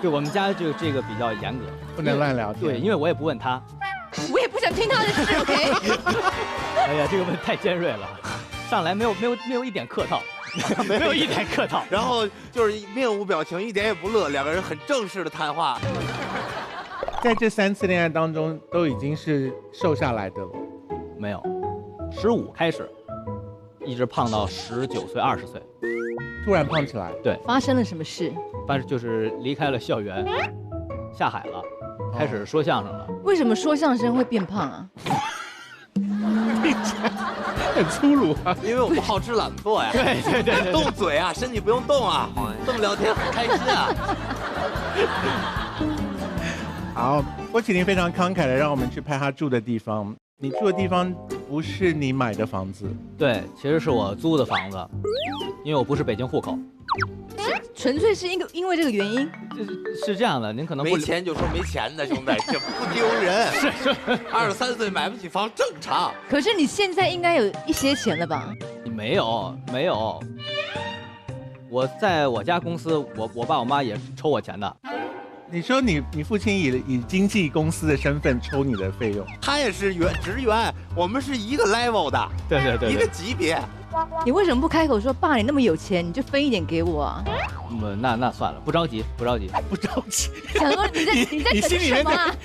对我们家就这个比较严格，不能乱聊天。对，因为我也不问他。我也不想听他的事，OK？哎呀，这个问太尖锐了，上来没有一点客套，没有一点客套，然后就是面无表情，一点也不乐，两个人很正式的谈话。在这3次恋爱当中，都已经是瘦下来的了。没有，15开始，一直胖到19岁、20岁，突然胖起来。对，发生了什么事？但是就是离开了校园，下海了，开始说相声了。为什么说相声会变胖啊？很粗鲁啊！因为我们好吃懒做呀，对，动嘴啊，身体不用动啊，这么聊天很开心啊。好，郭麒麟非常慷慨的让我们去拍他住的地方。你住的地方不是你买的房子？对，其实是我租的房子，因为我不是北京户口。纯粹是因为这个原因？是这样的，您可能不没钱就说没钱的兄弟，这不丢人。是，23岁买不起房正常。可是你现在应该有一些钱了吧？没有。我在我家公司，我爸我妈也抽我钱的。你说你父亲以经纪公司的身份抽你的费用？他也是职员，我们是一个 level 的，对，一个级别。你为什么不开口说爸，你那么有钱，你就分一点给我啊？那算了，不着急。想说你在等什么啊？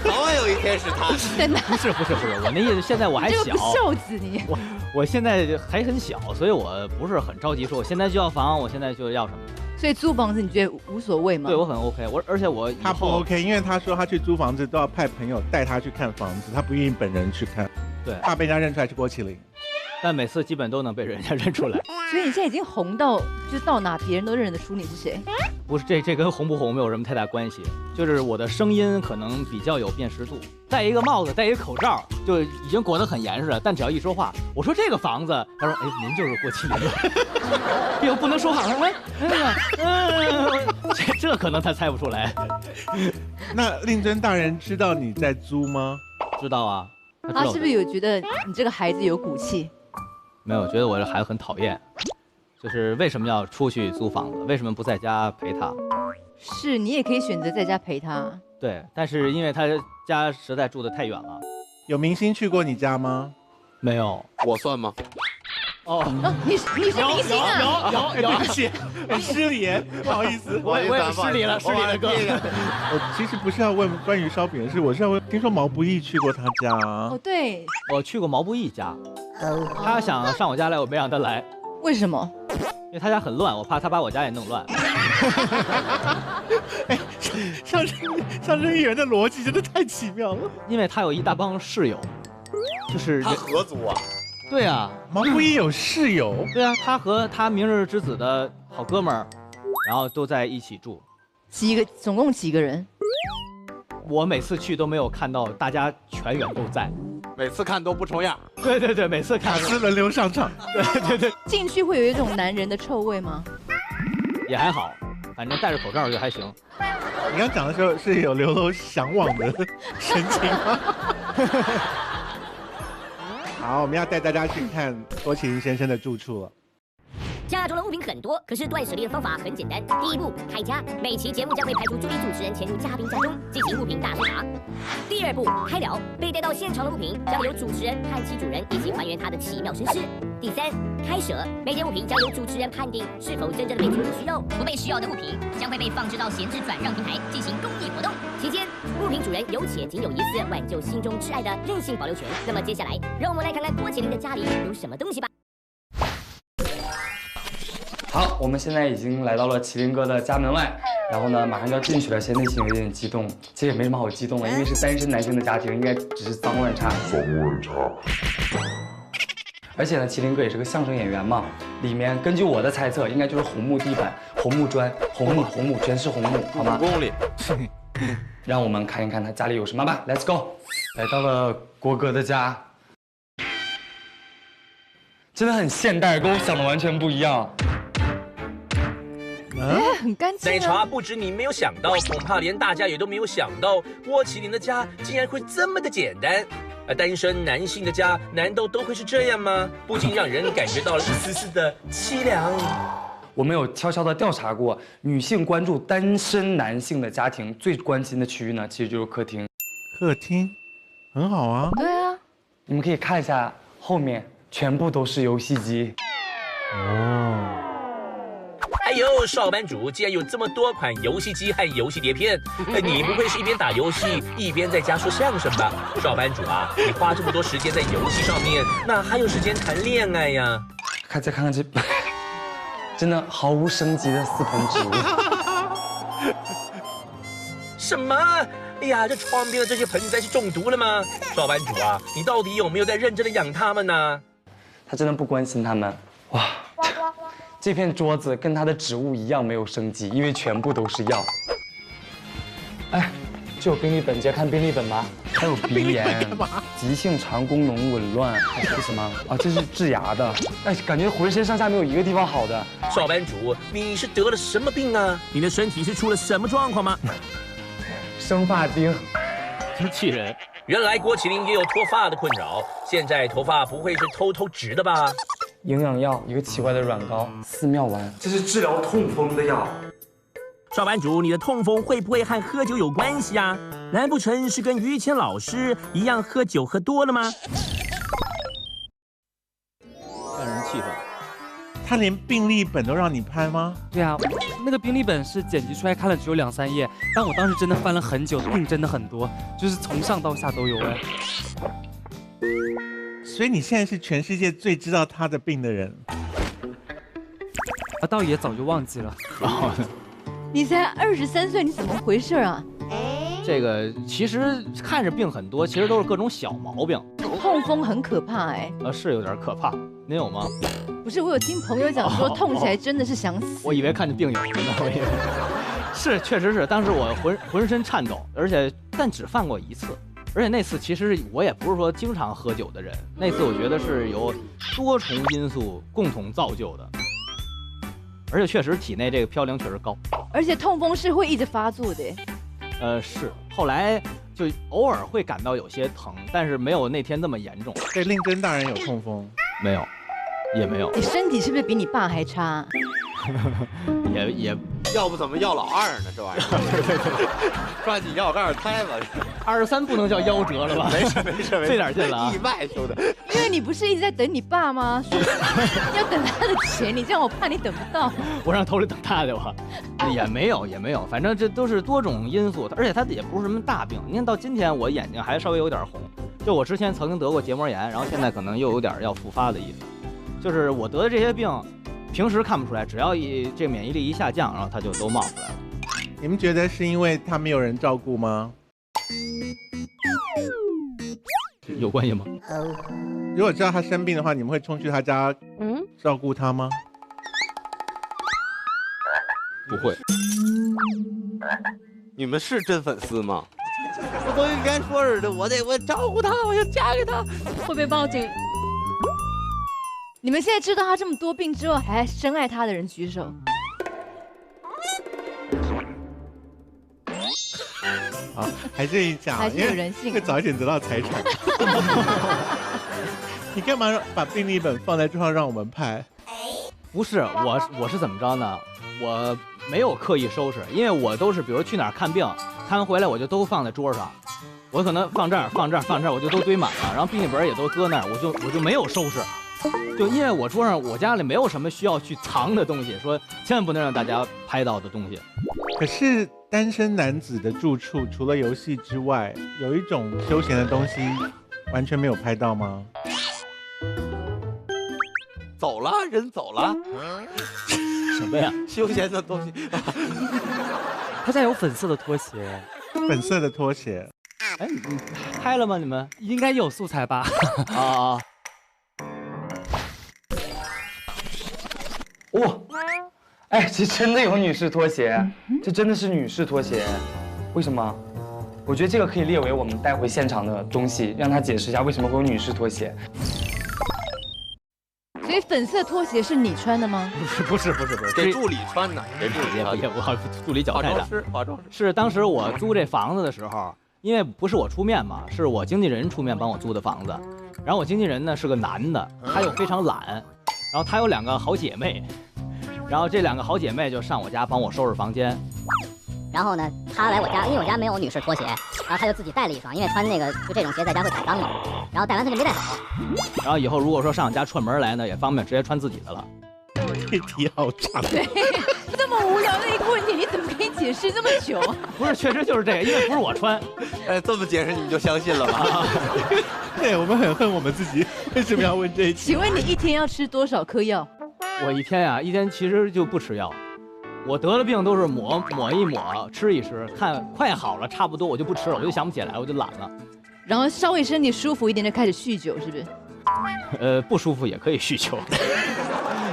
早晚有一天是他。真的？不是，我那意思，现在我还小，这个不孝子你。我现在还很小，所以我不是很着急，说我现在就要房，我现在就要什么。所以租房子你觉得无所谓吗？对我很 OK，而且他不 OK， 因为他说他去租房子都要派朋友带他去看房子，他不愿意本人去看，对，怕被人家认出来是郭麒麟。但每次基本都能被人家认出来。所以你现在已经红到，就到哪别人都认得出你是谁。不是，这跟红不红没有什么太大关系，就是我的声音可能比较有辨识度，戴一个帽子，戴一个口罩，就已经裹得很严实，但只要一说话，我说这个房子，他说，哎，您就是郭麒麟吧？又不能说话，这可能他猜不出来。那令尊大人知道你在租吗？知道啊。他是不是有觉得你这个孩子有骨气？没有，觉得我这孩子很讨厌，就是为什么要出去租房子？为什么不在家陪他？是你也可以选择在家陪他。对，但是因为他家实在住得太远了。有明星去过你家吗？没有。我算吗？哦，你是明星啊？有，对不起，很失礼，不好意思，我也失礼了，哥。我其实不是要问关于烧饼的事，我是要问，听说毛不易去过他家。哦，对，我去过毛不易家，他想上我家来，我没让他来。为什么？因为他家很乱，我怕他把我家也弄乱。哎，相声艺人的逻辑真的太奇妙了。因为他有一大帮室友，就是他合租啊。对啊，毛不易有室友。对啊，他和他明日之子的好哥们儿，然后都在一起住。总共几个人？我每次去都没有看到大家全员都在，每次看都不重样。对，每次看是轮流上场。对。进去会有一种男人的臭味吗？也还好，反正戴着口罩就还行。你刚讲的时候是有流楼向往的神情吗？好，我们要带大家去看郭麒麟先生的住处了。家中的物品很多，可是断舍离的方法很简单。第一步，开家，每期节目将会派出助理主持人潜入嘉宾家中进行物品大搜查。第二步，开聊，被带到现场的物品将由主持人和其主人一起还原它的奇妙身世。第三，开舍，每件物品将由主持人判定是否真正的被主人需要，不被需要的物品将会被放置到闲置转让平台进行公益活动。期间，物品主人有且仅有一次挽救心中挚爱的任性保留权。那么接下来，让我们来看看郭麒麟的家里有什么东西吧。好，我们现在已经来到了麒麟哥的家门外，然后呢，马上就要进去了，现在内心有点激动。其实也没什么好激动的，因为是单身男性的家庭，应该只是脏乱差。而且呢，麒麟哥也是个相声演员嘛，里面根据我的猜测，应该就是红木地板、红木砖、红木，全是红木，好吗？5公里。让我们看一看他家里有什么吧 ，Let's go。来到了郭哥的家，真的很现代，跟我想的完全不一样。很干净。奶茶不止你没有想到，恐怕连大家也都没有想到，郭麒麟的家竟然会这么的简单。而单身男性的家难道都会是这样吗？不禁让人感觉到了一丝丝的凄凉。我们有悄悄地调查过，女性关注单身男性的家庭最关心的区域呢，其实就是客厅。客厅很好啊。对啊，你们可以看一下后面，全部都是游戏机。哦，哎呦，少班主竟然有这么多款游戏机和游戏碟片，你不会是一边打游戏一边在家说相声吧？少班主啊，你花这么多时间在游戏上面，哪还有时间谈恋爱呀？再看看这，真的毫无升级的4盆植物。什么？哎呀，这窗边的这些盆栽是中毒了吗？少班主啊，你到底有没有在认真的养它们呢？他真的不关心他们。哇，这片桌子跟他的植物一样没有升级，因为全部都是药。哎，这有病历本，直接看病历本吧。还有鼻炎、急性肠功能紊乱，还是什么啊？这是治牙的。哎，感觉浑身上下没有一个地方好的。少班主，你是得了什么病啊？你的身体是出了什么状况吗？生发钉，真气人。原来郭麒麟也有脱发的困扰，现在头发不会是偷植的吧？营养药，一个奇怪的软膏，寺庙丸，这是治疗痛风的药。少班主，你的痛风会不会和喝酒有关系啊？难不成是跟于谦老师一样喝酒喝多了吗？让人气愤。他连病历本都让你拍吗？对啊，那个病历本是剪辑出来看了只有2、3页，但我当时真的翻了很久，病真的很多，就是从上到下都有哎。所以你现在是全世界最知道他的病的人。倒也早就忘记了。你才23岁，你怎么回事啊？这个其实看着病很多，其实都是各种小毛病。痛风很可怕哎。是有点可怕。您有吗？不是，我有听朋友讲说，痛起来真的是想死。我以为看见病友了呢，我以为是，确实是。当时我浑身颤抖，但只犯过1次，而且那次其实我也不是说经常喝酒的人，那次我觉得是由多重因素共同造就的，而且确实体内这个嘌呤确实高，而且痛风是会一直发作的。是，后来就偶尔会感到有些疼，但是没有那天那么严重。对，令珍大人有痛风？没有，也没有。你身体是不是比你爸还差？也要不怎么要老2呢？这玩意儿，抓紧要盖胎吧。23不能叫夭折了吧？没事，费点劲了啊！意外兄弟，因为你不是一直在等你爸吗？要等他的钱，你这样我怕你等不到。我让头里等他的吧，也没有，反正这都是多种因素，而且他也不是什么大病。你看到今天我眼睛还稍微有点红，就我之前曾经得过结膜炎，然后现在可能又有点要复发的意思。就是我得的这些病，平时看不出来，只要这免疫力一下降，然后它就都冒出来了。你们觉得是因为他没有人照顾吗？有关系吗？如果知道他生病的话，你们会冲去他家照顾他吗？不会。你们是真粉丝吗？我都应该说是的，我照顾他，我要嫁给他。会不会报警？你们现在知道他这么多病之后，还深爱他的人举手。好，还是你讲，还是有人性，会早一点得到财产。你干嘛把病历本放在桌上让我们拍？不是，我是怎么着呢？我没有刻意收拾，因为我都是比如去哪儿看病，看完回来我就都放在桌上，我可能放这儿，我就都堆满了，然后病历本也都搁那儿，我就没有收拾。就因为我家里没有什么需要去藏的东西，说千万不能让大家拍到的东西。可是单身男子的住处除了游戏之外，有一种休闲的东西完全没有拍到吗？走了，人走了。什么呀？休闲的东西。他家有粉色的拖鞋。粉色的拖鞋。哎，你拍了吗？你们应该有素材吧？啊。哇，哎，这真的有女士拖鞋，这真的是女士拖鞋，为什么？我觉得这个可以列为我们带回现场的东西，让他解释一下为什么会有女士拖鞋。所以粉色拖鞋是你穿的吗？不是，给助理穿的，给助理穿的。我助理脚太大。化妆师是当时我租这房子的时候，因为不是我出面嘛，是我经纪人出面帮我租的房子。然后我经纪人呢是个男的，他又非常懒，然后他有2个好姐妹，然后这2个好姐妹就上我家帮我收拾房间。然后呢，她来我家，因为我家没有女士拖鞋，然后她就自己带了一双，因为穿那个就这种鞋在家会踩脏嘛。然后带完她就没带好。然后以后如果说上我家串门来呢，也方便直接穿自己的了。这题好长。对，这么无聊的一个问题，你怎么可以解释这么久？不是，确实就是这个，因为不是我穿。这么解释你就相信了吧？对，我们很恨我们自己，为什么要问这一题？请问你一天要吃多少颗药？我一天其实就不吃药。我得了病都是抹一抹，吃一吃，看快好了，差不多我就不吃了，我就想不起来，我就懒了。然后稍微身体舒服一点就开始酗酒，是不是？不舒服也可以酗酒，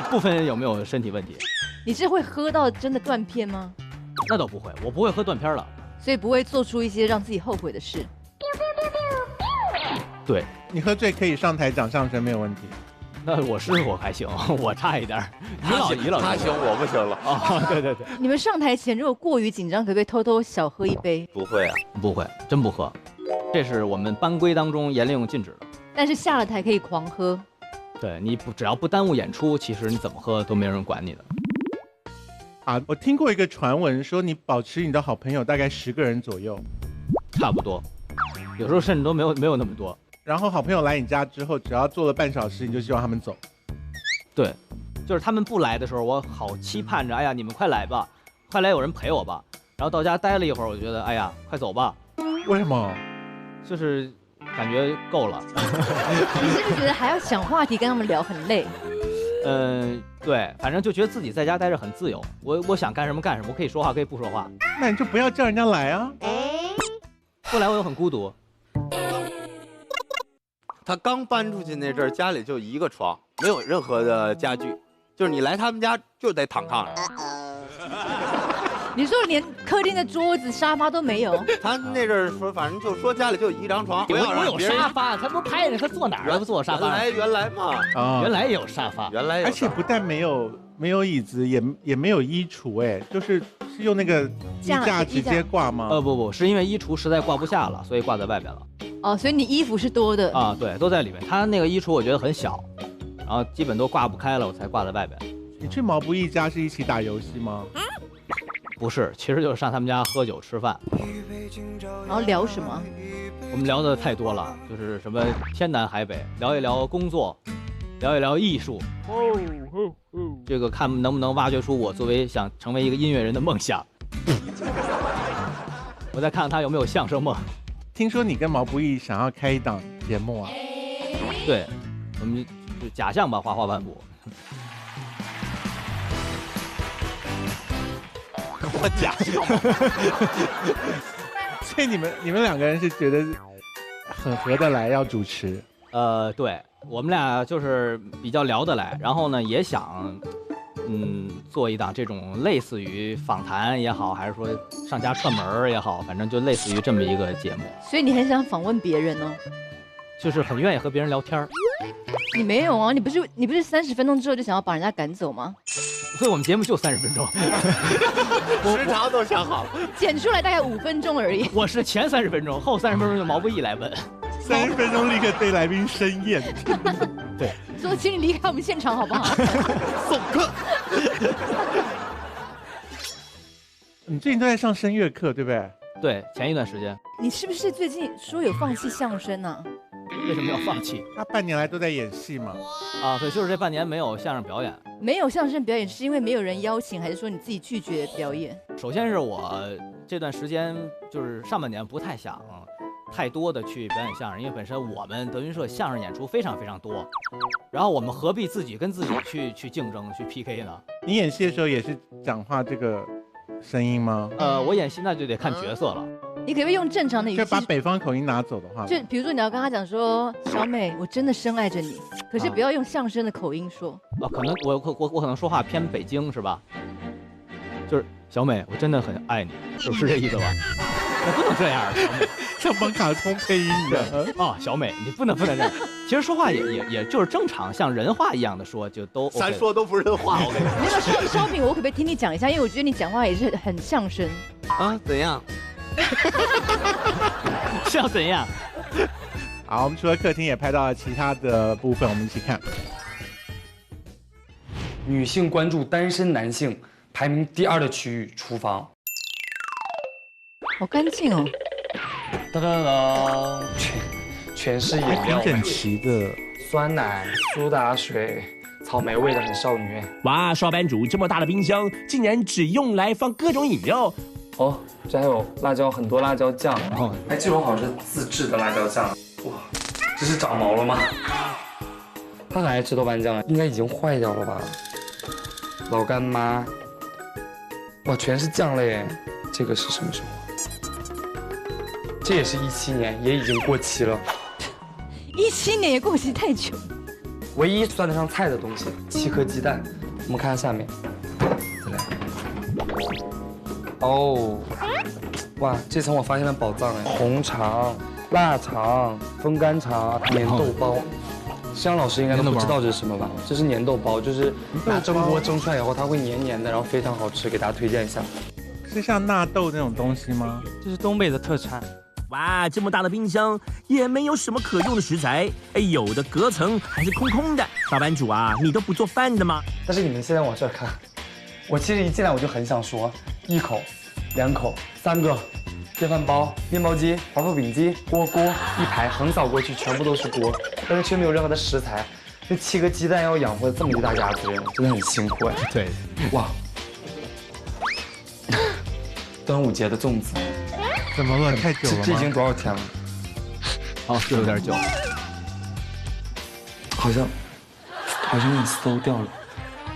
不分有没有身体问题。你是会喝到真的断片吗？那倒不会，我不会喝断片了，所以不会做出一些让自己后悔的事。对，你喝醉可以上台讲相声没有问题。那我师傅还行，我差一点。他行，我不行了。哦，对对对。你们上台前如果过于紧张，可不可以偷偷小喝一杯？不会啊，不会，真不喝。这是我们班规当中严令禁止的。但是下了台可以狂喝。对，你只要不耽误演出，其实你怎么喝都没人管你的。啊，我听过一个传闻说，你保持你的好朋友大概10个人左右，差不多，有时候甚至都没有那么多。然后好朋友来你家之后，只要坐了半小时，你就希望他们走。对，就是他们不来的时候，我好期盼着，哎呀，你们快来吧，快来有人陪我吧。然后到家待了一会儿，我觉得，哎呀，快走吧。为什么？就是感觉够了。你是不是觉得还要想话题跟他们聊很累？对，反正就觉得自己在家待着很自由，我想干什么干什么，我可以说话，可以不说话。那你就不要叫人家来啊。不来我又很孤独。他刚搬出去那阵儿，家里就一个床，没有任何的家具，就是你来他们家就得躺炕上。你说连客厅的桌子、沙发都没有？他那阵儿说，反正就说家里就一张床，我有沙发，他不拍着他坐哪儿？他不坐我沙发？原来嘛，原来也有沙发，原来有。而且不但没有椅子，也没有衣橱，哎，是用那个衣架直接挂吗？不，是因为衣橱实在挂不下了，所以挂在外边了。哦，所以你衣服是多的啊？对，都在里面。他那个衣橱我觉得很小，然后基本都挂不开了，我才挂在外边。你去毛不易家是一起打游戏吗？不是，其实就是上他们家喝酒吃饭。然后聊什么？我们聊的太多了，就是什么天南海北，聊一聊工作，聊一聊艺术。这个看能不能挖掘出我作为想成为一个音乐人的梦想。我再看看他有没有相声梦。听说你跟毛不易想要开一档节目啊？对，我们就假象吧，花花万步。我假象。所以你们2个人是觉得很合得来，要主持？对，我们俩就是比较聊得来，然后呢也想，做一档这种类似于访谈也好，还是说上家串门也好，反正就类似于这么一个节目。所以你很想访问别人哦？就是很愿意和别人聊天。你没有啊？你不是30分钟之后就想要把人家赶走吗？所以我们节目就30分钟，时长都想好了，剪出来大概5分钟而已。我是前30分钟，后30分钟就毛不易来问，30分钟立刻对来宾生厌。对，说请你离开我们现场好不好？送客。你最近都在上声乐课，对不对？对，前一段时间。你是不是最近说有放弃相声呢？为什么要放弃？他半年来都在演戏嘛。啊，对，就是这半年没有相声表演。没有相声表演是因为没有人邀请，还是说你自己拒绝表演？首先是我这段时间就是上半年不太想太多的去表演相声，因为本身我们德云社相声演出非常非常多，然后我们何必自己跟自己去竞争去 PK 呢？你演戏的时候也是讲话这个声音吗？我演戏那就得看角色了。你可不可以用正常的语气？就把北方口音拿走的话，就比如说你要跟他讲说，小美，我真的深爱着你，可是不要用相声的口音说。可能我可能说话偏北京是吧？就是小美，我真的很爱你，是这意思吧？我不能这样，小美，像帮卡通配音的啊，小美，你不能这样。其实说话也就是正常，像人话一样的说，就都、OK。咱说都不是人话，我跟你说。那个烧饼，我可不可以听你讲一下？因为我觉得你讲话也是很相声啊。怎样？是要怎样？好，我们除了客厅也拍到了其他的部分，我们一起看。女性关注单身男性排名第2的区域厨房。好干净哦。当当当，全是饮料很整齐的。酸奶、苏打水、草莓味的，很少女。哇，少班主这么大的冰箱，竟然只用来放各种饮料。哦，这还有辣椒，很多辣椒酱。哦，哎，这种好像是自制的辣椒酱。哇，这是长毛了吗？他很爱吃豆瓣酱，应该已经坏掉了吧？老干妈。哇，全是酱类。这个是什么时候？这也是17年，也已经过期了。17年也过期太久。唯一算得上菜的东西，7颗鸡蛋。我们看下面，再来。哦，哇，这层我发现了宝藏哎！红肠、腊肠、风干肠、粘豆包。香老师应该都不知道这是什么吧？这是粘豆包，就是拿蒸锅蒸出来以后，它会黏黏的，然后非常好吃，给大家推荐一下。是像纳豆那种东西吗？这是东北的特产。哇，这么大的冰箱也没有什么可用的食材，哎，有的隔层还是空空的。少班主啊，你都不做饭的吗？但是你们现在往这儿看，我其实一进来我就很想说，1口、2口、3个，电饭煲、面包机、华夫饼机、锅一排横扫过去，全部都是锅，但是却没有任何的食材。这7个鸡蛋要养活这么一大家子人，真的很辛苦哎。对，哇，端午节的粽子。怎么了？太久了吗？这已经多少天了？哦，是有点久，好像你馊掉了。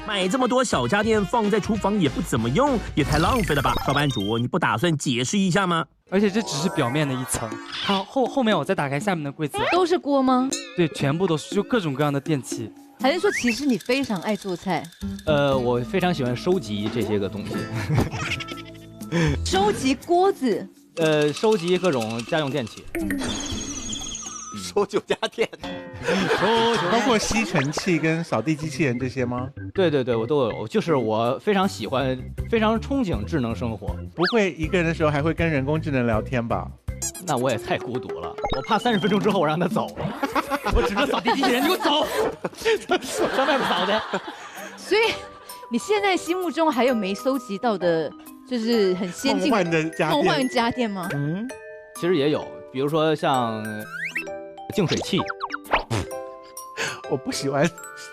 买这么多小家电放在厨房也不怎么用，也太浪费了吧？少班主，你不打算解释一下吗？而且这只是表面的一层，它后面我再打开下面的柜子，都是锅吗？对，全部都是，就各种各样的电器。还是说其实你非常爱做菜？我非常喜欢收集这些个东西，收集锅子。收集各种家用电器，收旧家电，包括吸尘器跟扫地机器人这些吗？对，我都有。就是我非常喜欢，非常憧憬智能生活。不会一个人的时候还会跟人工智能聊天吧？那我也太孤独了，我怕30分钟之后我让他走了，我指着扫地机器人，你给我走，上外面扫去。所以你现在心目中还有没收集到的？就是很先进梦幻的家电吗？其实也有，比如说像净水器。我不喜欢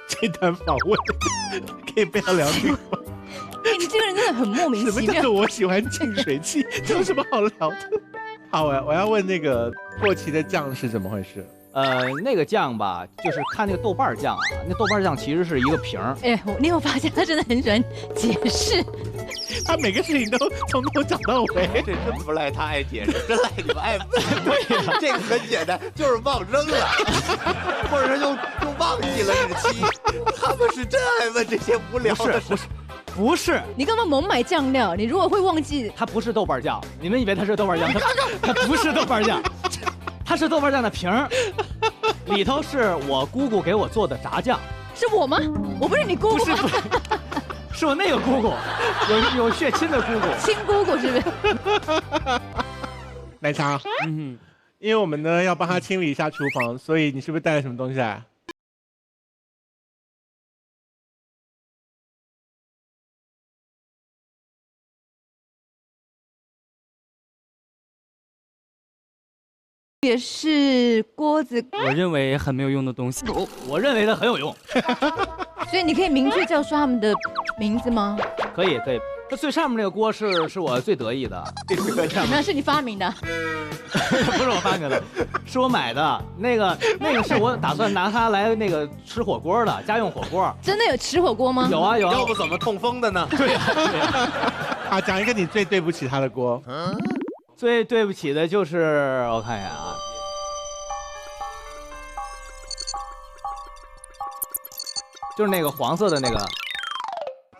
这段访问，可以不要聊这个吗？你这个人真的很莫名其妙。什么叫做我喜欢净水器？这有什么好聊的？好，我要问那个过期的酱是怎么回事？那个酱吧，就是看那个豆瓣酱啊，那豆瓣酱其实是一个瓶儿。哎，你有发现他真的很喜欢解释，他每个事情都从头讲到尾。这真不赖他爱解释，真赖你们爱问。对呀，这个很简单，就是忘扔了，或者是就忘记了日期。他们是真爱问这些无聊的事。不是，你干嘛猛买酱料？你如果会忘记，它不是豆瓣酱，你们以为它是豆瓣酱，它不是豆瓣酱。它是豆瓣酱的瓶儿，里头是我姑姑给我做的炸酱。是我吗？我不是你姑姑吗？是我那个姑姑，有血亲的姑姑，亲姑姑是不是？奶茶，因为我们呢要帮他清理一下厨房，所以你是不是带了什么东西来？也是锅子，我认为很没有用的东西。我认为它很有用，所以你可以明确叫出他们的名字吗？可以。它最上面那个锅是我最得意的，那是你发明的？不是我发明的，是我买的。那个是我打算拿它来那个吃火锅的，家用火锅。真的有吃火锅吗？有啊。要不怎么痛风的呢？对呀。好，讲一个你最对不起他的锅。最对不起的就是我看一下啊，就是那个黄色的那个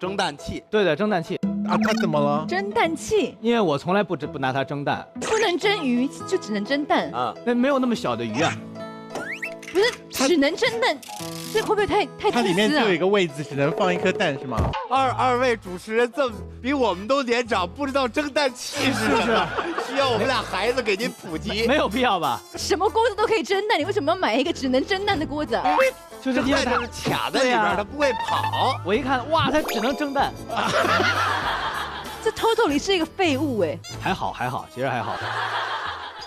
蒸蛋器。对，蒸蛋器啊，它怎么了？蒸蛋器，因为我从来不拿它蒸蛋，不能蒸鱼，就只能蒸蛋啊。那没有那么小的鱼啊。不是，只能蒸蛋，这会不会太它里面就有一个位置，只能放1颗蛋是吗？二位主持人这么比我们都年长，不知道蒸蛋器是什么？需要我们俩孩子给您普及。没有必要吧？什么锅子都可以蒸蛋，你为什么要买一个只能蒸蛋的锅子啊？就是因为它是卡在里边，它不会跑。我一看，哇，它只能蒸蛋。这 totally 是一个废物哎。还好，其实还好。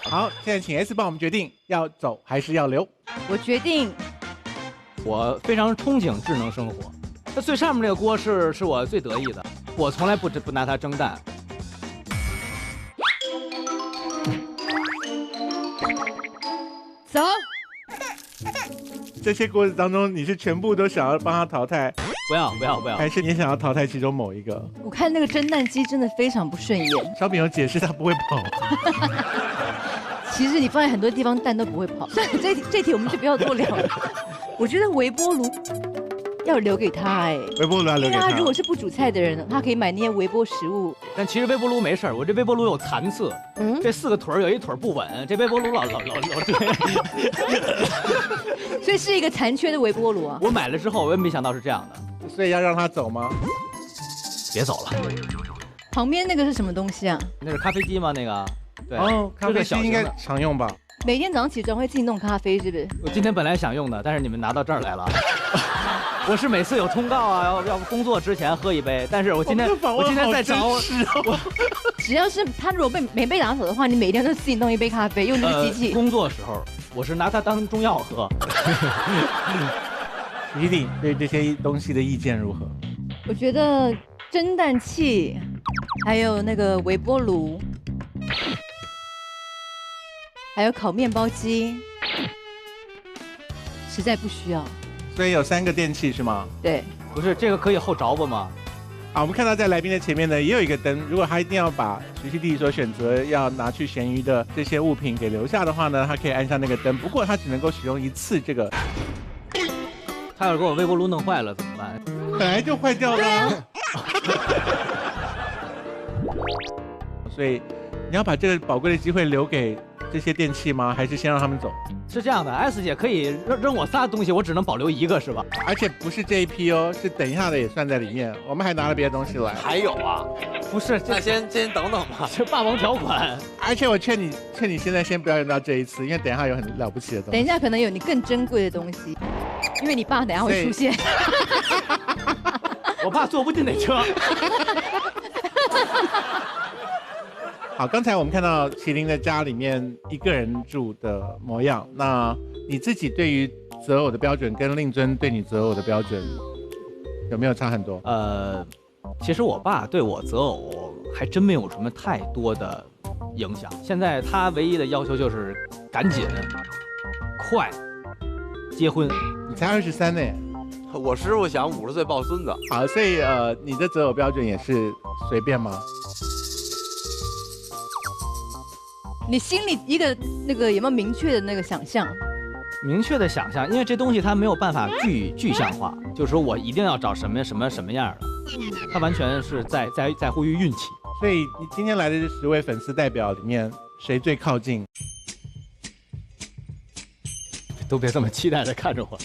好，现在请 S 帮我们决定要走还是要留。我决定，我非常憧憬智能生活。那最上面这个锅是我最得意的，我从来不拿它蒸蛋。走。这些锅子当中，你是全部都想要帮他淘汰？不要，还是你想要淘汰其中某一个？我看那个蒸蛋机真的非常不顺眼。小饼有解释，它不会跑。其实你放在很多地方蛋都不会跑。算了，这题我们就不要多聊了。我觉得微波炉要留给他哎，微波炉要留给他。他如果是不煮菜的人，他可以买那些微波食物。但其实微波炉没事儿，我这微波炉有残次，这4个腿有一腿不稳，这微波炉老对。所以是一个残缺的微波炉啊。我买了之后，我也没想到是这样的。所以要让他走吗？别走了。旁边那个是什么东西啊？那是咖啡机吗？那个？对。哦，咖啡机应该常用吧？每天早上起床会自己弄咖啡，是不是？我今天本来想用的，但是你们拿到这儿来了。我是每次有通告啊，要工作之前喝一杯，但是我今天在找，只要是他如果没被拿走的话，你每天都自己弄一杯咖啡，用这个机器。工作时候我是拿它当中药喝。一定对这些东西的意见如何？我觉得蒸蛋器，还有那个微波炉，还有烤面包机，实在不需要。所以有3个电器是吗？对，不是这个可以后着吧吗？好，我们看到在来宾的前面呢，也有一个灯。如果他一定要把徐熙娣所选择要拿去咸鱼的这些物品给留下的话呢，他可以按上那个灯。不过他只能够使用1次这个。他要是给我微波炉弄坏了怎么办？本来就坏掉了、啊。所以你要把这个宝贵的机会留给这些电器吗？还是先让他们走？是这样的 ，S 姐可以扔我仨东西，我只能保留1个是吧？而且不是这一批哦，是等一下的也算在里面。我们还拿了别的东西来。还有啊？不是，那先等等吧。是霸王条款。而且我劝你现在先不要用到这一次，因为等一下有很了不起的东西。等一下可能有你更珍贵的东西，因为你爸等一下会出现。我爸坐不进那车。好，刚才我们看到麒麟的家里面一个人住的模样，那你自己对于择偶的标准跟令尊对你择偶的标准有没有差很多？其实我爸对我择偶还真没有什么太多的影响。现在他唯一的要求就是赶紧、快结婚。你才23呢。我师傅想50岁抱孙子。好，所以你的择偶标准也是随便吗？你心里一个那个有没有明确的那个想象？明确的想象，因为这东西它没有办法具象化，就是说我一定要找什么样的，它完全是在乎于运气。所以你今天来的这10位粉丝代表里面，谁最靠近？都别这么期待的看着我。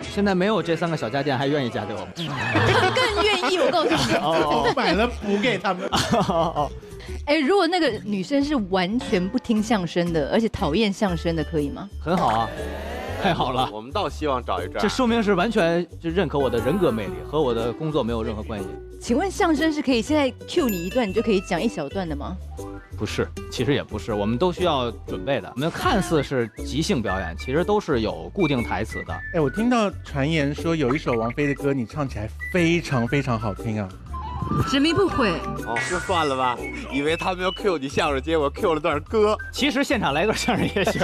现在没有这3个小家电还愿意嫁给我吗？更愿意，我告诉你。我买了补给他们。哎，如果那个女生是完全不听相声的，而且讨厌相声的，可以吗？很好啊，太好了。我们倒希望找一阵。这说明是完全就认可我的人格魅力，和我的工作没有任何关系。请问相声是可以现在 cue 你一段，你就可以讲1小段的吗？不是，其实也不是，我们都需要准备的。我们看似是即兴表演，其实都是有固定台词的。哎，我听到传言说有一首王菲的歌，你唱起来非常非常好听啊。执迷不悔。哦，就算了吧，以为他们要 Q 你相声，结果 Q 了段歌。其实现场来段相声也行。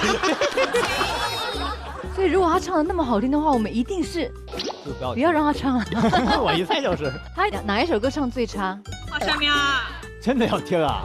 所以如果他唱的那么好听的话，我们一定是不要让他唱。我一猜就是。他哪一首歌唱最差？好下面啊，真的要听啊。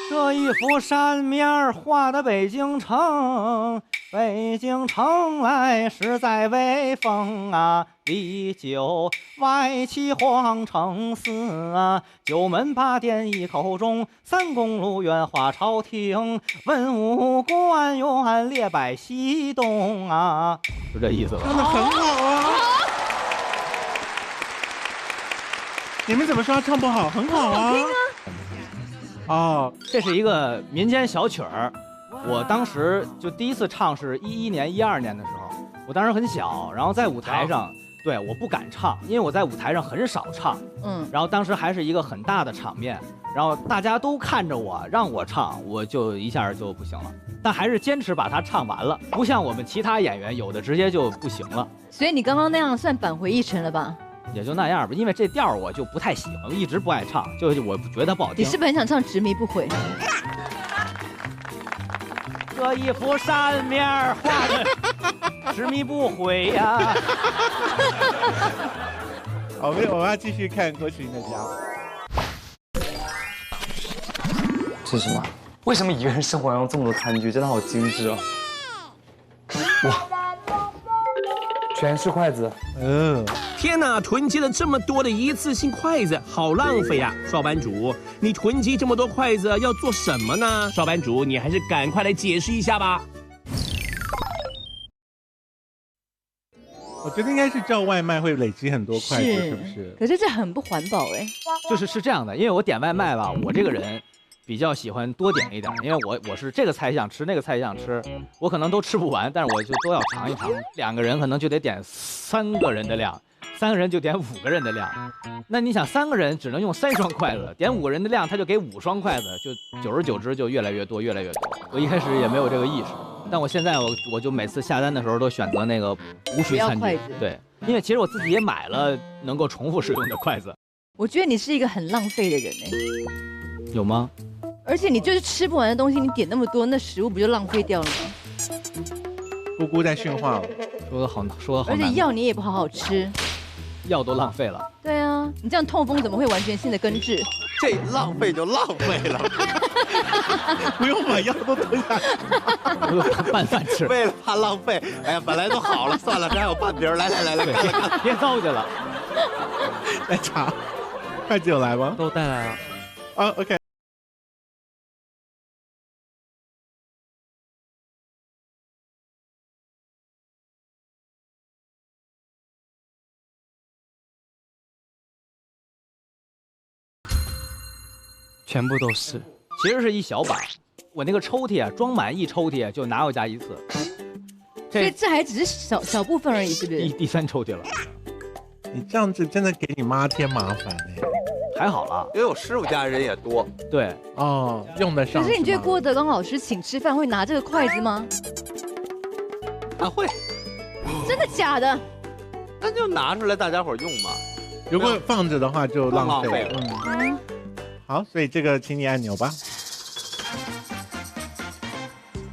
这一幅扇面画的北京城，北京城来实在威风啊！里9外7皇城4啊，9门8殿1口钟，3公路远画朝廷，文武官员列摆西东啊，就这意思吧。唱得很好啊。你们怎么说他唱不好？很好啊。哦，这是一个民间小曲儿，我当时就第一次唱是11年、12年的时候，我当时很小，然后在舞台上，对，我不敢唱，因为我在舞台上很少唱，然后当时还是一个很大的场面，然后大家都看着我，让我唱，我就一下就不行了，但还是坚持把它唱完了，不像我们其他演员，有的直接就不行了。所以你刚刚那样算扳回一城了吧？也就那样吧，因为这调我就不太喜欢，我一直不爱唱，就我觉得不好听。你是不是很想唱《执迷不悔》？这一幅扇面画的执迷不悔呀。我们要继续看郭麒麟的家。这是什么？为什么一个人生活要用这么多餐具？真的好精致哦！哇，全是筷子。天哪，囤积了这么多的一次性筷子，好浪费啊！少班主，你囤积这么多筷子要做什么呢？少班主，你还是赶快来解释一下吧。我觉得应该是叫外卖会累积很多筷子，是不是？可是这很不环保哎。是这样的，因为我点外卖吧，我这个人比较喜欢多点一点，因为我是这个菜想吃，那个菜想吃，我可能都吃不完，但是我就都要尝一尝。2个人可能就得点3个人的量，3个人就点5个人的量。那你想3个人只能用3双筷子，点5个人的量他就给5双筷子，就久而久之就越来越多，越来越多。我一开始也没有这个意识，但我现在我就每次下单的时候都选择那个无需餐具，对，因为其实我自己也买了能够重复使用的筷子。我觉得你是一个很浪费的人哎。有吗？而且你就是吃不完的东西，你点那么多，那食物不就浪费掉了吗？姑姑在训话了，说得好。而且药你也不好好吃，药都浪费了。对啊，你这样痛风怎么会完全性的根治？这浪费就浪费了，不用把药都吞下去，拌饭吃。为了怕浪费，哎呀，本来都好了，算了，这还有半瓶，来，看，别糟践了。来茶，筷子有来吗？都带来了。啊 ，OK。全部都是，其实是一小把，我那个抽屉啊，装满一抽屉就拿回家一次。所以这还只是小部分而已，是不是？第3抽屉了。你这样子真的给你妈添麻烦哎。还好啦，因为我师傅家人也多。对，哦，用得上。可是你觉得郭德纲老师请吃饭会拿这个筷子吗？啊，会。真的假的？那就拿出来大家伙用嘛。如果放着的话就浪费了。好，所以这个请你按钮吧。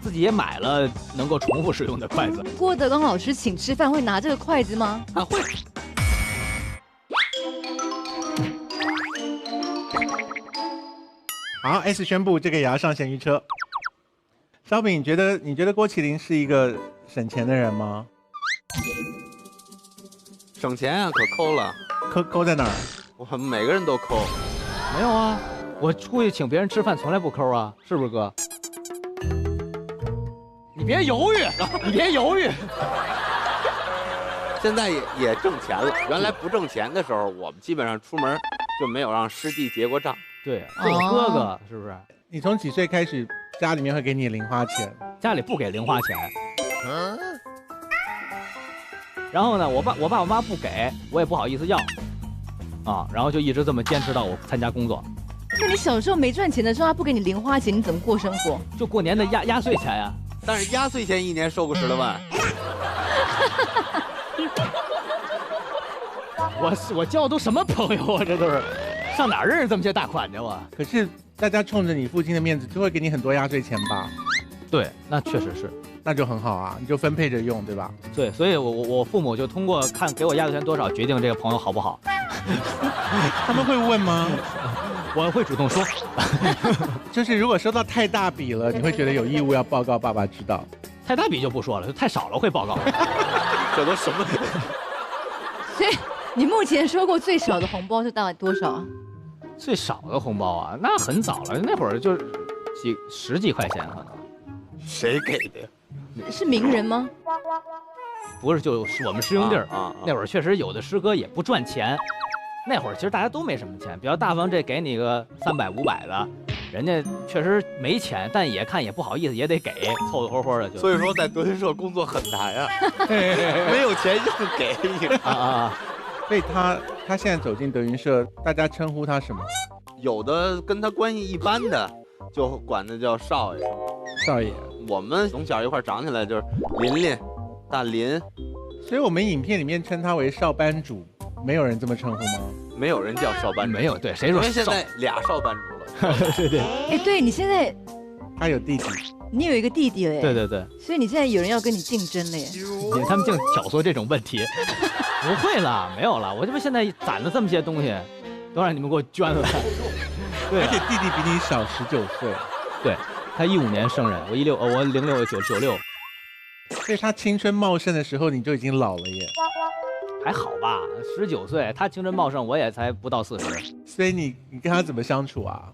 自己也买了能够重复使用的筷子。郭德纲老师请吃饭会拿这个筷子吗？啊，会。好 ，S 宣布这个也要上咸鱼车。烧饼，你觉得郭麒麟是一个省钱的人吗？省钱啊，可抠了。抠在哪儿？我们每个人都抠。没有啊，我出去请别人吃饭从来不抠啊，是不是哥？你别犹豫，你别犹豫。现在也挣钱了，原来不挣钱的时候，我们基本上出门就没有让师弟结过账。对，做哥哥是不是？你从几岁开始家里面会给你零花钱？家里不给零花钱。然后呢，我爸我妈不给，我也不好意思要。啊，然后就一直这么坚持到我参加工作。那你小时候没赚钱的时候，他不给你零花钱，你怎么过生活？就过年的压岁钱呀。但是压岁钱1年收个10来万。我交的都什么朋友啊？这都是上哪儿认识这么些大款去我？可是大家冲着你父亲的面子，就会给你很多压岁钱吧？对，那确实是，那就很好啊，你就分配着用，对吧？对，所以我父母就通过看给我压岁钱多少，决定这个朋友好不好。他们会问吗？我会主动说。就是如果收到太大笔了，你会觉得有义务要报告爸爸知道。太大笔就不说了，就太少了会报告。这都什么？所以你目前收过最少的红包是大概多少啊？最少的红包啊，那很早了，那会儿就是10几块钱可能。谁给的呀？是名人吗？不是，就是我们师兄弟儿。那会儿确实有的师哥也不赚钱，那会儿其实大家都没什么钱，比较大方，这给你个300、500的，人家确实没钱，但也看也不好意思，也得给，凑凑合合的就。所以说在德云社工作很难啊，没有钱就给你啊。所以他现在走进德云社，大家称呼他什么？有的跟他关系一般的，就管他叫少爷。少爷。我们从小一块长起来就是琳琳、大林，所以我们影片里面称他为少班主，没有人这么称呼吗？没有人叫少班主，没有，对，谁说？因为现在俩少班主了。对对。哎，对你现在他有弟弟，你有一个弟弟了耶。对对对。所以你现在有人要跟你竞争了耶。他们净挑唆这种问题。不会了，没有了，我这不现在攒了这么些东西，都让你们给我捐了。对，而且弟弟比你小19岁。对，他15年生人，我16，我06、96。所以他青春茂盛的时候，你就已经老了耶。还好吧，19岁，他青春茂盛，我也才不到40。所以你跟他怎么相处啊？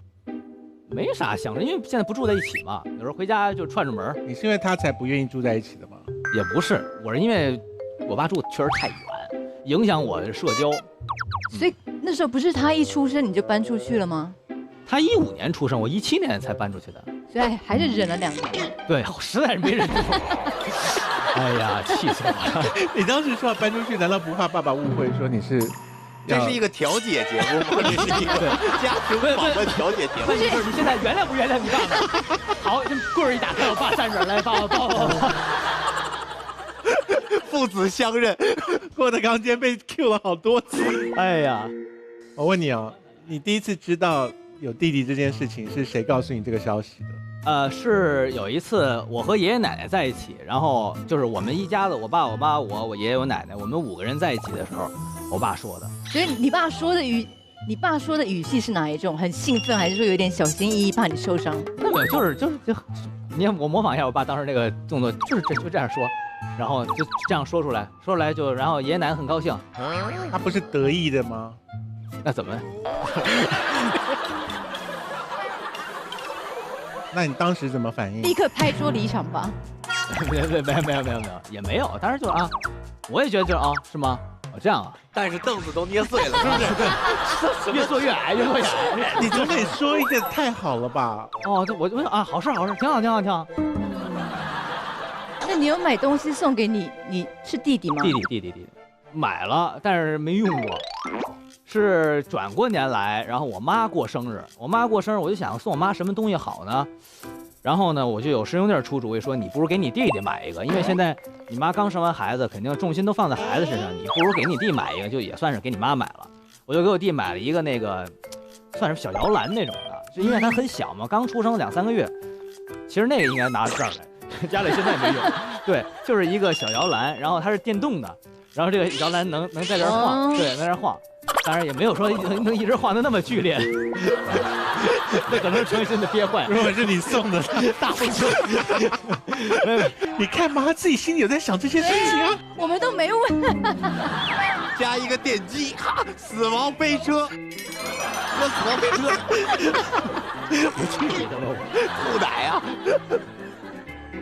没啥相处，因为现在不住在一起嘛，有时候回家就串着门。你是因为他才不愿意住在一起的吗？也不是，我是因为我爸住的确实太远，影响我的社交。所以那时候不是他一出生你就搬出去了吗？他15年出生，我17年才搬出去的，所以还是忍了2年。对，我实在是没忍住。哎呀，气死我了！你当时说要搬出去，难道不怕爸爸误会说你是？这是一个调解节目吗？这是一个家庭访问调解节目。不是，你现在原谅不原谅你爸爸？好，这棍儿一打开，我爸站着来抱。父子相认，郭德纲今天被 Q 了好多次。哎呀，我问你哦，你第一次知道有弟弟这件事情是谁告诉你这个消息的？是有一次我和爷爷奶奶在一起，然后就是我们一家子，我爸、我妈、我爷爷、我奶奶，我们5个人在一起的时候，我爸说的。所以你爸说的语气是哪一种？很兴奋，还是说有点小心翼翼，怕你受伤？没有，就是，你看我模仿一下我爸当时那个动作，就这样说，然后就这样说出来就，然后爷爷奶奶很高兴。他不是得意的吗？那怎么？那你当时怎么反应？立刻拍桌离场吧。没有，也没有。当时就是啊，我也觉得就是啊，是吗？哦，这样啊。但是凳子都捏碎了，是不是？对，越坐越矮，越坐越矮。你总得说一个太好了吧？哦，我说啊，好事，挺好。那你有买东西送给你是弟弟吗？弟弟，买了，但是没用过。是转过年来，然后我妈过生日，我就想送我妈什么东西好呢？然后呢，我就有师兄弟出主意说，你不如给你弟弟买一个，因为现在你妈刚生完孩子，肯定重心都放在孩子身上，你不如给你弟买一个，就也算是给你妈买了。我就给我弟买了一个那个，算是小摇篮那种的，就因为他很小嘛，刚出生2、3个月，其实那个应该拿这儿来，家里现在没用。对，就是一个小摇篮，然后它是电动的，然后这个摇篮能在这儿晃，对，在这儿晃。当然也没有说能一直晃得那么剧烈，那可能是诚心的憋坏。如果是你送的，大风车，你看嘛，他自己心里有在想这些事情啊。我们都没问。加一个电击，哈，死亡飞车，说死亡飞车，我去你的吧，吐奶啊！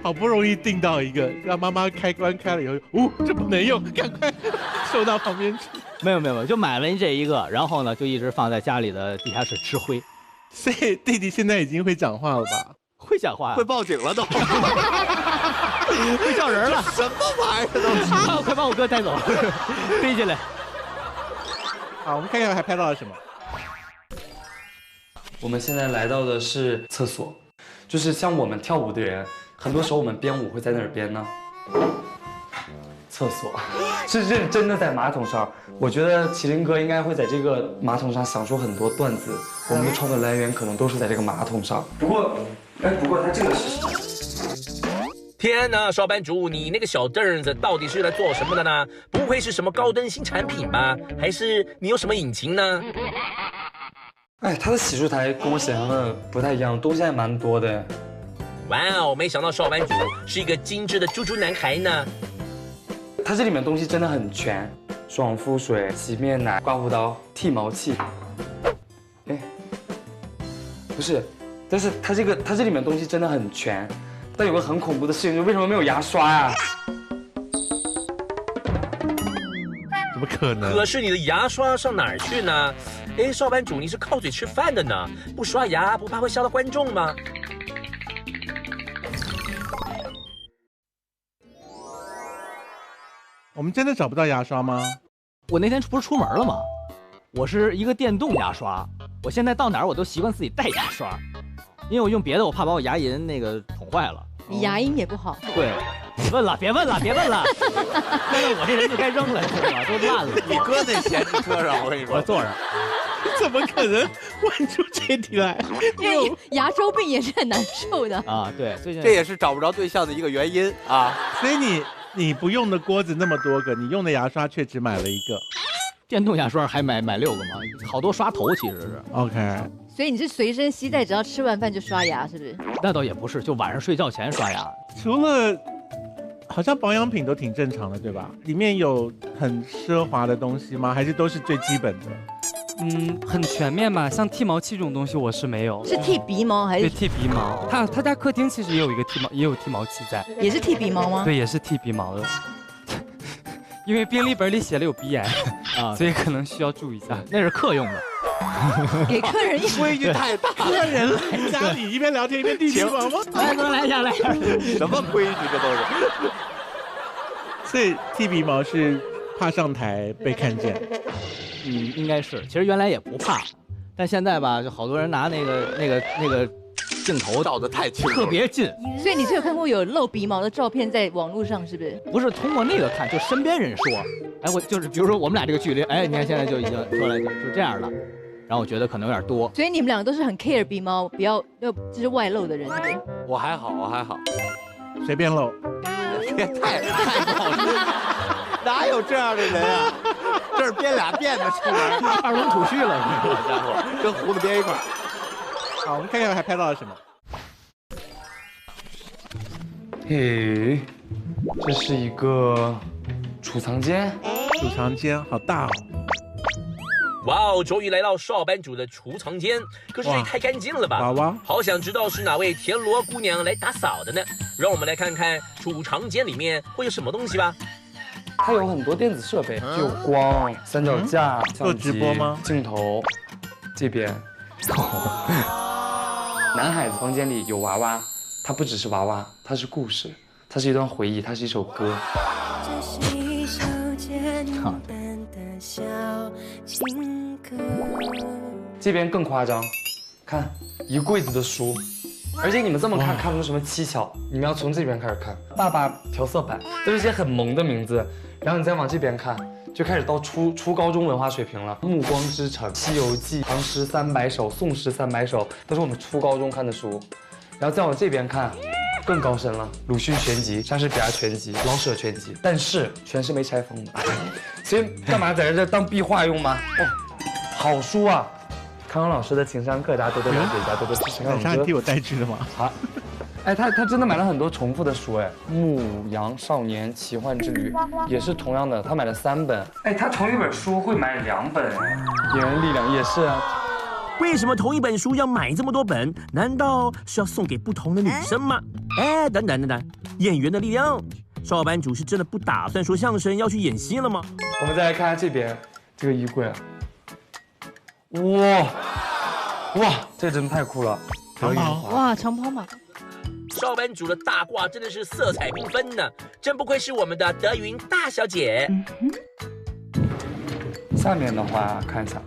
好不容易订到一个，让妈妈开关开了以后，这不能用，赶快收到旁边去。没有，就买了这一个，然后呢，就一直放在家里的地下室吃灰。所以弟弟现在已经会讲话了吧？会讲话，会报警了都，会叫人了，什么玩意儿都？快把我哥带走，背进来。好，我们看看还拍到了什么。我们现在来到的是厕所，就是像我们跳舞的人，很多时候我们编舞会在哪儿编呢？厕所，是认真的在马桶上。我觉得麒麟哥应该会在这个马桶上想出很多段子，我们的创作来源可能都是在这个马桶上。不过他这个是……天哪，少班主，你那个小凳子到底是来做什么的呢？不会是什么高登新产品吧？还是你有什么隐情呢？哎，他的洗漱台跟我想象的不太一样，东西还蛮多的。哇哦，没想到少班主是一个精致的猪猪男孩呢。它这里面东西真的很全，爽肤水、洗面奶、刮胡刀、剃毛器。哎，不是，但是它这里面东西真的很全，但有个很恐怖的事情，就为什么没有牙刷呀？怎么可能？可是你的牙刷上哪儿去呢？哎，少班主，你是靠嘴吃饭的呢，不刷牙不怕会吓到观众吗？我们真的找不到牙刷吗？我那天不是出门了吗？我是一个电动牙刷，我现在到哪儿我都习惯自己带牙刷，因为我用别的我怕把我牙龈那个捅坏了。你牙龈也不好。对，别问了，别问了，别问了。看到我这人就该扔了，知道吗？都烂了。你搁那闲置车上，我跟你说，我坐上。怎么可能问出这题来？因为牙周病也是很难受的啊。对，最近这也是找不着对象的一个原因啊。所以你不用的锅子那么多个，你用的牙刷却只买了一个。电动牙刷还买6个吗？好多刷头其实是。OK。所以你是随身携带，只要吃完饭就刷牙，是不是？那倒也不是，就晚上睡觉前刷牙。除了，好像保养品都挺正常的，对吧？里面有很奢华的东西吗？还是都是最基本的？很全面吧。像剃毛器这种东西我是没有。是剃鼻毛还是？对，剃鼻毛。他家客厅其实也有一个剃毛器在。也是剃鼻毛吗？对，也是剃鼻毛的。因为病历本里写了有鼻炎啊，所以可能需要注意一下。那是客用的。给客人规矩太大，客人来家里一边聊天一边剃鼻毛吗？来下来，什么规矩这都是。所以剃鼻毛是怕上台被看见。应该是。其实原来也不怕，但现在吧，就好多人拿那个镜头照得太清，特别近。所以你是有看过有露鼻毛的照片在网络上，是不是？不是通过那个看，就身边人说，哎，我就是比如说我们俩这个距离，哎，你看现在就已经说来就这样了。然后我觉得可能有点多，所以你们两个都是很 care 鼻毛，不要就是外露的人，对不对？我还好，随便露，别太不好听，哪有这样的人啊？这是编俩辫子出门，二龙吐须了，好家伙，跟胡子编一块。好，我们看看还拍到了什么。嘿，这是一个储藏间，储藏间好大哦。哇哦，终于来到少班主的储藏间，可是这也太干净了吧！娃娃，好想知道是哪位田螺姑娘来打扫的呢？让我们来看看储藏间里面会有什么东西吧。它有很多电子设备，就有光、三脚架、做直播吗？镜头，这边。男孩子房间里有娃娃，它不只是娃娃，它是故事，它是一段回忆，它是一首歌。这边更夸张，看一柜子的书，而且你们这么看看不出什么蹊跷，你们要从这边开始看。爸爸调色板都是一些很萌的名字，然后你再往这边看，就开始到初高中文化水平了。《暮光之城》《西游记》《唐诗300首》《宋诗300首》都是我们初高中看的书，然后再往这边看。更高深了，鲁迅全集、莎士比亚全集、老舍全集，但是全是没拆封的，所以干嘛在这当壁画用吗？哦，好书啊！康康老师的情商课，大家多多了解一下，多多支持。晚上替我带去的吗？好，哎，他真的买了很多重复的书，哎，《牧羊少年奇幻之旅》也是同样的，他买了3本。哎，他同一本书会买2本，演员力量也是啊。为什么同一本书要买这么多本？难道是要送给不同的女生吗？哎，等，演员的力量，少班主是真的不打算说相声，要去演戏了吗？我们再来看看这边这个衣柜，哇，这真太酷了，长袍，哇，长袍嘛。少班主的大褂真的是色彩缤纷呢，真不愧是我们的德云大小姐。下面的话看一下。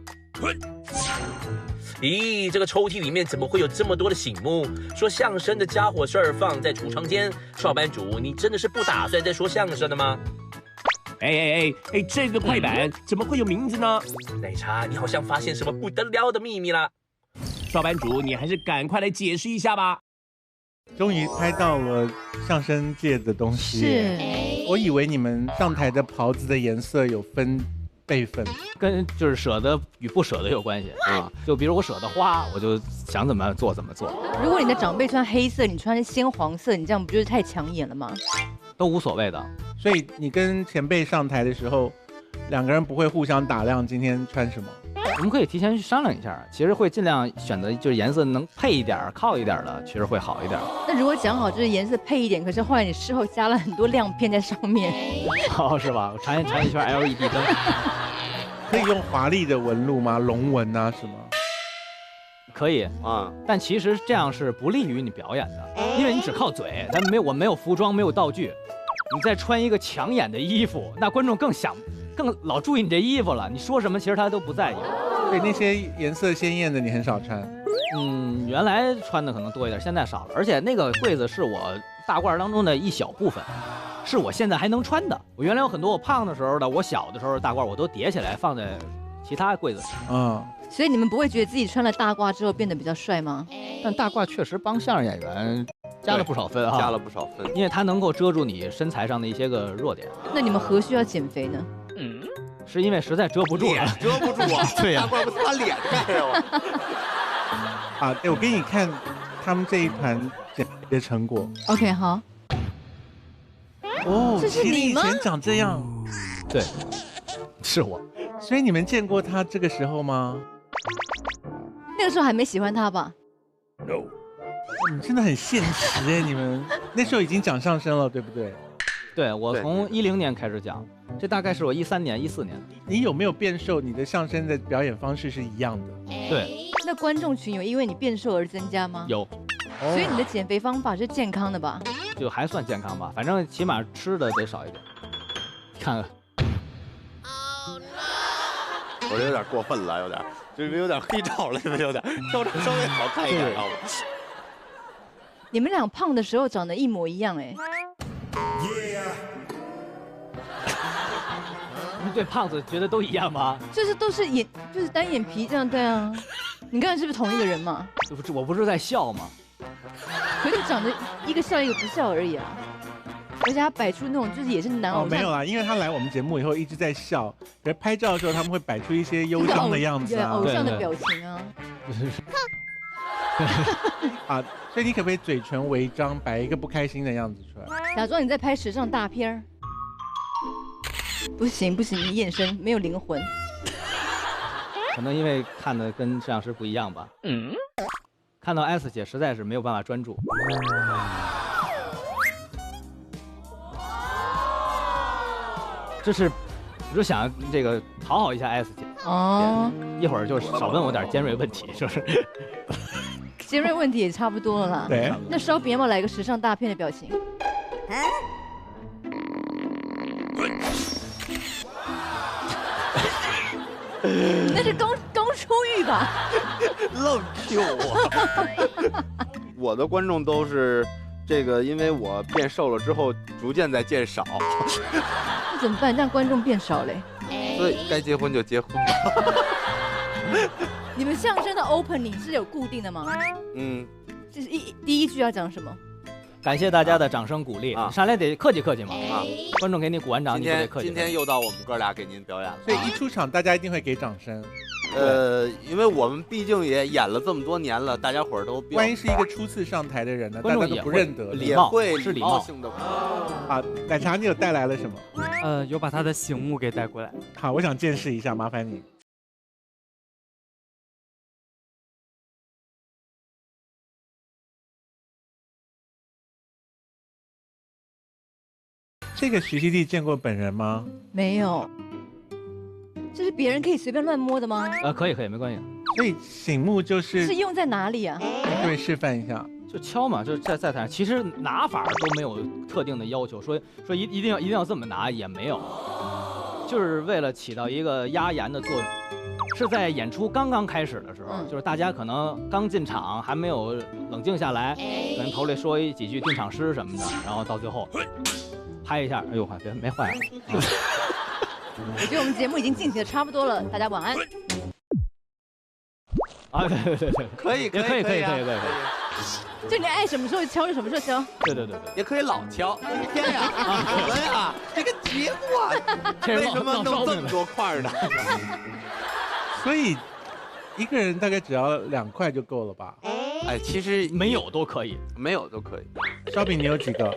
咦，这个抽屉里面怎么会有这么多的醒目？说相声的家伙事儿放在储藏间，少班主，你真的是不打算再说相声的吗？哎，这个快板怎么会有名字呢？奶茶，你好像发现什么不得了的秘密了。少班主，你还是赶快来解释一下吧。终于拍到了相声界的东西。是，我以为你们上台的袍子的颜色有分辈分，跟就是舍得与不舍得有关系啊。就比如我舍得花，我就想怎么做怎么做。如果你的长辈穿黑色，你穿鲜黄色，你这样不就是太抢眼了吗？都无所谓的。所以你跟前辈上台的时候，2个人不会互相打量今天穿什么。们可以提前去商量一下，其实会尽量选择就是颜色能配一点、靠一点的，其实会好一点。那如果讲好就是颜色配一点，可是后来你事后加了很多亮片在上面，哦，是吧？我缠一圈 LED 灯，可以用华丽的纹路吗？龙纹啊什么？可以啊，但其实这样是不利于你表演的，因为你只靠嘴，我没有服装，没有道具，你再穿一个抢眼的衣服，那观众更老注意你这衣服了，你说什么其实他都不在意。对，那些颜色鲜艳的你很少穿。原来穿的可能多一点，现在少了。而且那个柜子是我大褂当中的一小部分，是我现在还能穿的。我原来有很多我胖的时候的，我小的时候的大褂我都叠起来放在其他柜子上。所以你们不会觉得自己穿了大褂之后变得比较帅吗？但大褂确实帮相声演员加了不少分啊，加了不少分，因为它能够遮住你身材上的一些个弱点。那你们何须要减肥呢？是因为实在遮不住了，遮不住啊！对呀，大褂不擦脸干呀！啊，对，我给你看他们这一团减肥的成果。OK， 好。哦，这是你吗？麒麟以前长这样，对，是我。所以你们见过他这个时候吗？那个时候还没喜欢他吧 ？No。你真的很现实哎，你们那时候已经讲相声了，对不对？对，我从10年开始讲，这大概是我13年、14年。你有没有变瘦？你的相声的表演方式是一样的。对。那观众群有因为你变瘦而增加吗？有。所以你的减肥方法是健康的吧？就还算健康吧，反正起码吃的得少一点。看看。我这有点过分了，有点，就是有点黑照了，有点，稍微好看一点啊。你们俩胖的时候长得一模一样哎。你们对胖子觉得都一样吗？就是都是就是单眼皮这样，对啊。你刚才是不是同一个人嘛？我不是在笑吗？可是长得一个笑一个不笑而已啊。而且他摆出那种就是也是男偶像。没有啦，因为他来我们节目以后一直在笑，可是拍照的时候他们会摆出一些忧伤的样子啊，偶像的表情啊。啊，所以你可不可以嘴唇微张，摆一个不开心的样子出来？假装你在拍时尚大片儿。不行，你眼神没有灵魂。可能因为看的跟摄像师不一样吧。看到 S 姐实在是没有办法专注。我就想这个讨好一下 S 姐。哦。一会儿就少问我点尖锐问题，是不是？尖锐问题也差不多了啦。对。那烧饼要不要来个时尚大片的表情？那是刚出狱吧？愣 Q 我。我的观众都是这个，因为我变瘦了之后，逐渐在减少。那怎么办？让观众变少嘞？所以该结婚就结婚吧。你们相声的 opening 是有固定的吗？这是第一句要讲什么？感谢大家的掌声鼓励啊！上来得客气客气嘛啊！观众给你鼓完掌，你就得客气。今天又到我们哥俩给您表演了，所以一出场大家一定会给掌声。因为我们毕竟也演了这么多年了，大家伙儿都万一是一个初次上台的人呢，大家都不认得，礼貌会是礼貌性的。啊，奶茶，你有带来了什么？有把他的醒目给带过来。好，我想见识一下，麻烦你。这个徐熙娣见过本人吗？没有。这是别人可以随便乱摸的吗？可以，没关系。所以醒目是用在哪里啊？可不可以示范一下？就敲嘛，就是在台上，其实拿法都没有特定的要求，说一定要这么拿也没有，就是为了起到一个压言的作用。是在演出刚刚开始的时候，就是大家可能刚进场，还没有冷静下来，可能头里说几句定场诗什么的，然后到最后拍一下，哎呦，别没坏了。我觉得我们节目已经进行的差不多了，大家晚安。啊，对，可以。就你爱什么时候敲就什么时候敲。对，也可以老敲。天呀，你们呀，这个节目啊，为什么弄这么多块呢？所以一个人大概只要2块就够了吧？哎，其实没有都可以，没有都可以。烧饼，你有几个？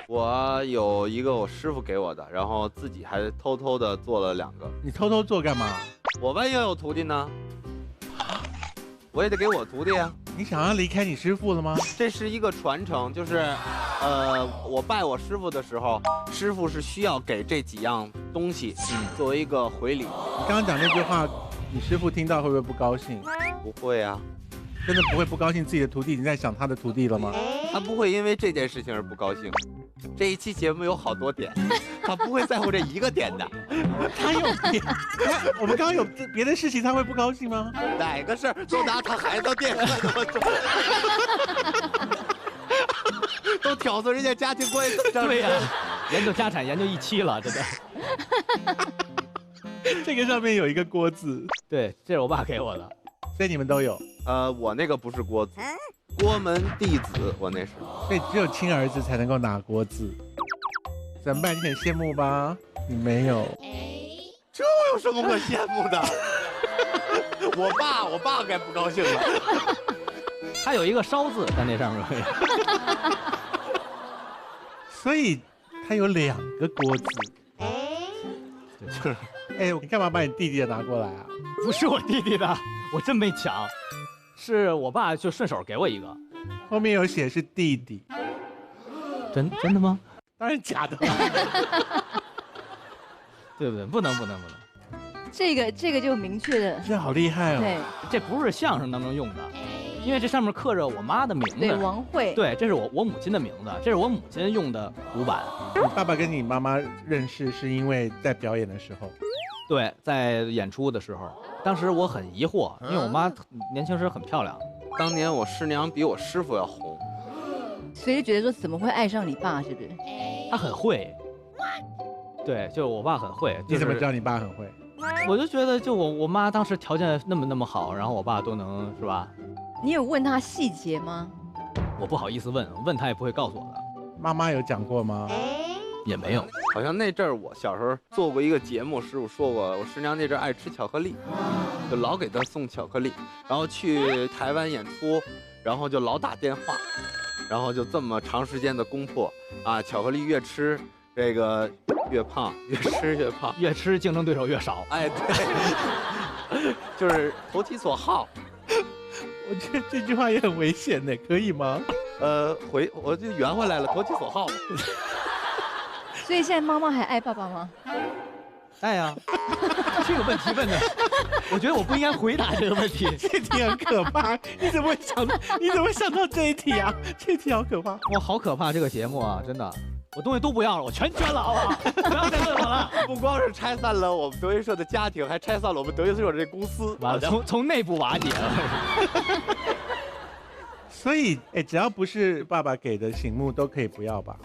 我有一个我师傅给我的，然后自己还偷偷的做了2个。你偷偷做干嘛？我万一要有徒弟呢？我也得给我徒弟啊。你想要离开你师傅了吗？这是一个传承，就是，我拜我师傅的时候，师傅是需要给这几样东西，作为一个回礼。你刚刚讲那句话，你师傅听到会不会不高兴？不会啊，真的不会不高兴，自己的徒弟已经在想他的徒弟了吗？他不会因为这件事情而不高兴。这一期节目有好多点，他不会在乎这一个点的。他有别，我们刚刚有别的事情，他会不高兴吗？哪个事儿都拿他孩子电话这么说，都挑唆人家家庭关系。对呀、研究家产研究一期了，真的。这个上面有一个锅字，对，这是我爸给我的，所以你们都有。我那个不是锅子，郭门弟子，我那是。所以只有亲儿子才能够拿锅字，怎么办？你很羡慕吧？你没有。这有什么可羡慕的？我爸该不高兴了。他有一个烧字在那上面有一个。所以他有2个锅字。就是，哎，你干嘛把你弟弟的拿过来啊？不是我弟弟的，我真没抢，是我爸就顺手给我一个。后面有写是弟弟。真的吗？当然假的。对不对？不能。这个就明确的，这好厉害哦。对这不是相声当中用的，因为这上面刻着我妈的名字。对，王慧。对，这是我母亲的名字，这是我母亲用的古板。你爸爸跟你妈妈认识是因为在表演的时候？对，在演出的时候，当时我很疑惑，因为我妈年轻时很漂亮。当年我师娘比我师傅要红，所以就觉得说怎么会爱上你爸，是不是？他很会。对，就是我爸很会。你怎么知道你爸很会？我就觉得，就我妈当时条件那么好，然后我爸都能，是吧？你有问他细节吗？我不好意思问他也不会告诉我的。妈妈有讲过吗？也没有。好像那阵儿我小时候做过一个节目，师傅说过，我师娘那阵儿爱吃巧克力，就老给她送巧克力，然后去台湾演出，然后就老打电话，然后就这么长时间的攻破啊，巧克力越吃这个越胖，越吃越胖，越吃竞争对手越少。哎，对，就是投其所好。我觉得这句话也很危险呢，可以吗？我就圆回来了，投其所好嘛。所以现在妈妈还爱爸爸吗？爱呀。这个问题问的，我觉得我不应该回答这个问题。这题很可怕，你怎么会想到这一题啊？这题好可怕。我好可怕这个节目啊，真的。我东西都不要了，我全捐了，好不好？不要再问我了。不光是拆散了我们德云社的家庭，还拆散了我们德云社这公司。完了，从内部瓦解了。所以，只要不是爸爸给的醒目，都可以不要吧？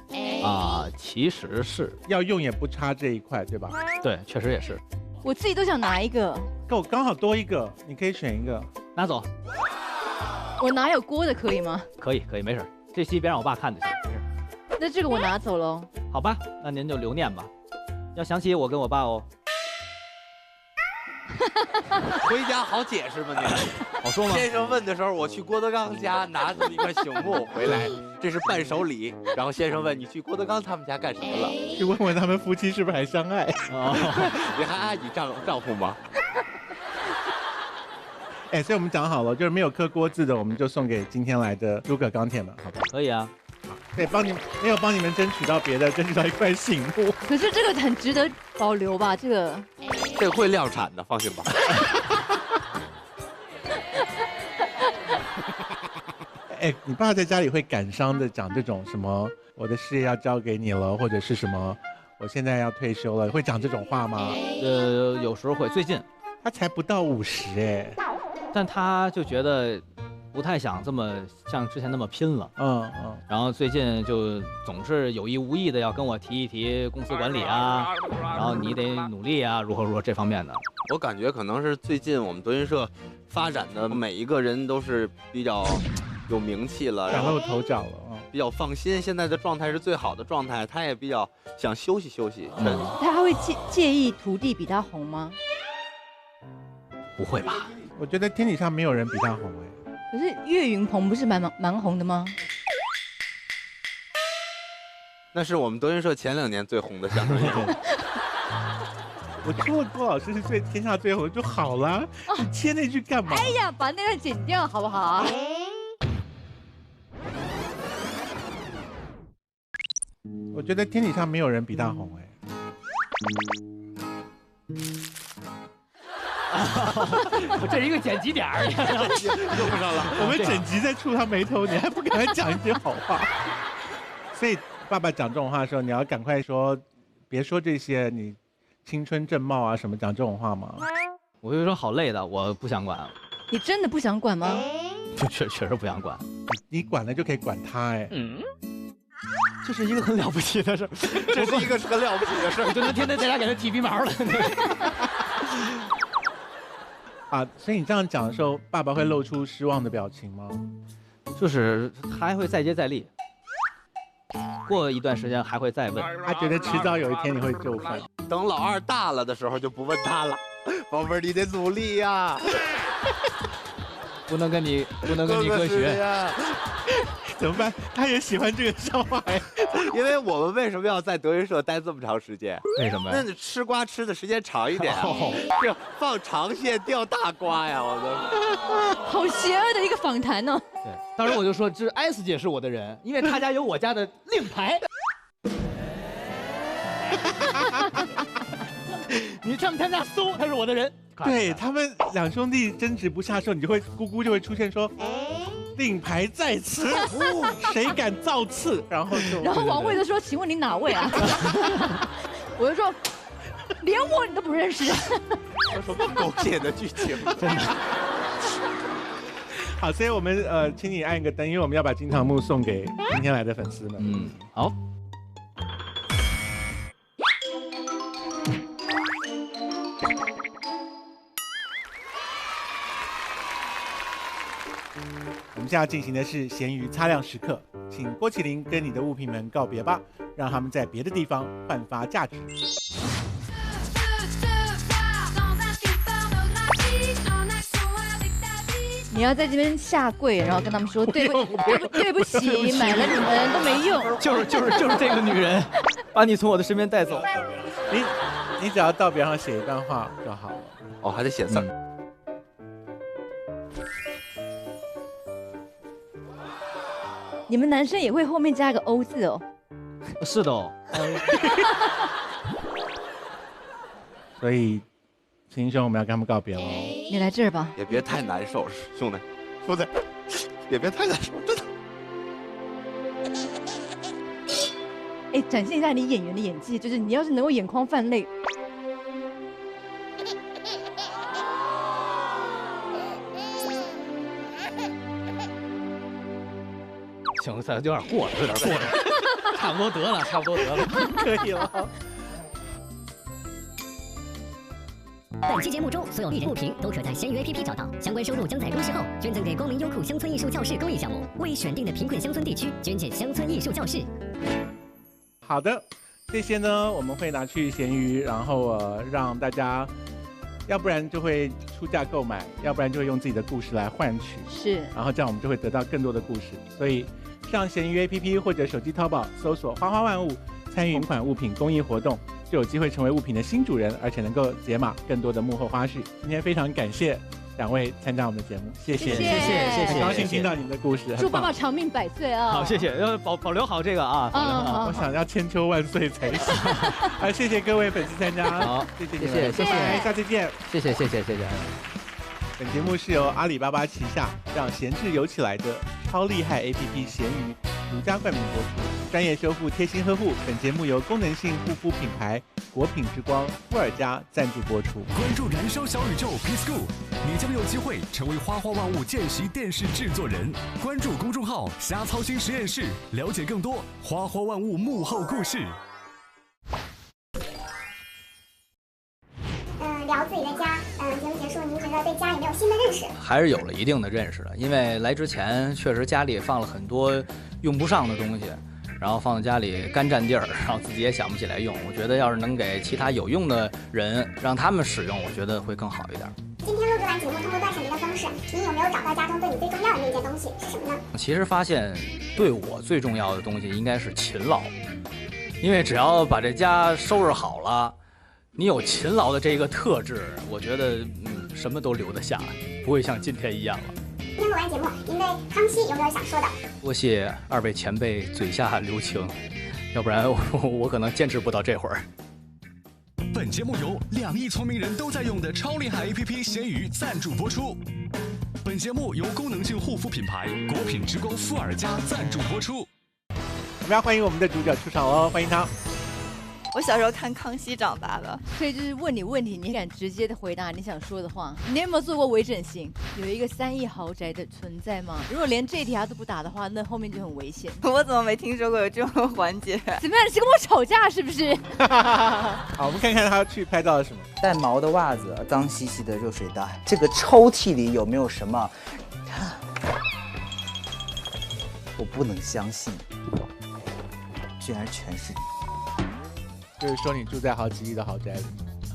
啊，其实是要用也不差这一块，对吧？对，确实也是。我自己都想拿一个，够刚好多一个，你可以选一个，拿走。我拿有锅的可以吗？可以，没事。这期别让我爸看就行，没事。那这个我拿走喽。好吧，那您就留念吧。要想起我跟我爸哦。回家好解释吗？你好说吗？先生问的时候，我去郭德纲家拿这么一块醒目回来，这是伴手礼。然后先生问你去郭德纲他们家干什么了？去问问他们夫妻是不是还相爱？你还爱你丈夫吗？所以我们讲好了，就是没有刻锅字的，我们就送给今天来的诸葛钢铁们，好吧？可以啊。对，没有帮你们争取到别的，争取到一块醒目。可是这个很值得保留吧？这个会量产的，放心吧。你爸在家里会感伤的讲这种什么我的事业要交给你了，或者是什么我现在要退休了，会讲这种话吗？有时候会。最近他才不到50但他就觉得不太想这么像之前那么拼了。然后最近就总是有意无意的要跟我提一提公司管理啊，然后你得努力啊，如何这方面的。我感觉可能是最近我们德云社发展的每一个人都是比较有名气了，崭露头角了，比较放心，现在的状态是最好的状态，他也比较想休息休息。他还会介意徒弟比他红吗？不会吧？我觉得天底下没有人比他红可是岳云鹏不是蛮红的吗？那是我们德云社前2年最红的相声演员。我说了郭老师是天下最红就好了，你切那句干嘛？哎呀，把那段剪掉好不好？我觉得天底下没有人比他红这是一个剪辑点儿，用不上了。我们整集在触他眉头，你还不给他讲一句好话？所以爸爸讲这种话的时候，你要赶快说，别说这些你青春正茂啊什么讲这种话吗？我就说好累的，我不想管，你真的不想管吗？就确实不想管，你管了就可以管他这是一个很了不起的事儿，这是一个很了不起的事我就能天天在家给他剃鼻毛了。啊，所以你这样讲的时候，爸爸会露出失望的表情吗？就是还会再接再厉，过一段时间还会再问。他觉得迟早有一天你会就范。等老二大了的时候就不问他了，宝贝儿，你得努力呀，不能跟你哥学呀。怎么办？他也喜欢这个笑话哎。因为我们为什么要在德云社待这么长时间？为什么呀？那吃瓜吃的时间长一点啊，这放长线钓大瓜呀，我都。好邪恶的一个访谈呢。对，当时我就说，这 S 姐是我的人，因为她家有我家的令牌。你上他家搜，他是我的人。对他们两兄弟争执不下的时候，你就会姑姑就会出现说，令牌在此，谁敢造次？然后王慧就说：“请问你哪位啊？”我就说：“连我你都不认识。”什么狗血的剧情，真的。好，所以我们请你按一个灯，因为我们要把金堂木送给今天来的粉丝们。好。我们现在要进行的是咸鱼擦亮时刻，请郭麒麟跟你的物品们告别吧，让他们在别的地方焕发价值。你要在这边下跪，然后跟他们说对不起，买了你们都没用。就是这个女人，把你从我的身边带走。你只要到别上写一段话就好了。哦，还得写字儿。你们男生也会后面加个 O 字哦。是的哦。所以，秦兄，我们要跟他们告别喽。你来这儿吧。也别太难受，兄弟，也别太难受，真的。哎，展现一下你演员的演技，就是你要是能够眼眶泛泪。行，有点过了，差不多得了，可以了。本期节目中所有艺人物品都可在闲鱼 APP 找到，相关收入将在公示后捐赠给光明优酷乡村艺术教室公益项目，为选定的贫困乡村地区捐建乡村艺术教室。好的，这些呢我们会拿去闲鱼，然后让大家，要不然就会出价购买，要不然就会用自己的故事来换取，是，然后这样我们就会得到更多的故事。所以上闲鱼 APP 或者手机淘宝搜索花花万物，参与同款物品公益活动，就有机会成为物品的新主人，而且能够解码更多的幕后花絮。今天非常感谢两位参加我们的节目，谢谢，很高兴听到你们的故事，祝爸爸长命百岁啊！好，谢谢，要保留好这个啊，我想要千秋万岁才行。好，谢谢各位粉丝参加，好，谢谢你们，谢谢，下次见，谢谢。本节目是由阿里巴巴旗下让闲置游起来的超厉害 APP 闲鱼独家冠名播出，专业修复，贴心呵护。本节目由功能性护肤品牌国品之光富尔佳赞助播出。关注燃烧小宇宙 P-School， 你将有机会成为花花万物见习电视制作人。关注公众号瞎操心实验室，了解更多花花万物幕后故事。聊自己的家，节目结束，您觉得对家有没有新的认识？还是有了一定的认识的，因为来之前确实家里放了很多用不上的东西，然后放在家里干占地儿，然后自己也想不起来用。我觉得要是能给其他有用的人让他们使用，我觉得会更好一点。今天录制完节目，通过断舍离的方式，您有没有找到家中对你最重要的那件东西是什么呢？其实发现对我最重要的东西应该是勤劳，因为只要把这家收拾好了，你有勤劳的这个特质，我觉得什么都留得下，不会像今天一样了。今天录完节目，您对康熙有没有想说的？多谢2位前辈嘴下留情，要不然我可能坚持不到这会儿。本节目由2亿聪明人都在用的超厉害 APP 闲鱼赞助播出。本节目由功能性护肤品牌果品之光富尔佳赞助播出。我们要欢迎我们的主角出场哦，欢迎他。我小时候看康熙长大的，所以就是问你问题，你敢直接的回答你想说的话。你有没有做过微整形？有一个3亿豪宅的存在吗？如果连这条都不打的话，那后面就很危险。我怎么没听说过有这种环节？怎么样？你是跟我吵架是不是？好，我们看看他去拍到了什么。带毛的袜子，脏兮兮的热水袋。这个抽屉里有没有什么？我不能相信，居然全是你。就是说你住在好几亿的豪宅里，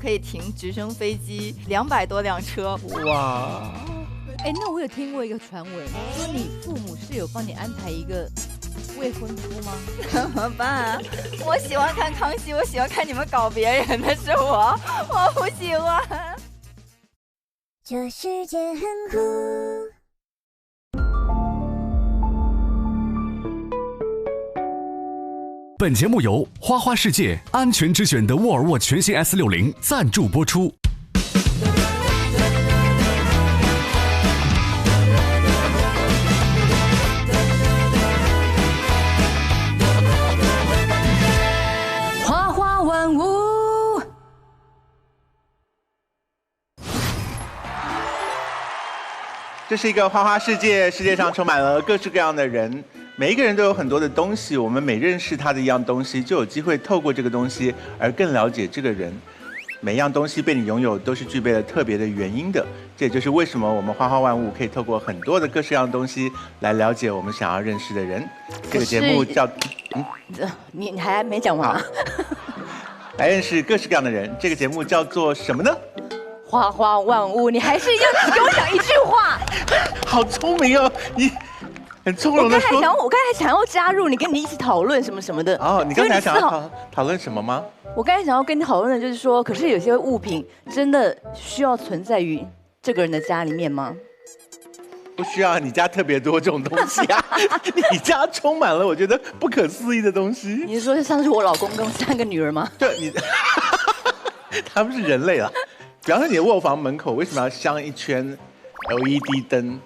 可以停直升飞机200多辆车。哇！哎，那我有听过一个传闻，说你父母是有帮你安排一个未婚夫吗？怎么办啊？我喜欢看康熙，我喜欢看你们搞别人的是我不喜欢。这世界很酷。本节目由花花世界安全之选的沃尔沃全新 S60赞助播出。花花万物。这是一个花花世界，世界上充满了各式各样的人。每一个人都有很多的东西，我们每认识他的一样东西，就有机会透过这个东西而更了解这个人。每样东西被你拥有，都是具备了特别的原因的。这也就是为什么我们花花万物可以透过很多的各式各样的东西来了解我们想要认识的人。这个节目叫你还没讲完。来认识各式各样的人。这个节目叫做什么呢？花花万物，你还是要给我讲一句话。好聪明哦，你。很从容的说，我刚才想要加入你，跟你一起讨论什么什么的。哦，你刚才想要讨论什么吗？我刚才想要跟你讨论的就是说，可是有些物品真的需要存在于这个人的家里面吗？不需要，你家特别多这种东西啊，你家充满了我觉得不可思议的东西。你是说像是我老公跟3个女儿吗？对，你，他们是人类啦。比方说你的卧房门口为什么要镶一圈 LED 灯？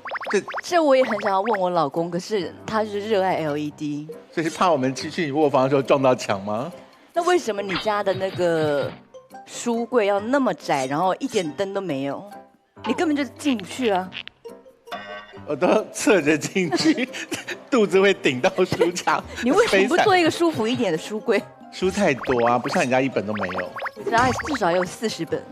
这我也很想要问我老公，可是他是热爱 LED， 所以是怕我们去你卧房的时候撞到墙吗？那为什么你家的那个书柜要那么窄，然后一点灯都没有？你根本就进不去啊！我都侧着进去，肚子会顶到书墙。你为什么不做一个舒服一点的书柜？书太多啊，不像你家1本都没有。然后至少有40本。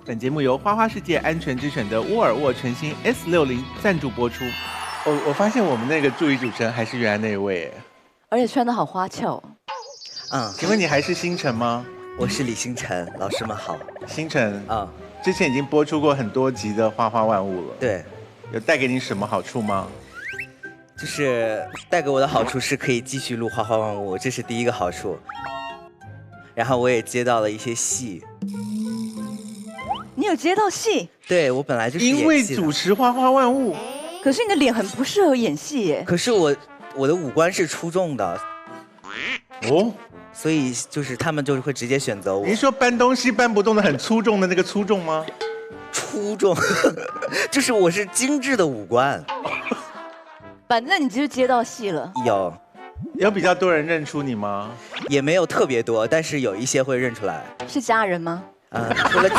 本节目由花花世界安全之选的沃尔沃全新 S60赞助播出。我发现我们那个助理主持人还是原来那一位，而且穿得好花俏。请问你还是星辰吗？我是李星辰，老师们好。星辰之前已经播出过很多集的花花万物了。对，有带给你什么好处吗？就是带给我的好处是可以继续录花花万物，这是第一个好处。然后我也接到了一些戏。你有接到戏？对，我本来就是演戏的。因为主持花花万物，可是你的脸很不适合演戏耶。可是我的五官是出众的，所以就是他们就会直接选择我。你说搬东西搬不动的很粗重的那个粗重吗？出众，就是我是精致的五官。反正你就接到戏了。有比较多人认出你吗？也没有特别多，但是有一些会认出来。是家人吗？除了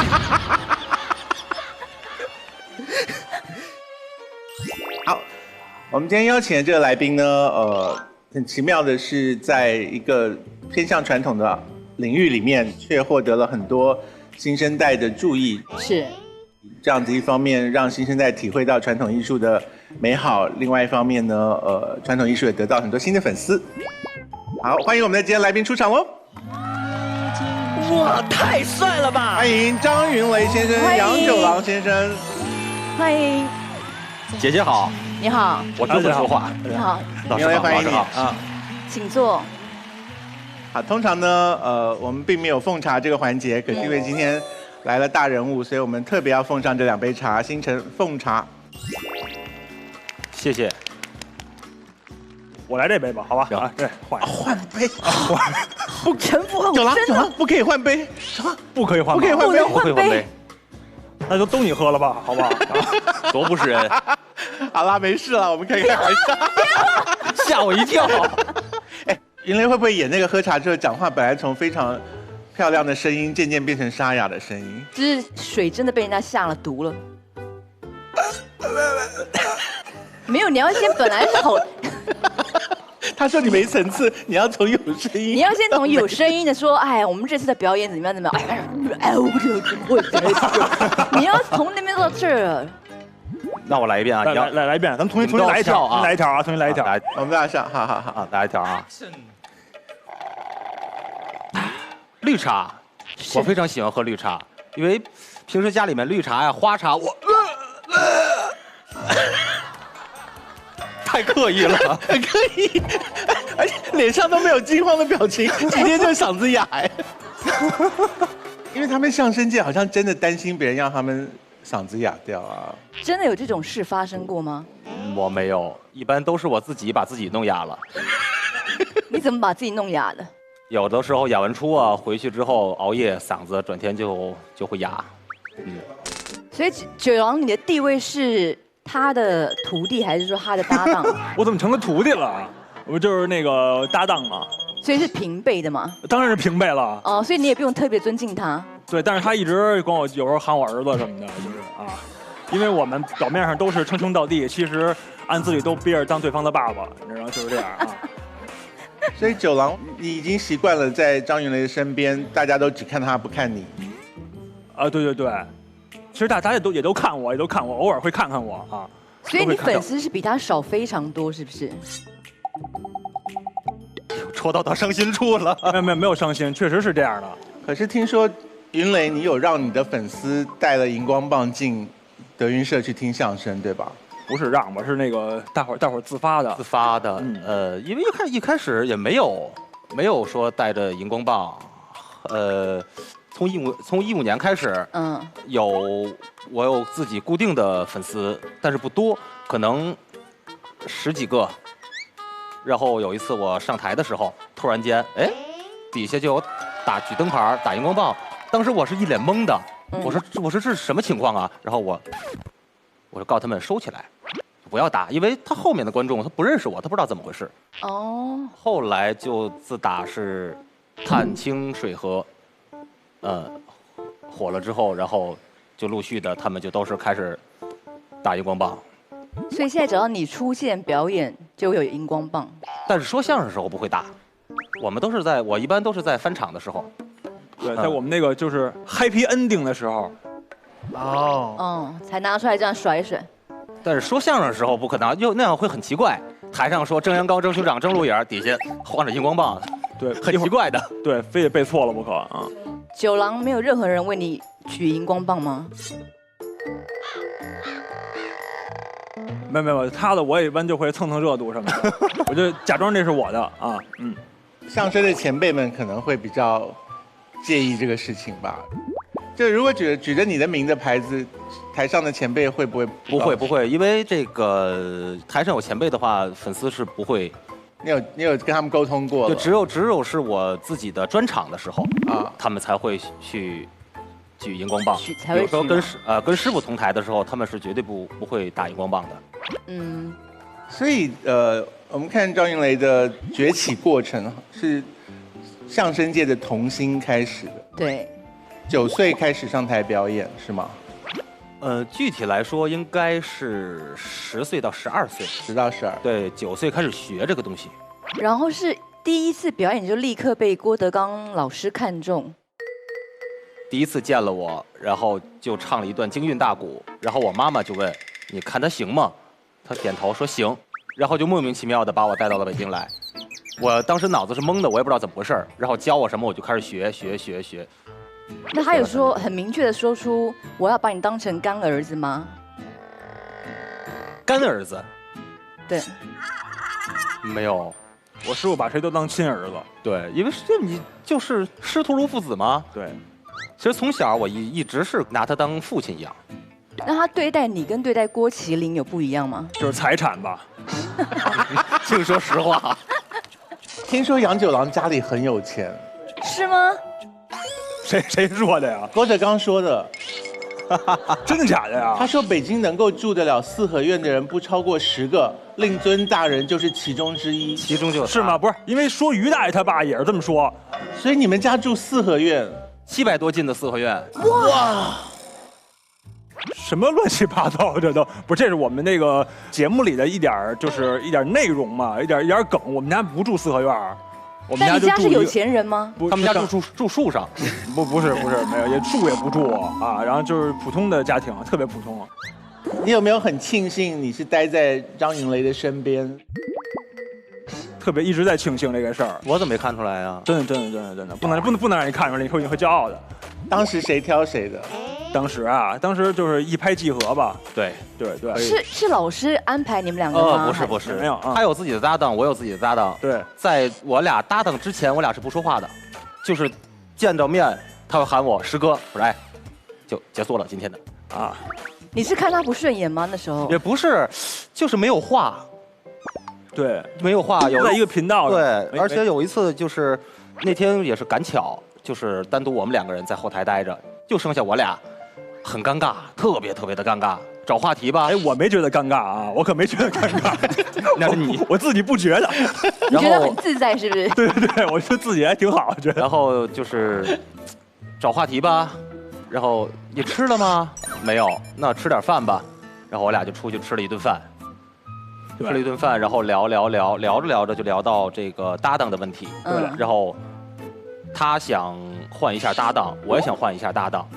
好，我们今天邀请的这个来宾呢，很奇妙的是，在一个偏向传统的领域里面，却获得了很多新生代的注意。是这样子，一方面让新生代体会到传统艺术的美好，另外一方面呢，传统艺术也得到很多新的粉丝。好，欢迎我们的今天来宾出场喽！哇，太帅了吧！欢迎张云雷先生、杨九郎先生。欢迎，姐姐好。你好。我真会说话。你好。老师好，欢迎你啊，请坐。好，通常呢，我们并没有奉茶这个环节，可是因为今天来了大人物，所以我们特别要奉上这2杯茶，星辰奉茶。谢谢。我来这杯吧，好吧？啊，对，换杯，不，城府好九郎，深啊！不可以换杯，什么？不可以换，不可以换杯，不可以换杯。那就都你喝了吧，好不好？多不是人。好啦，没事了，我们开玩笑。吓我一跳。哎，云雷会不会演那个喝茶之后讲话，本来从非常漂亮的声音，渐渐变成沙哑的声音？就是水真的被人家下了毒了。没有，你要先本来是好。他说你没层次，你要从有声音。你要先从有声音的说，哎，我们这次的表演怎么样怎么样？哎，我不知道怎么会。你要从那边到这儿。那我来一遍啊！来一遍，咱们重新来一条啊！来一条啊！重新来一条。我们大上，好好好啊，来一条啊！绿茶，我非常喜欢喝绿茶，因为平时家里面绿茶呀、花茶，我太刻意了，很刻意，而且脸上都没有惊慌的表情，直接就嗓子哑。因为他们相声界好像真的担心别人让他们嗓子哑掉啊。真的有这种事发生过吗？我没有，一般都是我自己把自己弄哑了。你怎么把自己弄哑的？有的时候演完出啊，回去之后熬夜，嗓子转天就会哑。所以九郎，你的地位是他的徒弟，还是说他的搭档？我怎么成了徒弟了？我就是那个搭档嘛。所以是平辈的嘛？当然是平辈了。哦，所以你也不用特别尊敬他。对，但是他一直管我，有时候喊我儿子什么的，就是啊，因为我们表面上都是称兄道弟，其实暗自里都憋着当对方的爸爸，你知道，就是这样啊。所以九郎，你已经习惯了在张云雷的身边，大家都只看他不看你。啊，对对对，其实大家也都看我，偶尔会看看我啊。所以你粉丝是比他少非常多，是不是？戳到他伤心处了。没有伤心，确实是这样的。可是听说云雷，你有让你的粉丝带了荧光棒进德云社去听相声，对吧？不是让吧，是那个大伙儿自发的。自发的，因为一开始也没有说带着荧光棒，从15年开始，我有自己固定的粉丝，但是不多，可能10几个。然后有一次我上台的时候，突然间，哎，底下就有举灯牌、打荧光棒，当时我是一脸懵的，我说这是什么情况啊？然后我就告诉他们收起来，不要打，因为他后面的观众他不认识我，他不知道怎么回事。哦。后来就自打是探清水河，火了之后，然后就陆续的他们就都是开始打荧光棒。所以现在只要你出现表演，就有荧光棒。但是说相声的时候不会打，我一般都是在翻场的时候。对，在我们那个就是 happy ending 的时候。才拿出来这样甩甩。但是说相声的时候不可能，那样会很奇怪。台上说郑阳高、郑兄长、郑路眼，底下晃着荧光棒，对，很奇怪的。对，非得背错了不可啊。九郎没有任何人为你举荧光棒吗？没有，他的我也一般就会蹭热度什么的，我就假装这是我的啊。相声的前辈们可能会比较介意这个事情吧。就如果举着你的名的牌子，台上的前辈会不会？不会，因为这个台上有前辈的话，粉丝是不会。你有跟他们沟通过？就只有是我自己的专场的时候啊，他们才会去举荧光棒。有时候跟师傅同台的时候，他们是绝对不会打荧光棒的。所以我们看张云雷的崛起过程是相声界的童星开始的。对。9岁开始上台表演是吗？具体来说应该是10岁到12岁，10到12。对，9岁开始学这个东西。然后是第一次表演就立刻被郭德纲老师看中。第一次见了我，然后就唱了一段京韵大鼓，然后我妈妈就问：“你看他行吗？”他点头说行，然后就莫名其妙的把我带到了北京来。我当时脑子是懵的，我也不知道怎么回事，然后教我什么我就开始学。那他有说很明确的说出我要把你当成干儿子吗？干儿子？对。没有，我师傅把谁都当亲儿子。对，因为这你就是师徒如父子嘛。对，其实从小我一直是拿他当父亲一样。那他对待你跟对待郭麒麟有不一样吗？就是财产吧。净说实话。听说杨九郎家里很有钱，是吗？谁说的呀？郭德纲说的。真的假的呀？他说北京能够住得了四合院的人不超过10个，令尊大人就是其中之一。其中就是吗？不是，因为说于大爷他爸也是这么说，所以你们家住四合院，700多进的四合院。哇！什么乱七八糟，这都不是，这是我们那个节目里的一点内容嘛，一点梗。我们家不住四合院，我们家就住。但你家是有钱人吗？他们家住树上，不是没有，也树也不住啊，然后就是普通的家庭，特别普通。你有没有很庆幸你是待在张云雷的身边？特别一直在庆幸这个事儿。我怎么没看出来呀？真的，不能让你看出来，以后你会骄傲的。当时谁挑谁的？当时就是一拍即合吧。对。是老师安排你们两个吗？不是，没有。他有自己的搭档，我有自己的搭档。对，在我俩搭档之前，我俩是不说话的，就是见着面他会喊我师哥，我说哎，就结束了今天的啊。你是看他不顺眼吗？那时候也不是，就是没有话。对，没有话，在一个频道。对，而且有一次就是那天也是赶巧，就是单独我们2个人在后台待着，就剩下我俩，很尴尬，特别的尴尬。找话题吧，哎，我没觉得尴尬啊，我可没觉得尴尬。那是你，我自己不觉得。你觉得很自在是不是？对，我觉得自己还挺好，觉得。然后就是找话题吧，然后你吃了吗？没有，那吃点饭吧。然后我俩就出去吃了一顿饭。吃了一顿饭，然后聊着就聊到这个搭档的问题。对，然后他想换一下搭档，我也想换一下搭档，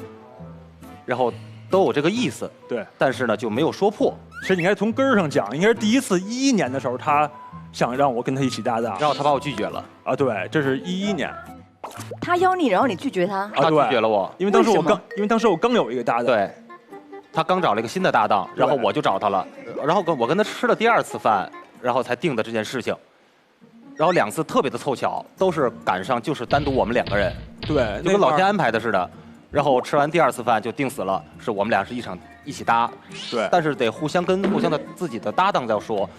然后都有这个意思。对，但是呢就没有说破。其实你应该从根儿上讲，应该是第一次11年的时候，他想让我跟他一起搭档，然后他把我拒绝了。啊，对，这是11年。他邀你，然后你拒绝他？他拒绝了我，因为当时我刚有一个搭档。对。他刚找了一个新的搭档，然后我就找他了，然后我跟他吃了第2次饭，然后才定的这件事情，然后2次特别的凑巧，都是赶上就是单独我们2个人，对，就跟老天安排的似的，然后吃完第2次饭就定死了，是我们俩是一起搭，对，但是得互相的自己的搭档再说，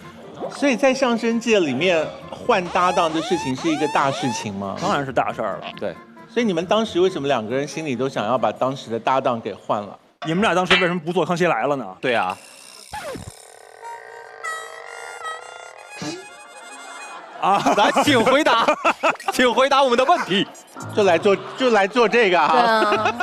所以在相声界里面换搭档的事情是一个大事情吗？当然是大事儿了，对，所以你们当时为什么2个人心里都想要把当时的搭档给换了？你们俩当时为什么不做《康熙来了》呢？对呀。来，请回答，请回答我们的问题。就来做这个啊。对啊。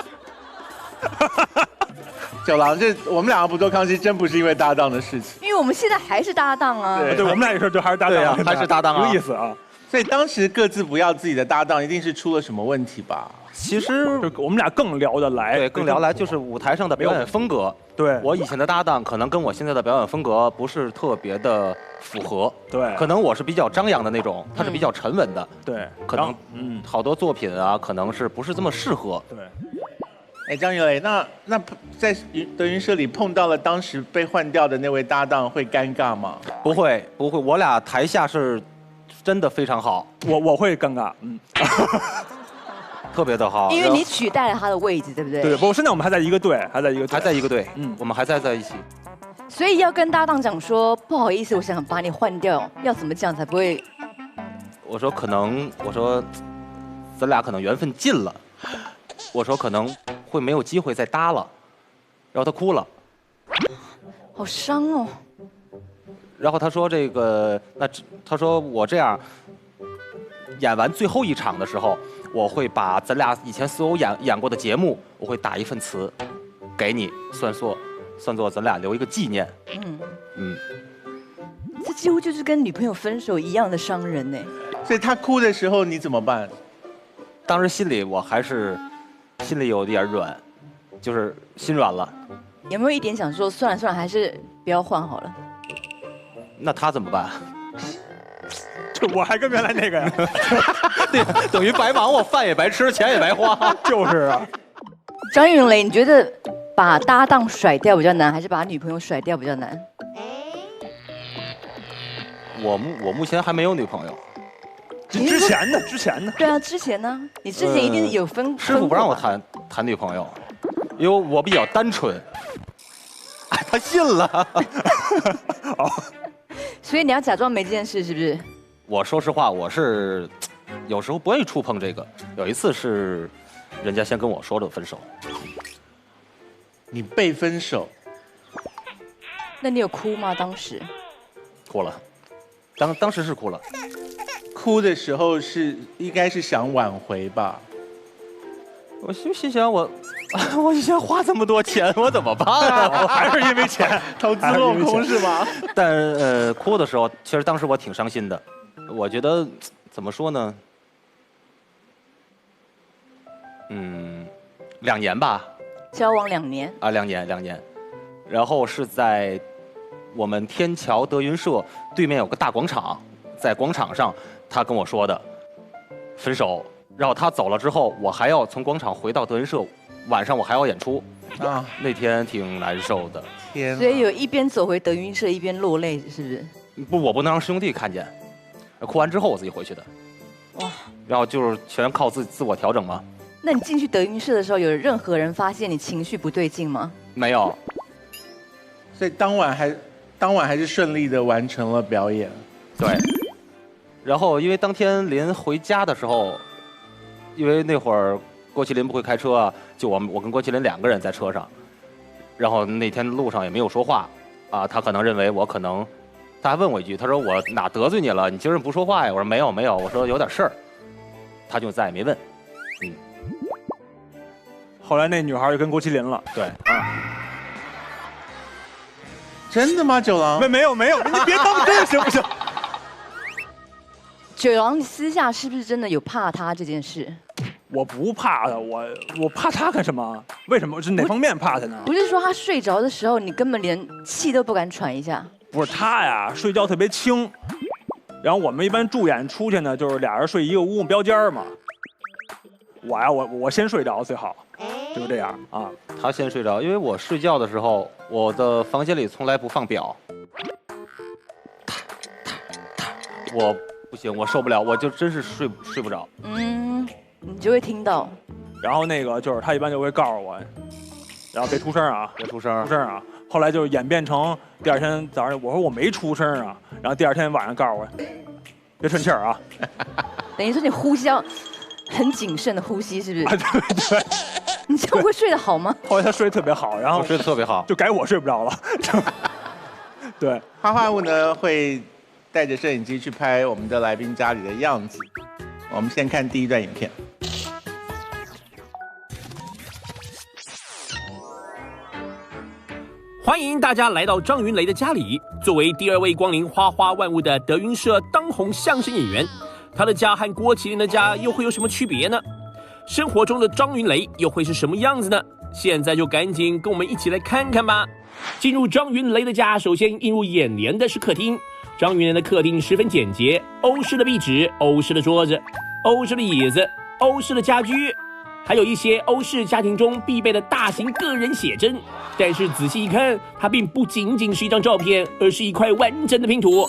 九郎，我们2个不做康熙，真不是因为搭档的事情。因为我们现在还是搭档啊。对，我们俩也是，就还是搭档啊，还是搭档啊，有意思啊。所以当时各自不要自己的搭档，一定是出了什么问题吧？其实我们俩更聊得来，对，更聊得来，就是舞台上的表演风格。对，我以前的搭档可能跟我现在的表演风格不是特别的符合。对，可能我是比较张扬的那种，他是比较沉稳的。对，可能好多作品啊，可能不是这么适合。对。哎，张云雷，那在德云社里碰到了当时被换掉的那位搭档，会尴尬吗？不会，我俩台下是真的非常好。我会尴尬，特别的好，因为你取代了他的位置，对不对？对，不过现在我们还在一个队，还在一个队，我们还在一起。所以要跟搭档讲说，不好意思，我想把你换掉，要怎么讲才不会？我说咱俩可能缘分尽了，我说可能会没有机会再搭了，然后他哭了，好伤哦。然后他说他说我这样演完最后一场的时候。我会把咱俩以前所有演过的节目，我会打一份词，给你，算作咱俩留一个纪念。这几乎就是跟女朋友分手一样的伤人呢。所以他哭的时候你怎么办？当时心里有点软，就是心软了。有没有一点想说算了，还是不要换好了？那他怎么办？我还跟原来那个呀，对，等于白忙活，饭也白吃，钱也白花，就是啊。张云雷，你觉得把搭档甩掉比较难，还是把女朋友甩掉比较难？我目前还没有女朋友。之前的。对啊，之前呢？你之前一定有分。师傅不让我谈女朋友，因为我比较单纯。哎，他信了。哦。所以你要假装没这件事，是不是？我说实话，我是有时候不愿意触碰这个。有一次是人家先跟我说的分手。你被分手？那你有哭吗？当时？哭了，当时是哭了。哭的时候应该是想挽回吧？我心想我以前花这么多钱，我怎么办啊？我还是因为钱，投资落空是吗？但哭的时候，其实当时我挺伤心的。我觉得怎么说呢？2年吧。交往2年。啊，2年。然后是在我们天桥德云社对面有个大广场，在广场上他跟我说的分手。然后他走了之后，我还要从广场回到德云社，晚上我还要演出啊，那天挺难受的。天！所以有一边走回德云社一边落泪，是不是？不，我不能让兄弟看见。哭完之后我自己回去的。哇！然后就是全靠自我调整嘛。那你进去德云社的时候，有任何人发现你情绪不对劲吗？没有。所以当晚还是顺利的完成了表演。对。然后因为当天临回家的时候。因为那会儿郭麒麟不会开车啊，就我跟郭麒麟2个人在车上，然后那天路上也没有说话，啊，他可能认为我可能，他还问我一句，他说我哪得罪你了？你今儿不说话呀？我说没有，我说有点事儿，他就再也没问。后来那女孩就跟郭麒麟了。对啊。真的吗？九郎？没有，你别当真行不行？九郎，你私下是不是真的有怕他这件事？我不怕他，我怕他干什么？为什么？是哪方面怕他呢？不是说他睡着的时候，你根本连气都不敢喘一下。不是他呀，睡觉特别轻。然后我们一般助演出去呢，就是俩人睡一个屋标间嘛。我先睡着最好，就是这样啊。他先睡着，因为我睡觉的时候，我的房间里从来不放表。我不行，我受不了，我就真是睡不着。你就会听到。然后那个就是他一般就会告诉我，然后别出声啊，别出声啊。后来就演变成第2天早上，我说我没出声啊，然后第2天晚上告诉我，别喘气儿啊。等于说你呼吸要很谨慎的呼吸，是不是？对。你这样会睡得好吗？后来他睡得特别好，然后睡得特别好，就改我睡不着了。对，花花物呢会带着摄影机去拍我们的来宾家里的样子。我们先看第1段影片。欢迎大家来到张云雷的家里。作为第2位光临花花万物的德云社当红相声演员，他的家和郭麒麟的家又会有什么区别呢？生活中的张云雷又会是什么样子呢？现在就赶紧跟我们一起来看看吧。进入张云雷的家，首先映入眼帘的是客厅。张云雷的客厅十分简洁，欧式的壁纸，欧式的桌子，欧式的椅子，欧式的家居，还有一些欧式家庭中必备的大型个人写真。但是仔细一看，它并不仅仅是一张照片，而是一块完整的拼图。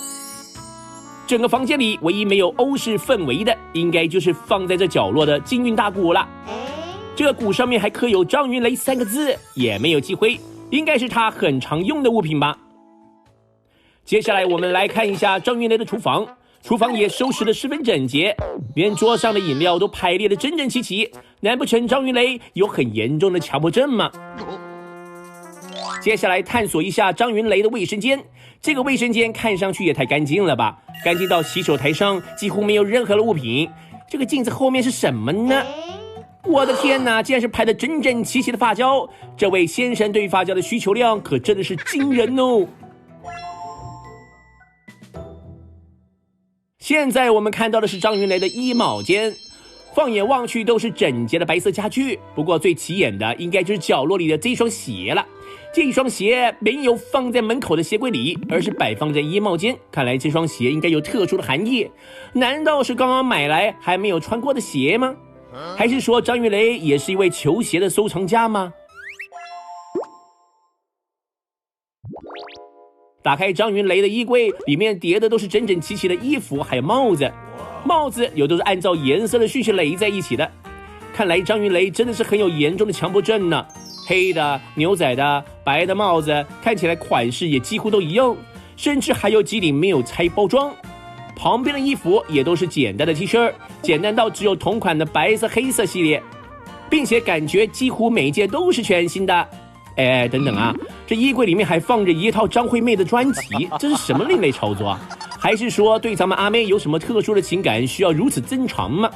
整个房间里唯一没有欧式氛围的，应该就是放在这角落的金运大鼓了。这个鼓上面还刻有张云雷3个字，也没有忌讳，应该是他很常用的物品吧。接下来我们来看一下张云雷的厨房，厨房也收拾得十分整洁，连桌上的饮料都排列得整整齐齐。难不成张云雷有很严重的强迫症吗？接下来探索一下张云雷的卫生间，这个卫生间看上去也太干净了吧，干净到洗手台上几乎没有任何的物品。这个镜子后面是什么呢？我的天哪，竟然是排得整整齐齐的发胶，这位先生对于发胶的需求量可真的是惊人哦。现在我们看到的是张云雷的衣帽间，放眼望去都是整洁的白色家具，不过最起眼的应该就是角落里的这双鞋了。这一双鞋没有放在门口的鞋柜里，而是摆放在衣帽间，看来这双鞋应该有特殊的含义。难道是刚刚买来还没有穿过的鞋吗？还是说张云雷也是一位球鞋的收藏家吗？打开张云雷的衣柜，里面叠的都是整整齐齐的衣服，还有帽子。帽子有都是按照颜色的顺序垒在一起的。看来张云雷真的是很有严重的强迫症呢。黑的、牛仔的、白的帽子，看起来款式也几乎都一样，甚至还有几顶没有拆包装。旁边的衣服也都是简单的 T 恤，简单到只有同款的白色、黑色系列，并且感觉几乎每一件都是全新的。哎，等等啊，这衣柜里面还放着一套张惠妹的专辑，这是什么另类操作啊？还是说对咱们阿妹有什么特殊的情感需要如此珍藏吗？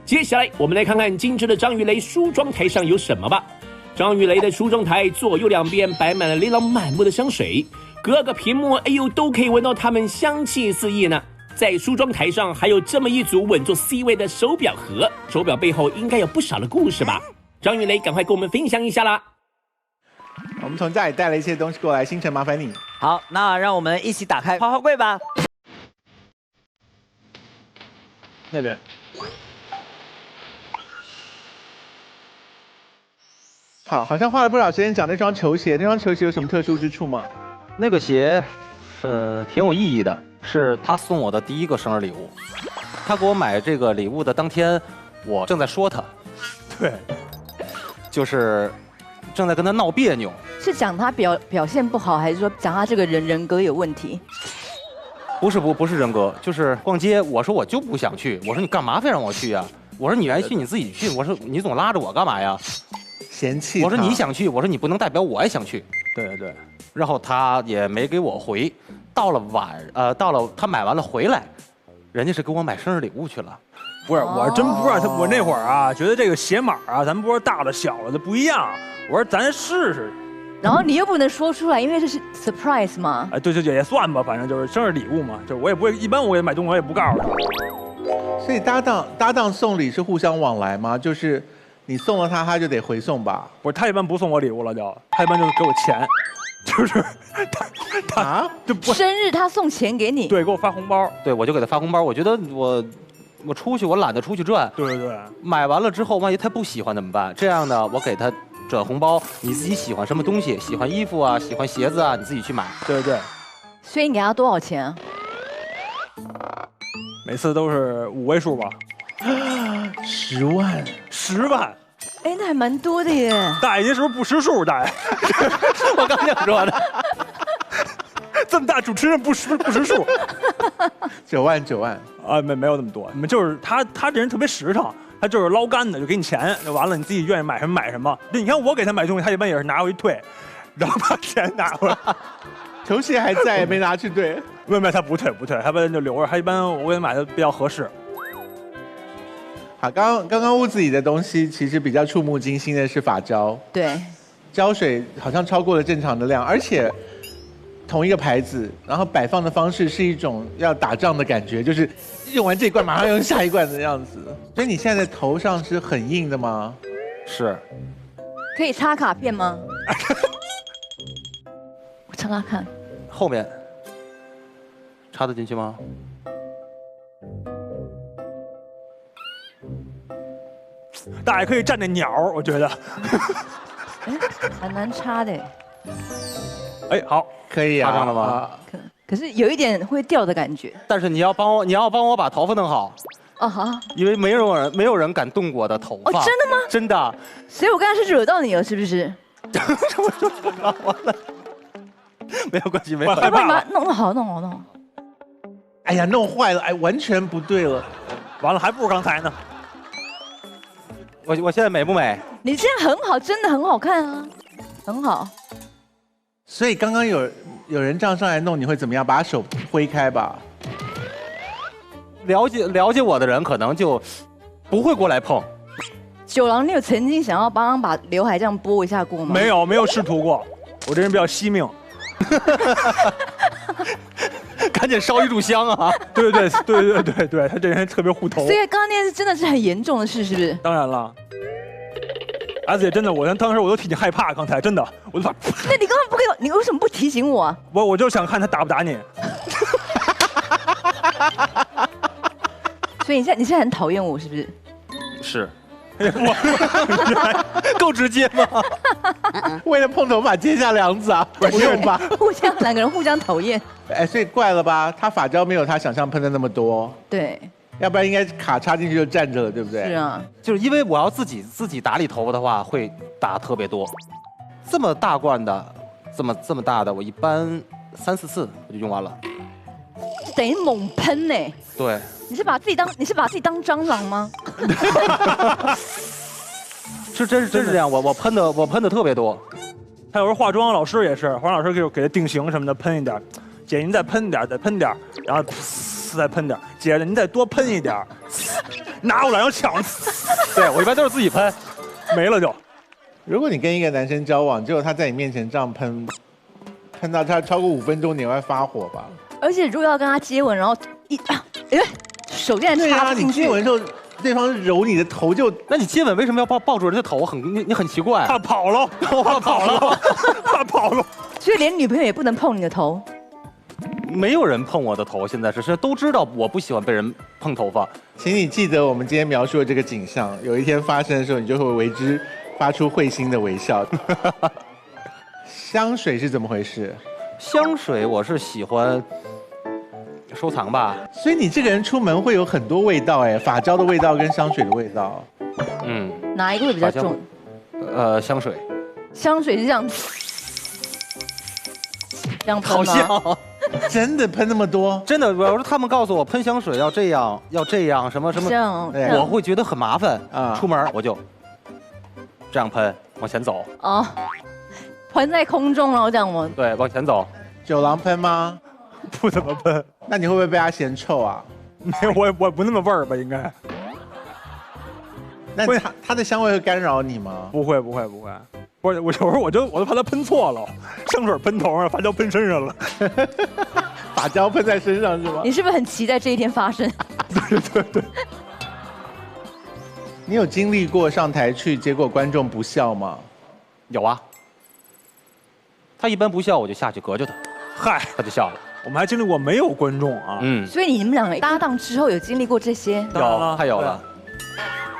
接下来我们来看看精致的张雨雷梳妆台上有什么吧。张雨雷的梳妆台左右两边摆满了琳琅满目的香水，各个屏幕都可以闻到它们香气四溢呢。在梳妆台上还有这么一组稳坐 C 位的手表盒，手表背后应该有不少的故事吧？张雨雷赶快跟我们分享一下啦！我们从家里带了一些东西过来，星辰麻烦你。好，那让我们一起打开花花柜吧。那边。好像花了不少时间讲那双球鞋，那双球鞋有什么特殊之处吗？那个鞋，挺有意义的，是他送我的第一个生日礼物。他给我买这个礼物的当天，我正在说他，对，就是正在跟他闹别扭。是讲他表现不好，还是说讲他这个人格有问题？不是人格，就是逛街。我说我就不想去，我说你干嘛非让我去呀？我说你愿意去你自己去，我说你总拉着我干嘛呀？嫌弃。我说你想去，我说你不能代表我也想去。对。然后他也没给我回。到了他买完了回来，人家是给我买生日礼物去了。不是，我真不知道他，我那会儿啊，觉得这个鞋码啊，咱不说大的小的不一样，我说咱试试。然后你又不能说出来，因为这是 surprise 嘛。对，也算吧，反正就是生日礼物嘛，就是我也不会，一般我也买东西我也不告诉他。所以搭档送礼是互相往来吗？就是你送了他，他就得回送吧？不是，他一般不送我礼物了，他一般就给我钱，就是他就不生日他送钱给你，对，给我发红包，对，我就给他发红包。我觉得我出去，我懒得出去转，对，买完了之后，万一他不喜欢怎么办？这样呢，我给他转红包，你自己喜欢什么东西，喜欢衣服啊，喜欢鞋子啊，你自己去买。对。所以你给他多少钱啊？每次都是5位数吧。10万。10万。哎，那还蛮多的耶。大爷，您是不是不识数？大爷，我刚想说的。这么大主持人不识数。9万啊，没有那么多。你们就是他这人特别实诚。他就是捞干的，就给你钱就完了，你自己愿意买什么买什么。你看我给他买东西，他一般也是拿回去退，然后把钱拿回来。球鞋还在，没拿去退。没有，他不退，他一般就留着。他一般我给他买的比较合适。好，刚刚屋子里的东西其实比较触目惊心的是发胶，对，胶水好像超过了正常的量，而且同一个牌子，然后摆放的方式是一种要打仗的感觉，就是用完这一罐马上用下一罐的样子。所以你现在的头上是很硬的吗？是。可以插卡片吗？我插插看。后面插得进去吗？大爷可以站那鸟，我觉得。很难插的。哎，好，可以啊。插上了吗？可是有一点会掉的感觉。但是你要帮我把头发弄好。哦好。因为没有人敢动我的头发。哦，真的吗？真的。所以我刚才是惹到你了，是不是？我就惹完了。没有关系，没有关系。要不然把它弄好。哎呀，弄坏了，哎，完全不对了。完了，还不如刚才呢。我现在美不美？你现在很好，真的很好看啊，很好。所以刚刚有人这样上来弄，你会怎么样？把手挥开吧。了解我的人可能就不会过来碰。九郎，你有曾经想要帮他把刘海这样拨一下过吗？没有试图过，我这人比较惜命。赶紧烧一炷香啊！对，他这人特别护头。所以刚刚那是真的是很严重的事，是不是？当然了。而且真的，当时我都替你害怕，刚才真的，我就怕。那你刚刚不给我，你为什么不提醒我啊？我就想看他打不打你。所以你现在很讨厌我，是不是？是。够直接吗？为了碰头发接下梁子啊？不用吧？两个人互相讨厌。哎，所以怪了吧？他发胶没有他想象喷的那么多。对。要不然应该卡插进去就站着了，对不对？是啊，就是因为我要自己打理头发的话，会打特别多。这么大罐的，这么大的，我一般3、4次我就用完了。等于猛喷呢。对。你是把自己当蟑螂吗？真是这样，我喷的特别多。还有时候化妆老师也是，化妆老师给他定型什么的，喷一点，姐您再喷点，再喷点，然后再喷点，姐您再多喷一点，拿过来然后抢。对我一般都是自己喷，没了就。如果你跟一个男生交往，结果他在你面前这样喷到他超过5分钟，你会发火吧？而且如果要跟他接吻，然后手竟然插进去，你接吻的时候，对方揉你的头就，那你接吻为什么要抱住人的头？你很奇怪。怕跑了，怕跑了。所以连女朋友也不能碰你的头。没有人碰我的头，现在是都知道我不喜欢被人碰头发。请你记得我们今天描述的这个景象，有一天发生的时候，你就会为之发出会心的微笑。香水是怎么回事？香水我是喜欢收藏吧。所以你这个人出门会有很多味道哎，发胶的味道跟香水的味道。嗯。哪一个会比较重？香水。香水是这样喷吗？好像。真的喷那么多？真的，我说他们告诉我喷香水要这样什么，我会觉得很麻烦啊。出门我就这样喷，往前走。哦，喷在空中然后这样吗？对，往前走。酒廊喷吗？不怎么喷。那你会不会被他嫌臭啊？没有，我不那么味儿吧，应该。那他的香味会干扰你吗？不会。不是，我有时候我都怕他喷错了，香水喷头上，发胶喷身上了。发胶喷在身上是吗？你是不是很期待这一天发生？对。你有经历过上台去，结果观众不笑吗？有啊。他一般不笑，我就下去隔着他。嗨，他就笑了。我们还经历过没有观众啊。所以你们两个搭档之后有经历过这些？有，他有了。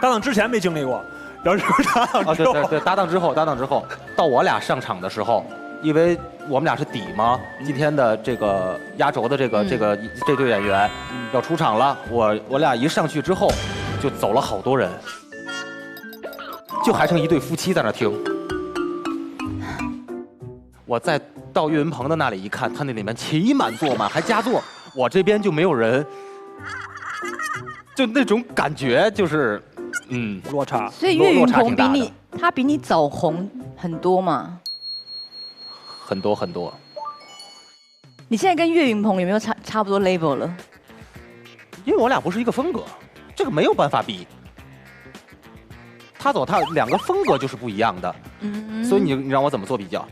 搭档之前没经历过。然后搭档之后，对，搭档之后，到我俩上场的时候，因为我们俩是底嘛，今天的这个压轴的这对演员要出场了，我俩一上去之后，就走了好多人，就还剩一对夫妻在那听。我再到岳云鹏的那里一看，他那里面挤满坐满，还加座，我这边就没有人，就那种感觉就是。落差。所以岳云鹏比你早红很多嘛？很多。你现在跟岳云鹏有没有差不多 level 了？因为我俩不是一个风格，这个没有办法比。他两个风格就是不一样的，所以你让我怎么做比较？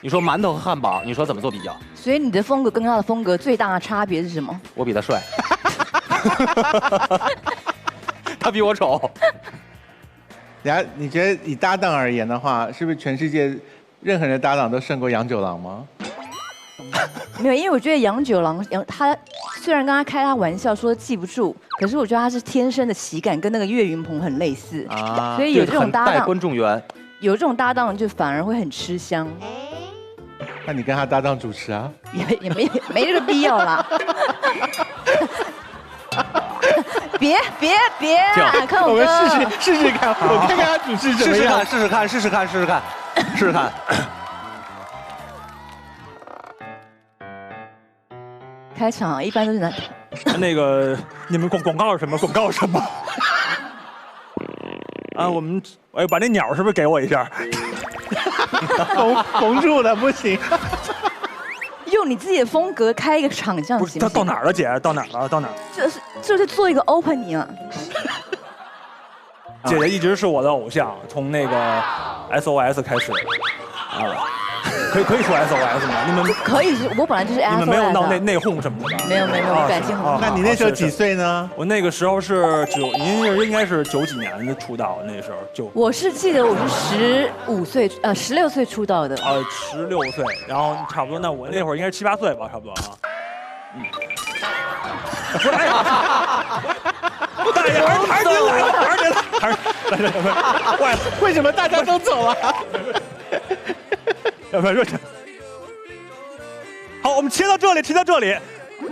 你说馒头和汉堡，你说怎么做比较？所以你的风格跟他的风格最大的差别是什么？我比他帅。他比我丑。你觉得以搭档而言的话，是不是全世界任何人的搭档都胜过杨九郎吗？没有，因为我觉得杨九郎他虽然跟他开他玩笑说记不住，可是我觉得他是天生的喜感跟那个岳云鹏很类似啊，所以有这种搭档带观众缘，有这种搭档就反而会很吃香。那你跟他搭档主持啊？也没这个必要啦。别看我们试试看，我看看他主持怎么样。试试看。开场一般都是那个你们广告是什么？广告什么？啊，我们把那鸟是不是给我一下？缝住了不行。用你自己的风格开一个场，这样行不行？到哪儿了，姐？到哪儿了？就是做一个 opening 啊。姐姐一直是我的偶像，从那个 SOS 开始啊。可以说 SOS 吗？你们可以，我本来就是 SOS。你们没有闹内讧什么的吧？没有，感情很好。那你那时候几岁呢？我那个时候是您应该是90几年的出道，那时候我是记得我是16岁出道的。16岁，然后差不多，那我那会儿应该是7、8岁吧，差不多啊。大爷，还是您来了，坏了，为什么大家都走了？要不然热场。好，我们切到这里，切到这里。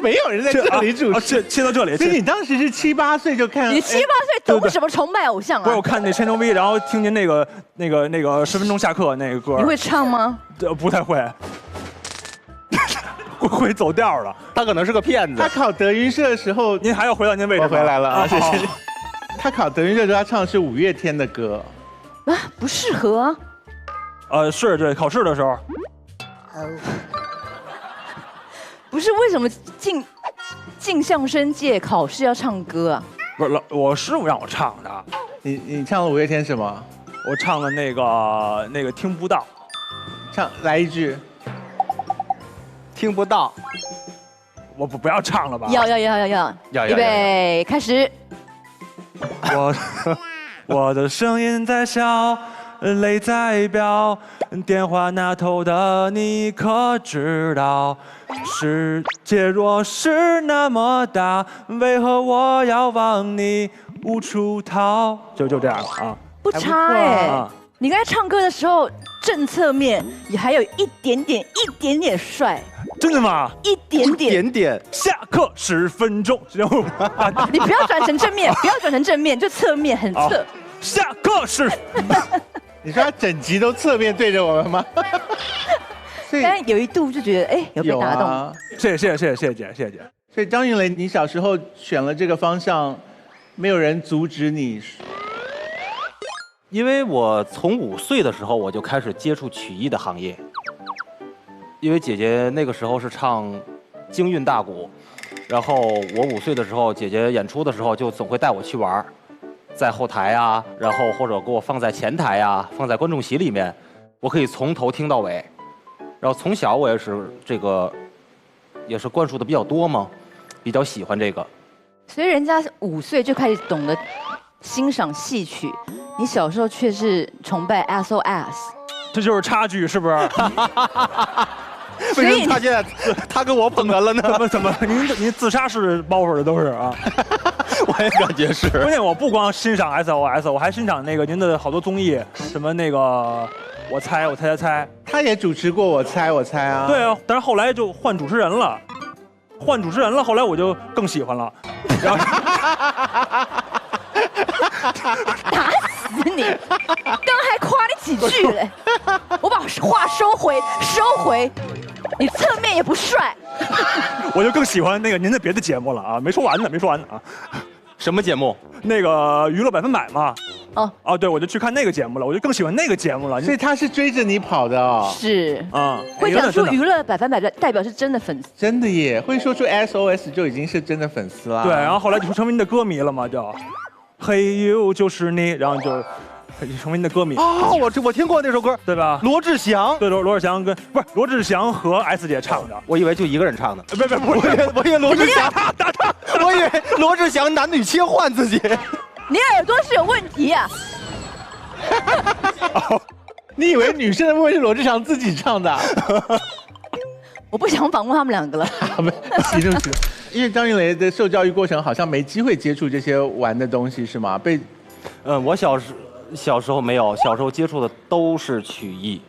没有人在这里主持，切到这里。所以你当时是7、8岁就看？你7、8岁懂什么崇拜偶像啊？不是，我看那千牛 V， 然后听见那个10分钟下课那个歌。你会唱吗？不太会，会走调了。他可能是个骗子。他考德云社的时候，您还要回到您位置。我回来了啊，谢谢。他考德云社的时候，他唱的是5月天的歌。啊，不适合啊。是对，考试的时候。不是，为什么进相声界考试要唱歌啊？不是，我师傅让我唱的。你唱了5月天什么？我唱了那个听不到。来一句。听不到。我不要唱了吧？要，预备，开始。我的声音在笑。泪在飙，电话那头的你可知道？世界若是那么大，为何我要往你无处逃？就这样啊，不差哎。你刚才唱歌的时候，正侧面也还有一点点帅。真的吗？一点点。下课10分钟，你不要转成正面，不要转成正面，就侧面很侧。下课10。你说他整集都侧面对着我们吗？但有一度就觉得，有被打动。谢谢姐。所以张云雷，你小时候选了这个方向，没有人阻止你。因为我从5岁的时候我就开始接触曲艺的行业，因为姐姐那个时候是唱京韵大鼓，然后我5岁的时候，姐姐演出的时候就总会带我去玩。在后台啊，然后或者给我放在前台啊，放在观众席里面，我可以从头听到尾。然后从小我也是也是灌输的比较多嘛，比较喜欢这个。所以人家5岁就开始懂得欣赏戏曲，你小时候却是崇拜 SOS， 这就是差距，是不是？为什么他现在他跟我捧哏了呢？怎么？您自杀式包袱的都是啊？我也感觉是。关键我不光欣赏 SOS， 我还欣赏那个您的好多综艺，什么那个我猜，他也主持过我猜啊。对啊，但是后来就换主持人了，后来我就更喜欢了。然后打死你！刚还夸你几句嘞，我把话收回。你侧面也不帅。我就更喜欢那个您的别的节目了啊，没说完呢啊。什么节目？那个娱乐100%嘛。哦，对，我就去看那个节目了，我就更喜欢那个节目了。所以他是追着你跑的哦。是啊，会讲出娱乐100%代表是真的粉丝。真的耶，会说出 SOS 就已经是真的粉丝啦。对，然后后来就成为你的歌迷了嘛，就嘿呦就是你，然后就成为你的歌迷。哦，我听过那首歌，对吧？罗志祥，对，罗志祥不是罗志祥和 S 姐唱的，我以为就一个人唱的。不是，我以为罗志祥，我以为罗志祥男女切换自己。你耳朵是有问题啊！你以为女生的部分是罗志祥自己唱的？我不想访问他们2个了。行。因为张云雷的受教育过程好像没机会接触这些玩的东西，是吗？我小时候没有，小时候接触的都是曲艺。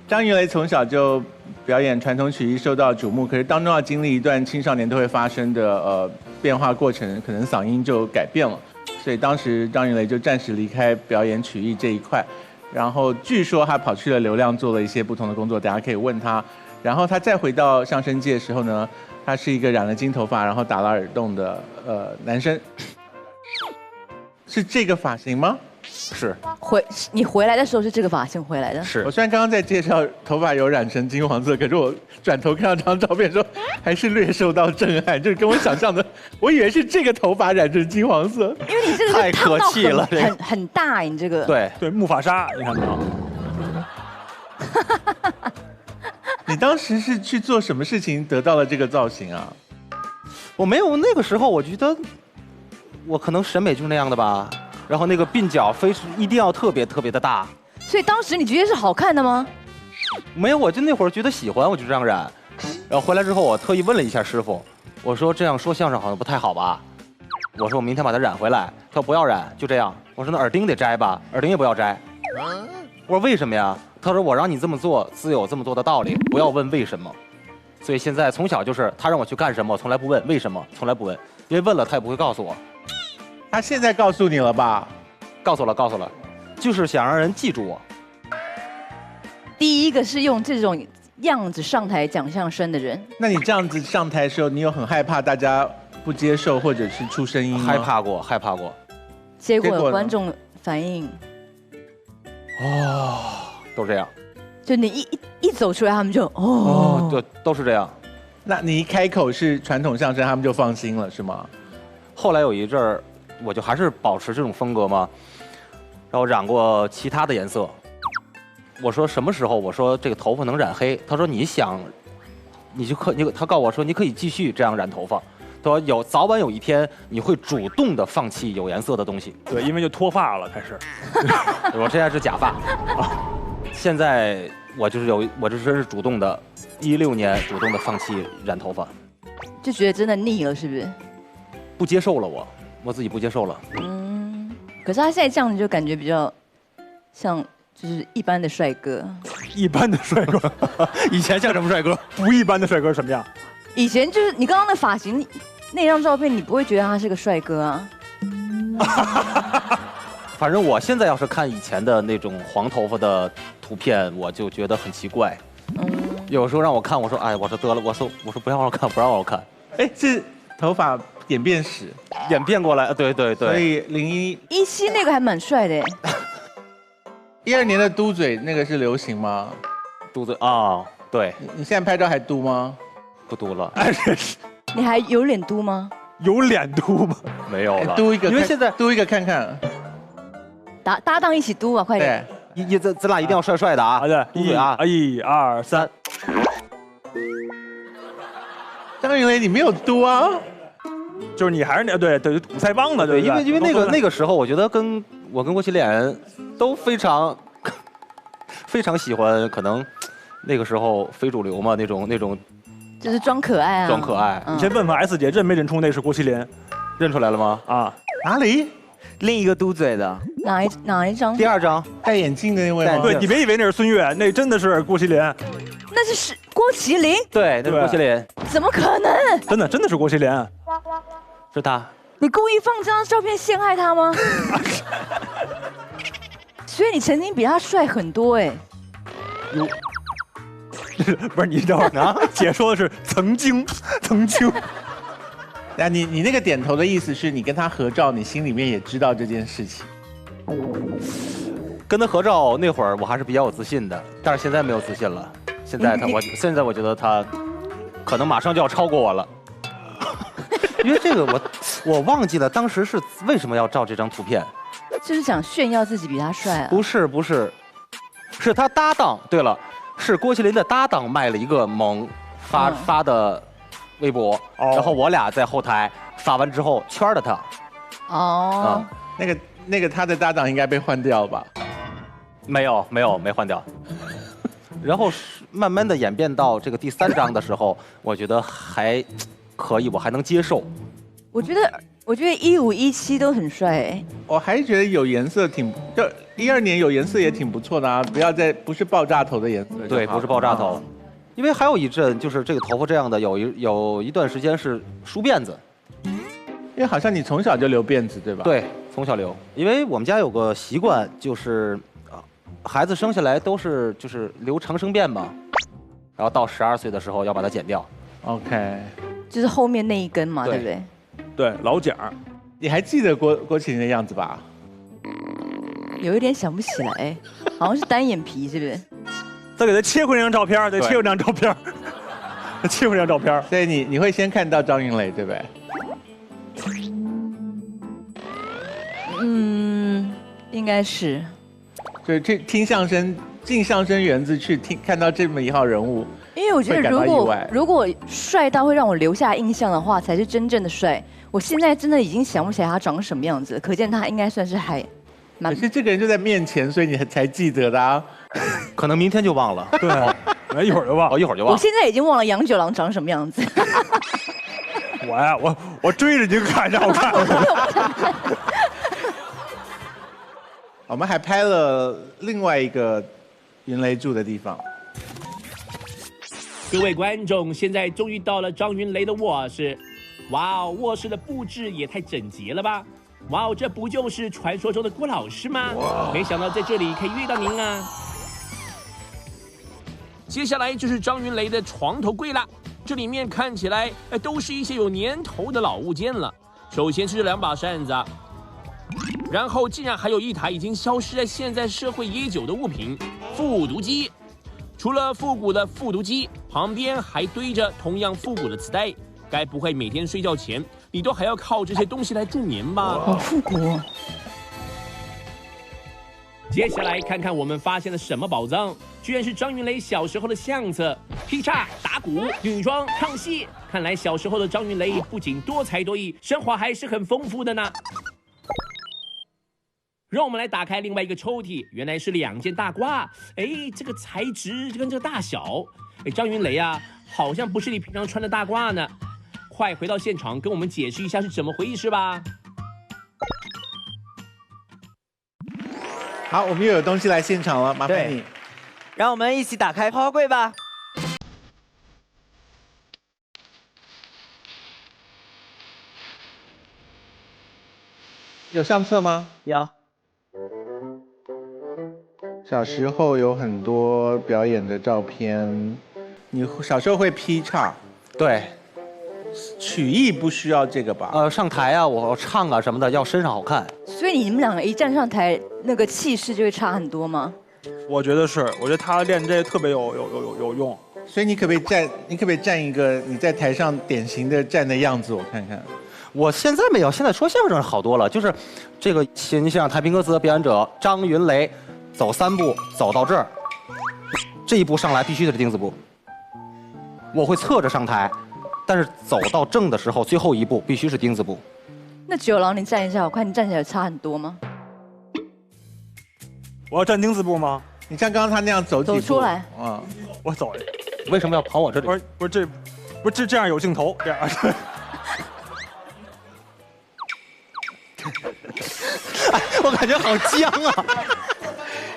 张云雷从小就表演传统曲艺受到瞩目，可是当中要经历一段青少年都会发生的变化过程，可能嗓音就改变了，所以当时张云雷就暂时离开表演曲艺这一块。然后据说他跑去了流量做了一些不同的工作，大家可以问他。然后他再回到相声界的时候呢，他是一个染了金头发，然后打了耳洞的男生。是这个发型吗？是。你回来的时候是这个发型回来的？是。我虽然刚刚在介绍头发有染成金黄色，可是我转头看到这张照片的时候，还是略受到震撼，就是跟我想象的，我以为是这个头发染成金黄色。因为你这个太可气了，很大，你这个。对，木法沙，你看到吗？你当时是去做什么事情得到了这个造型啊？我没有，那个时候我觉得我可能审美就是那样的吧。然后那个鬓角一定要特别的大。所以当时你觉得是好看的吗？没有，我就那会儿觉得喜欢，我就这样染。然后回来之后，我特意问了一下师傅，我说这样说相声好像不太好吧？我说我明天把它染回来。他说不要染，就这样。我说那耳钉得摘吧，耳钉也不要摘。我说为什么呀？他他说我让你这么做，自有这么做的道理，不要问为什么。所以现在从小就是他让我去干什么，我从来不问为什么，从来不问，因为问了他也不会告诉我。他现在告诉你了吧？告诉了，就是想让人记住我。第一个是用这种样子上台讲相声的人。那你这样子上台的时候，你有很害怕大家不接受或者是出声音吗？害怕过。结果观众反应，都这样。就你一走出来，他们就对，都是这样。那你一开口是传统相声，他们就放心了，是吗？后来有一阵儿，我就还是保持这种风格嘛，然后染过其他的颜色。我说什么时候？我说这个头发能染黑。他说你想，他告诉我说你可以继续这样染头发。他说早晚有一天你会主动的放弃有颜色的东西。对，因为就脱发了开始。我现在是假发啊，现在我这真是主动的，16年主动的放弃染头发，就觉得真的腻了，是不是？不接受了我自己不接受了。可是他现在这样子就感觉比较像就是一般的帅哥。一般的帅哥，以前像什么帅哥？不一般的帅哥什么样？以前就是你刚刚的发型，那张照片你不会觉得他是个帅哥啊。反正我现在要是看以前的那种黄头发的图片，我就觉得很奇怪。有时候让我看，我说哎，我说得了，我说不让我看，不让我看。哎，是头发演变史，演变过来，对。所以17那个还蛮帅的。12年的嘟嘴那个是流行吗？嘟嘴啊，对。你现在拍照还嘟吗？不嘟了。你还有脸嘟吗？有脸嘟吗？没有了。嘟一个，因为现在嘟一个看看。搭档一起嘟啊，快点！咱俩一定要帅帅的啊！对，嘟嘴啊！1、2、3。张云雷，你没有嘟啊？就是你还是对堵腮帮的，对，因为那个时候，我觉得跟郭麒麟都非常喜欢，可能那个时候非主流嘛，那种。就是装可爱啊！装可爱。你先问问 S 姐认没认出那是郭麒麟？认出来了吗？啊，哪里？另一个嘟嘴的。哪一张？第2张，戴眼镜的那位吗？对，你别以为那是孙越，那真的是郭麒麟。那是郭麒麟？对，那是郭麒麟。怎么可能？真的是郭麒麟。是他。你故意放这张照片陷害他吗？所以你曾经比他帅很多哎。不是你等会儿啊，姐说的是曾经。那你那个点头的意思是你跟他合照，你心里面也知道这件事情。跟他合照那会儿我还是比较有自信的，但是现在没有自信了。现在我觉得他可能马上就要超过我了。因为这个我忘记了当时是为什么要照这张图片。就是想炫耀自己比他帅啊？不是，是他搭档。对了。是郭麒麟的搭档卖了一个萌发的微博，然后我俩在后台发完之后圈了他。那个他的搭档应该被换掉吧？没换掉。然后慢慢的演变到这个第3章的时候，我觉得还可以，我还能接受。我觉得15、17都很帅哎。我还觉得有颜色就12年有颜色也挺不错的啊，不是爆炸头的颜色。对，不是爆炸头。因为还有一阵就是这个头发这样的，有一段时间是梳辫子。因为好像你从小就留辫子对吧？对，从小留。因为我们家有个习惯，就是孩子生下来都是就是留长生辫嘛，然后到12岁的时候要把它剪掉。OK。就是后面那一根嘛，对不对？对，老茧。你还记得郭麒麟的样子吧？有一点想不起来，好像是单眼皮，是不是？再给他切回那张照片，再切回那张照片，切回那张照片。所以你会先看到张云雷，对不对？应该是。就是去听相声，进相声园子去看到这么一号人物。因为我觉得如果帅到会让我留下印象的话，才是真正的帅。我现在真的已经想不起来他长什么样子，可见他应该算是还蛮。可是这个人就在面前，所以你才记得的啊。可能明天就忘了。对，一会儿就忘了，一会儿就忘了。我现在已经忘了杨九郎长什么样子。我追着你看，让我看。我们还拍了另外一云雷住的地方。各位观众，现在终于到了张云雷的卧室。哇哦，卧室的布置也太整洁了吧！哇哦，这不就是传说中的郭老师吗？没想到在这里可以遇到您啊！接下来就是张云雷的床头柜啦，这里面看起来都是一些有年头的老物件了。首先是这2把扇子，然后竟然还有一台已经消失在现在社会已久的物品——复读机。除了复古的复读机，旁边还堆着同样复古的磁带。该不会每天睡觉前你都还要靠这些东西来助眠吧？好复古哦！接下来看看我们发现了什么宝藏，居然是张云雷小时候的相册，劈叉、打鼓、女装、唱戏。看来小时候的张云雷不仅多才多艺，生活还是很丰富的呢。让我们来打开另外一个抽屉，原来是2件大褂。哎，这个材质跟这个大小，哎，张云雷啊，好像不是你平常穿的大褂呢。快回到现场，跟我们解释一下是怎么回事吧。好，我们又有东西来现场了，麻烦你。让我们一起打开花花柜吧。有相册吗？有。小时候有很多表演的照片，你小时候会劈叉？对。曲艺不需要这个吧？上台啊，我唱啊什么的，要身上好看。所以你们2个一站上台，那个气势就会差很多吗？我觉得是，我觉得他练这特别有用。所以你可不可以站一个你在台上典型的站的样子，我看看。我现在没有，现在说相声好多了，就是这个你想太平歌词的表演者张云雷，走3步走到这儿，这一步上来必须得是钉子步。我会侧着上台。但是走到正的时候，最后一步必须是钉子步。那九郎，你站一下，我看你站起来差很多吗？我要站钉子步吗？你像刚刚他那样走几步？走出来。啊，我走。为什么要跑我这里？不是这样有镜头这样。我感觉好僵啊！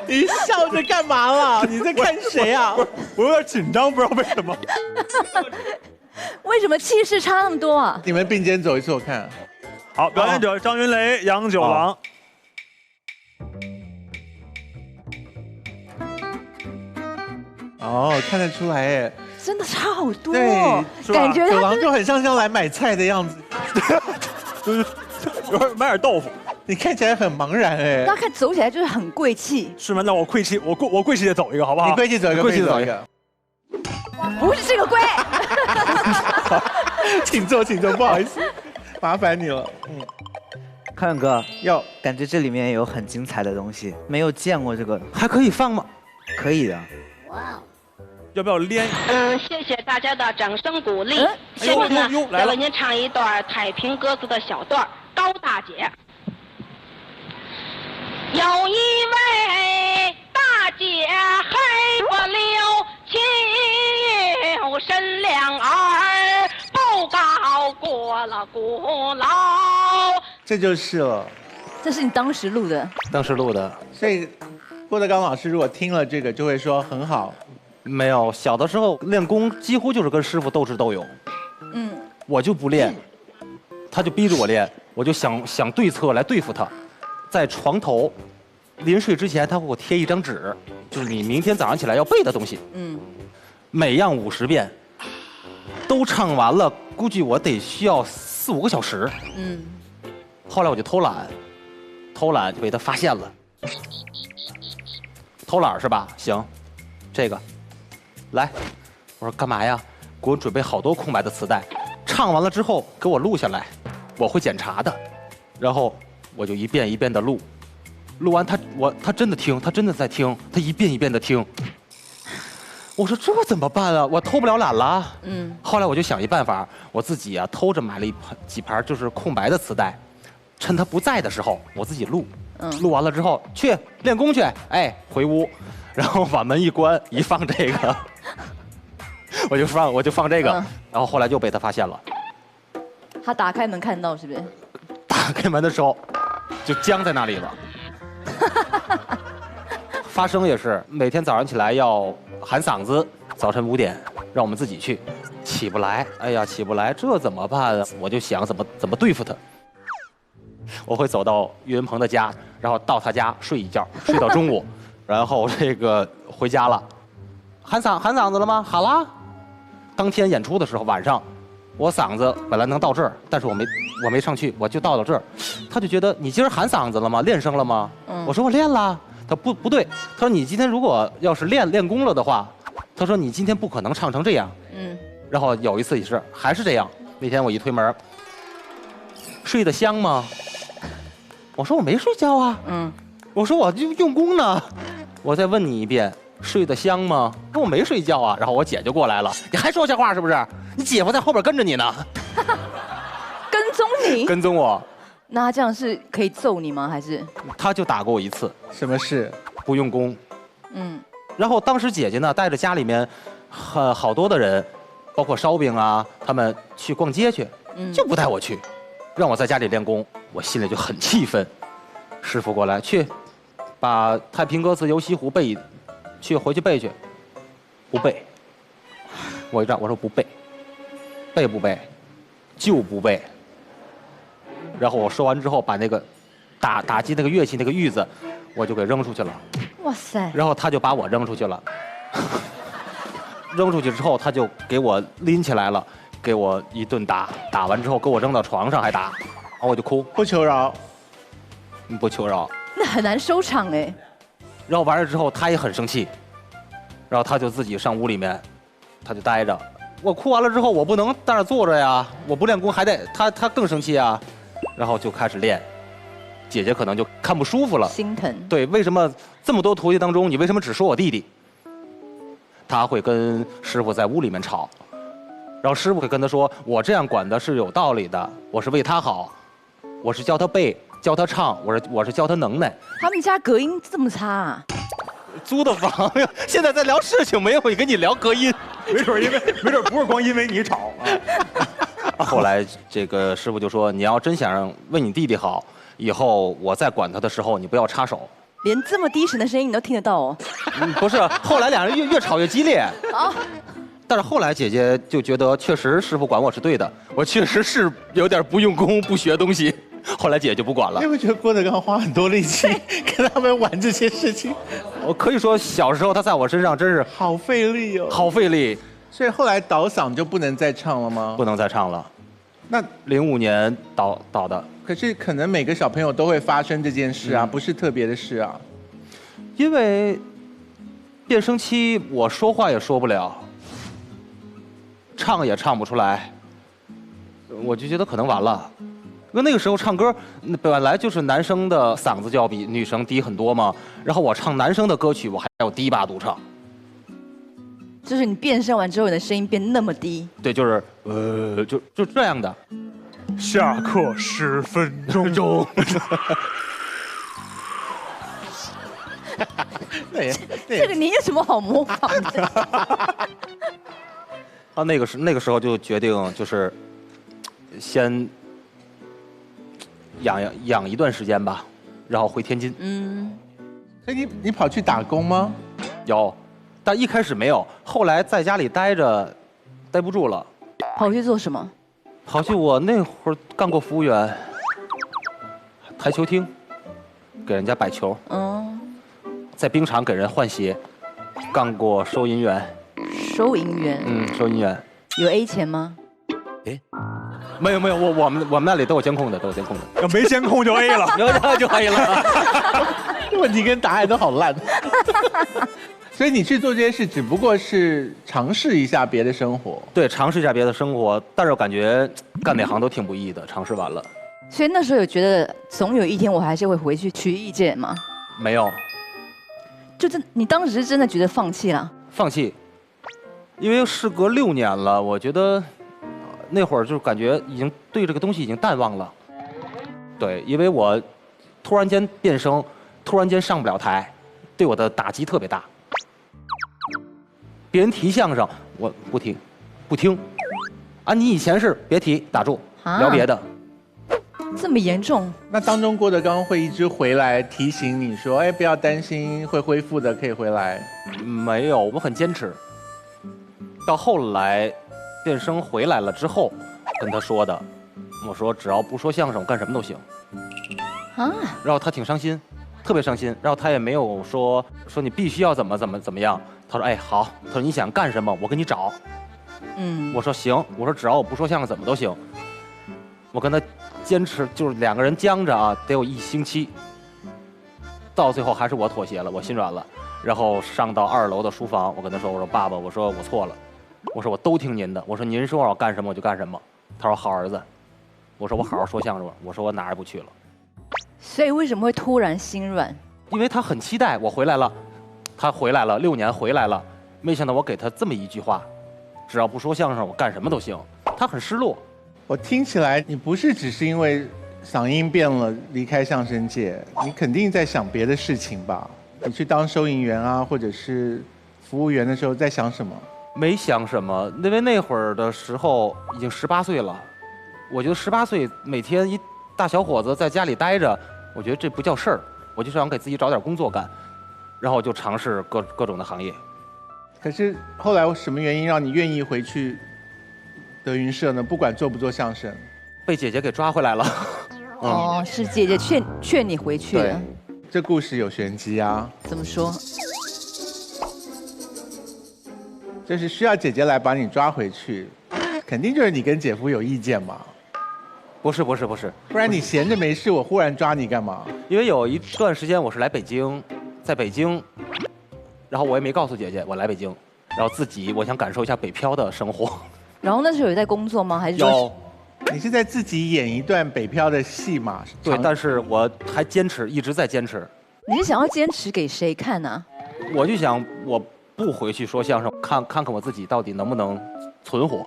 你笑着干嘛了？你在看谁啊？我有点紧张，不知道为什么。为什么气势差那么多啊？你们并肩走一次，我看。好，表演者张云雷、杨九郎。哦，看得出来哎，真的差好多。对，感觉九郎就很像来买菜的样子，就是买点豆腐。你看起来很茫然哎。他看走起来就是很贵气。是吗？那我贵气，我贵气的走一个好不好？你贵气走一个，贵气走一个。不是这个贵。请坐，不好意思，麻烦你了。康永哥，感觉这里面有很精彩的东西，没有见过这个，还可以放吗？可以的。哇，要不要连？谢谢大家的掌声鼓励。下面呢，再为您唱一段太平歌词的小段，高大姐。有一位大姐黑不溜秋，身两儿不高过了古老。这就是了。这是你当时录的？当时录的。所以郭德纲老师如果听了这个，就会说很好。没有，小的时候练功几乎就是跟师傅斗智斗勇。我就不练，他就逼着我练，我就想对策来对付他。在床头，临睡之前，他会给我贴一张纸，就是你明天早上起来要背的东西。每样50遍，都唱完了，估计我得需要4、5个小时。后来我就偷懒就被他发现了。偷懒是吧？行，这个，来，我说干嘛呀？给我准备好多空白的磁带，唱完了之后给我录下来，我会检查的。然后我就一遍一遍的录，录完他真的听，他真的在听，他一遍一遍的听。我说这怎么办啊？我偷不了懒了。后来我就想一办法，我自己啊偷着买了几盘就是空白的磁带，趁他不在的时候我自己录。录完了之后去练功去，哎，回屋，然后把门一关，一放这个，我就放这个，然后后来就被他发现了。他打开门看到是不是？打开门的时候就僵在那里了。发声也是每天早上起来要喊嗓子，早晨5点让我们自己去，起不来，哎呀起不来，这怎么办啊？我就想怎么对付他。我会走到岳云鹏的家，然后到他家睡一觉，睡到中午，然后这个回家了，喊嗓子了吗？喊啦。当天演出的时候晚上，我嗓子本来能到这儿，但是我没上去，我就到了这儿。他就觉得你今儿喊嗓子了吗？练声了吗？我说我练了。他不对，他说你今天如果要是练功了的话，他说你今天不可能唱成这样。然后有一次也是还是这样，那天我一推门，睡得香吗？我说我没睡觉啊。我说我就用功呢。我再问你一遍，睡得香吗？我没睡觉啊。然后我姐就过来了，你还说瞎话是不是？你姐夫在后边跟着你呢。跟踪你？跟踪我。那他这样是可以揍你吗？还是？他就打过我一次。什么事？不用功。然后当时姐姐呢带着家里面好多的人，包括烧饼啊，他们去逛街去，就不带我去，让我在家里练功，我心里就很气愤。师傅过来去，把太平歌词《游西湖》背，回去背去，不背。我一站，我说不背，背不背，就不背。然后我说完之后，把那个打击那个乐器那个玉子，我就给扔出去了。哇塞！然后他就把我扔出去了。扔出去之后，他就给我拎起来了，给我一顿打，打完之后给我扔到床上还打，然后我就哭，不求饶，不求饶。那很难收场哎。然后完了之后，他也很生气，然后他就自己上屋里面，他就待着。我哭完了之后，我不能在那坐着呀，我不练功还得他更生气啊，然后就开始练。姐姐可能就看不舒服了，心疼。对，为什么这么多徒弟当中，你为什么只说我弟弟？他会跟师傅在屋里面吵，然后师傅会跟他说：“我这样管的是有道理的，我是为他好，我是教他背，教他唱，我是教他能耐。”他们家隔音这么差啊？租的房呀，现在在聊事情，没有跟你聊隔音，没准不是光因为你吵啊。后来这个师傅就说：“你要真想为你弟弟好，以后我再管他的时候，你不要插手。”连这么低沉的声音你都听得到哦？不是，后来两人越吵越激烈。啊！但是后来姐姐就觉得，确实师傅管我是对的，我确实是有点不用功、不学东西。后来姐姐就不管了。你会觉得郭德纲花很多力气跟他们玩这些事情？我可以说，小时候他在我身上真是好费力哦，好费力。所以后来倒嗓就不能再唱了吗？不能再唱了。那05年倒的。可是可能每个小朋友都会发生这件事啊，不是特别的事啊。因为变声期，我说话也说不了，唱也唱不出来，我就觉得可能完了。因为那个时候唱歌本来就是男生的嗓子就要比女生低很多嘛，然后我唱男生的歌曲，我还要低八度唱。就是你变声完之后，你的声音变那么低。对，就是就这样的。下课10分钟。这个你有什么好模仿的？啊，那个时候就决定就是先养一段时间吧，然后回天津。所以你跑去打工吗？有，但一开始没有，后来在家里待着，待不住了。跑去做什么？跑去我那会儿干过服务员，台球厅，给人家摆球。在冰场给人换鞋，干过收银员。收银员？收银员。有 A 钱吗？没有，我们那里都有监控的，都有监控的。要没监控就 A 了，有就 A 了。问题跟答案都好烂。所以你去做这些事，只不过是尝试一下别的生活。对，尝试一下别的生活，但是我感觉干哪行都挺不易的，尝试完了。所以那时候有觉得总有一天我还是会回去取意见吗？没有。你当时是真的觉得放弃了？放弃，因为事隔6年了，我觉得那会儿就感觉已经对这个东西已经淡忘了。对，因为我突然间变声，突然间上不了台，对我的打击特别大。别人提相声，我不听，啊，你以前是别提，打住，聊别的。这么严重？那当中郭德纲会一直回来提醒你说，哎，不要担心，会恢复的，可以回来。没有，我们很坚持。到后来，变声回来了之后，跟他说的，我说只要不说相声，我干什么都行。啊。然后他挺伤心，特别伤心。然后他也没有说你必须要怎么样。他说，哎，好，他说你想干什么，我给你找。我说行，我说只要我不说相声，怎么都行。我跟他坚持，就是2个人僵着啊，得有1星期。到最后还是我妥协了，我心软了。然后上到2楼的书房，我跟他说，我说爸爸，我说我错了，我说我都听您的，我说您说我干什么我就干什么。他说好儿子，我说我好好说相声吧，我说我哪儿也不去了。所以为什么会突然心软？因为他很期待我回来了，他回来了6年回来了，没想到我给他这么一句话，只要不说相声我干什么都行，他很失落。我听起来你不是只是因为嗓音变了离开相声界，你肯定在想别的事情吧？你去当收银员啊，或者是服务员的时候在想什么？没想什么，因为那会儿的时候已经18岁了，我觉得18岁每天一大小伙子在家里待着，我觉得这不叫事儿，我就想给自己找点工作干，然后我就尝试各种的行业。可是后来什么原因让你愿意回去德云社呢？不管做不做相声，被姐姐给抓回来了。哦，是姐姐劝你回去的。这故事有玄机啊。怎么说？就是需要姐姐来把你抓回去，肯定就是你跟姐夫有意见嘛。不是，不然你闲着没事，我忽然抓你干嘛？因为有一段时间我是来北京，在北京，然后我也没告诉姐姐我来北京，然后我想感受一下北漂的生活。然后那时候有在工作吗？还是有？你是在自己演一段北漂的戏嘛？对，但是我还坚持，一直在坚持。你是想要坚持给谁看呢？我就想我不回去说相声，看看我自己到底能不能存活。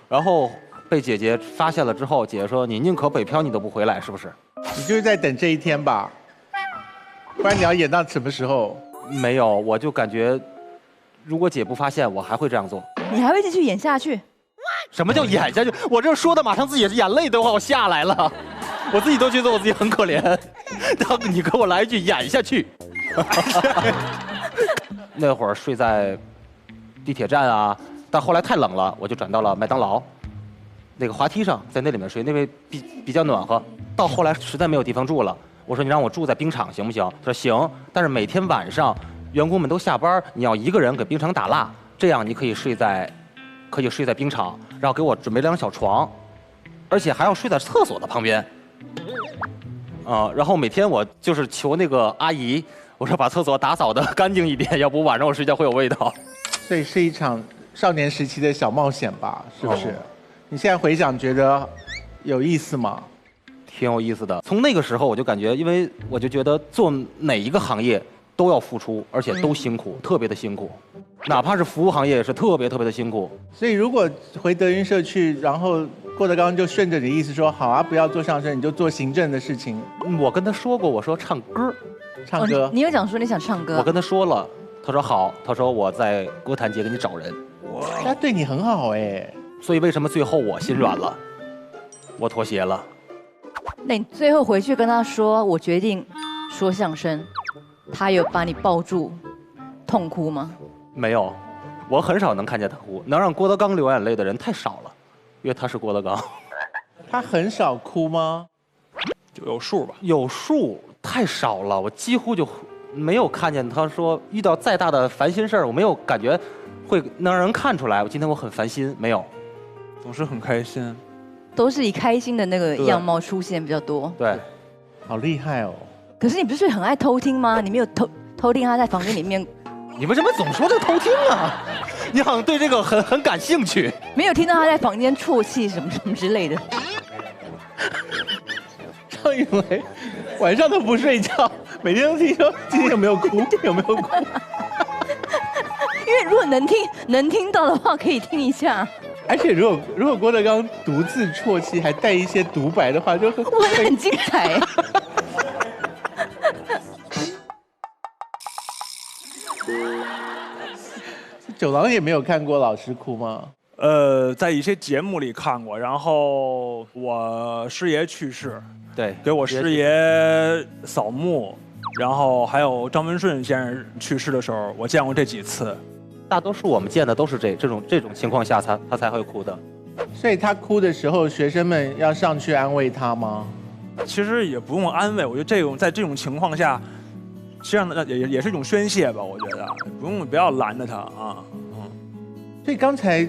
然后被姐姐发现了之后，姐姐说：“你宁可北漂，你都不回来，是不是？”你就是在等这一天吧？不然你要演到什么时候？没有，我就感觉，如果姐不发现，我还会这样做。你还会继续演下去？什么叫演下去？我这说的马上自己眼泪都要下来了，我自己都觉得我自己很可怜。然后你给我来一句演下去。那会儿睡在地铁站啊，但后来太冷了，我就转到了麦当劳那个滑梯上，在那里面睡，那边比较暖和。到后来实在没有地方住了，我说你让我住在冰场行不行？他说行，但是每天晚上员工们都下班，你要一个人给冰场打蜡，这样你可以睡在冰场，然后给我准备2小床，而且还要睡在厕所的旁边。然后每天我就是求那个阿姨，我说把厕所打扫的干净一点，要不晚上我睡觉会有味道。所以是一场少年时期的小冒险吧，是不是？你现在回想觉得有意思吗？挺有意思的。从那个时候我就感觉，因为我就觉得做哪一个行业都要付出，而且都辛苦，特别的辛苦。哪怕是服务行业也是特别的辛苦。所以如果回德云社去，然后郭德纲就顺着你的意思说，好啊，不要做相声，你就做行政的事情。我跟他说过，我说唱歌。你有讲说你想唱歌？我跟他说了，他说好，他说我在歌坛界给你找人。他对你很好哎。所以为什么最后我心软了，我妥协了？那你最后回去跟他说，我决定说相声，他有把你抱住痛哭吗？没有，我很少能看见他哭。能让郭德纲流眼泪的人太少了，因为他是郭德纲。他很少哭吗？就有数吧。有数太少了，我几乎就没有看见他说遇到再大的烦心事儿，我没有感觉会能让人看出来。今天我很烦心，没有，总是很开心，都是以开心的那个样貌出现比较多。对，好厉害哦。可是你不是很爱偷听吗？你没有偷听他在房间里面。你为什么总说这个偷听啊？你好像对这个很感兴趣。没有听到他在房间啜泣什么之类的。张云雷晚上都不睡觉，每天都听说今天有没有哭，有没有哭。因为如果能听到的话，可以听一下。而且如果郭德纲独自啜泣，还带一些独白的话，就很精彩。九郎也没有看过老师哭吗？在一些节目里看过，然后我师爷去世，对，给我师爷扫墓，然后还有张文顺先生去世的时候，我见过这几次。大多数我们见的都是这种情况下，他才会哭的。所以他哭的时候，学生们要上去安慰他吗？其实也不用安慰，我觉得在这种情况下，实际上也是一种宣泄吧。我觉得不要拦着他啊。所以刚才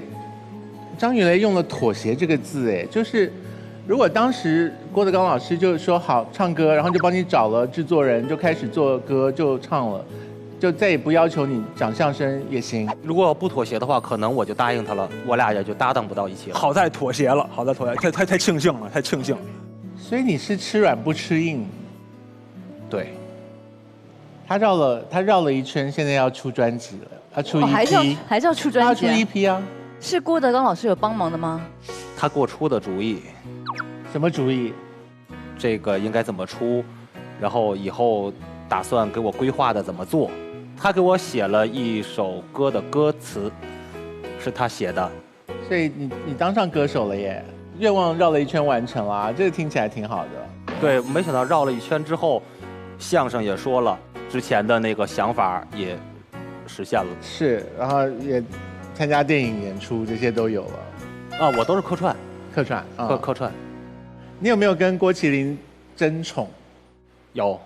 张雨雷用了“妥协”这个字，哎，就是如果当时郭德纲老师就说好唱歌，然后就帮你找了制作人，就开始做歌就唱了。就再也不要求你讲相声也行。如果不妥协的话，可能我就答应他了，我俩也就搭档不到一起了。好在妥协了，好在妥协，太庆幸了，太庆幸了。所以你是吃软不吃硬。对。他绕了一圈，现在要出专辑了，他出一批，还是要出专辑、他出一批啊。是郭德纲老师有帮忙的吗？他给我出的主意。什么主意？这个应该怎么出，然后以后打算给我规划的怎么做。他给我写了一首歌的歌词，是他写的，所以你当上歌手了耶，愿望绕了一圈完成了，这个听起来挺好的。对，没想到绕了一圈之后，相声也说了，之前的那个想法也实现了。是，然后也参加电影演出，这些都有了。啊，我都是客串，客串。你有没有跟郭麒麟争宠？有。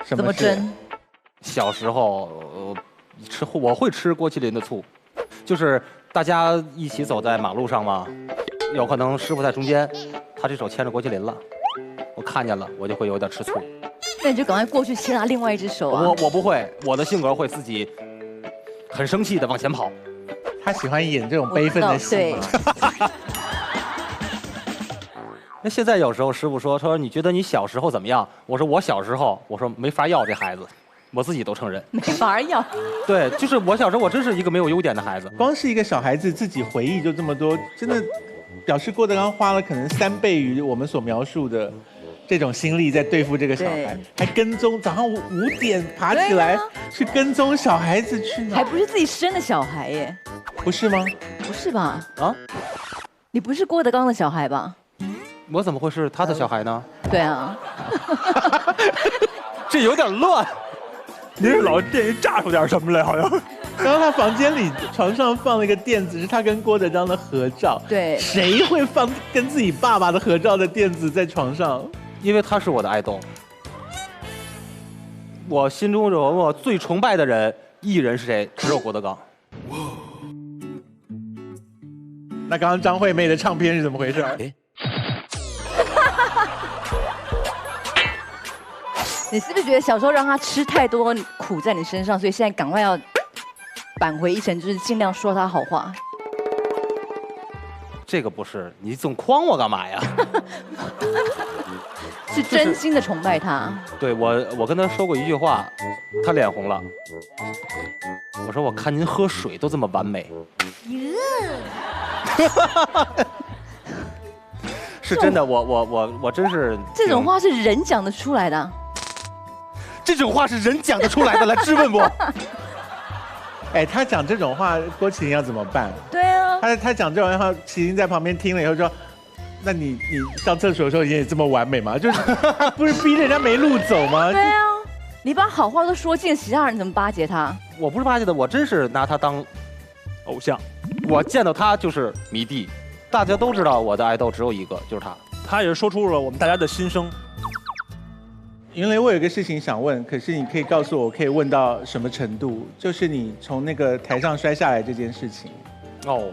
怎么争？小时候，我会吃郭麒麟的醋，就是大家一起走在马路上嘛，有可能师傅在中间，他这手牵着郭麒麟了，我看见了，我就会有点吃醋。那你就赶快过去牵他另外一只手啊！我不会，我的性格会自己很生气的往前跑。他喜欢演这种悲愤的戏。那现在有时候师傅说你觉得你小时候怎么样？我说我小时候，我说没法要这孩子。我自己都承认没法要。对，就是我小时候我真是一个没有优点的孩子。光是一个小孩子自己回忆就这么多，真的表示郭德纲花了可能3倍于我们所描述的这种心力在对付这个小孩，还跟踪早上5点爬起来去跟踪小孩子去哪？还不是自己生的小孩耶？不是吗？不是吧？啊？你不是郭德纲的小孩吧？我怎么会是他的小孩呢？对啊。这有点乱。您是老电影炸出点什么来，好像。然后他房间里床上放了一个垫子，是他跟郭德纲的合照。对，谁会放跟自己爸爸的合照的垫子在床上？因为他是我的爱豆。我心中我最崇拜的人艺人是谁？只有郭德纲。那刚刚张惠妹的唱片是怎么回事？你是不是觉得小时候让他吃太多苦在你身上，所以现在赶快要扳回一城，就是尽量说他好话？这个不是，你总诓我干嘛呀？是真心的崇拜他。对，我跟他说过一句话，他脸红了。我说我看您喝水都这么完美。是真的，我真是。这种话是人讲得出来的。这种话是人讲得出来的，来质问我。哎，他讲这种话，郭麒麟要怎么办？对啊，他讲这种话，麒麟在旁边听了以后说：“那你上厕所的时候也这么完美吗？就是不是逼人家没路走吗？”对啊，你把好话都说尽，其他人怎么巴结他？我不是巴结的，我真是拿他当偶像。我见到他就是迷弟，大家都知道我的爱豆只有一个，就是他。他也说出了我们大家的心声。云雷，我有个事情想问，可是你可以告诉我，可以问到什么程度？就是你从那个台上摔下来这件事情。哦，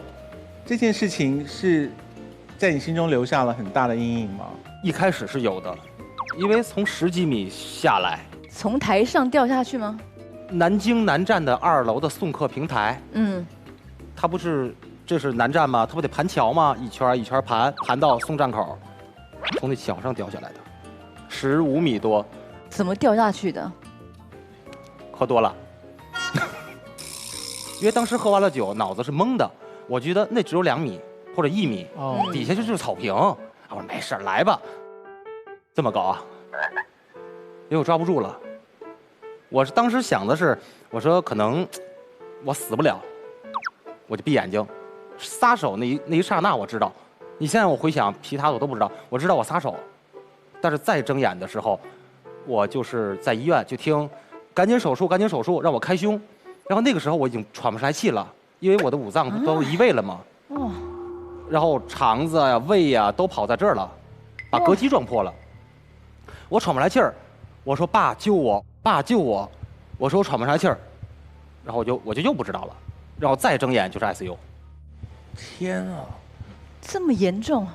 这件事情是在你心中留下了很大的阴影吗？一开始是有的，因为从10几米下来，从台上掉下去吗？南京南站的2楼的送客平台，它不是这是南站吗？它不得盘桥吗？一圈一圈盘到送站口，从那桥上掉下来的。15米多，怎么掉下去的？喝多了，因为当时喝完了酒，脑子是懵的。我觉得那只有2米或者1米，底下就是草坪。我说没事，来吧。这么高啊，因为我抓不住了。我是当时想的是，我说可能我死不了，我就闭眼睛，撒手那一刹那我知道，你现在我回想其他的我都不知道，我知道我撒手，但是再睁眼的时候，我就是在医院就听赶紧手术赶紧手术让我开胸，然后那个时候我已经喘不上来气了，因为我的五脏都移位了嘛，然后肠子呀胃呀都跑在这儿了，把膈肌撞破了，我喘不来气儿，我说爸救我，爸救我，我说我喘不上来气儿，然后我就又不知道了，然后再睁眼就是 ICU。天啊，这么严重？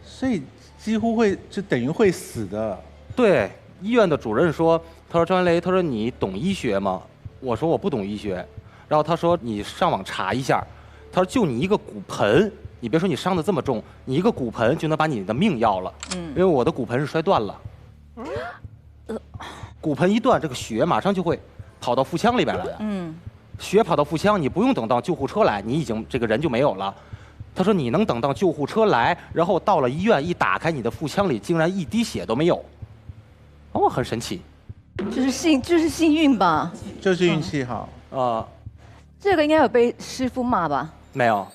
所以几乎就等于会死的。对，医院的主任说，他说张云雷，他说你懂医学吗？我说我不懂医学，然后他说你上网查一下，他说就你一个骨盆，你别说你伤得这么重，你一个骨盆就能把你的命要了。因为我的骨盆是摔断了，骨盆一断，这个血马上就会跑到腹腔里边来的。血跑到腹腔，你不用等到救护车来，你已经这个人就没有了。他说你能等到救护车来，然后到了医院一打开你的腹腔里，竟然一滴血都没有，哦，很神奇。就是幸运吧？就是运气好啊。这个应该有被师傅骂吧？没有，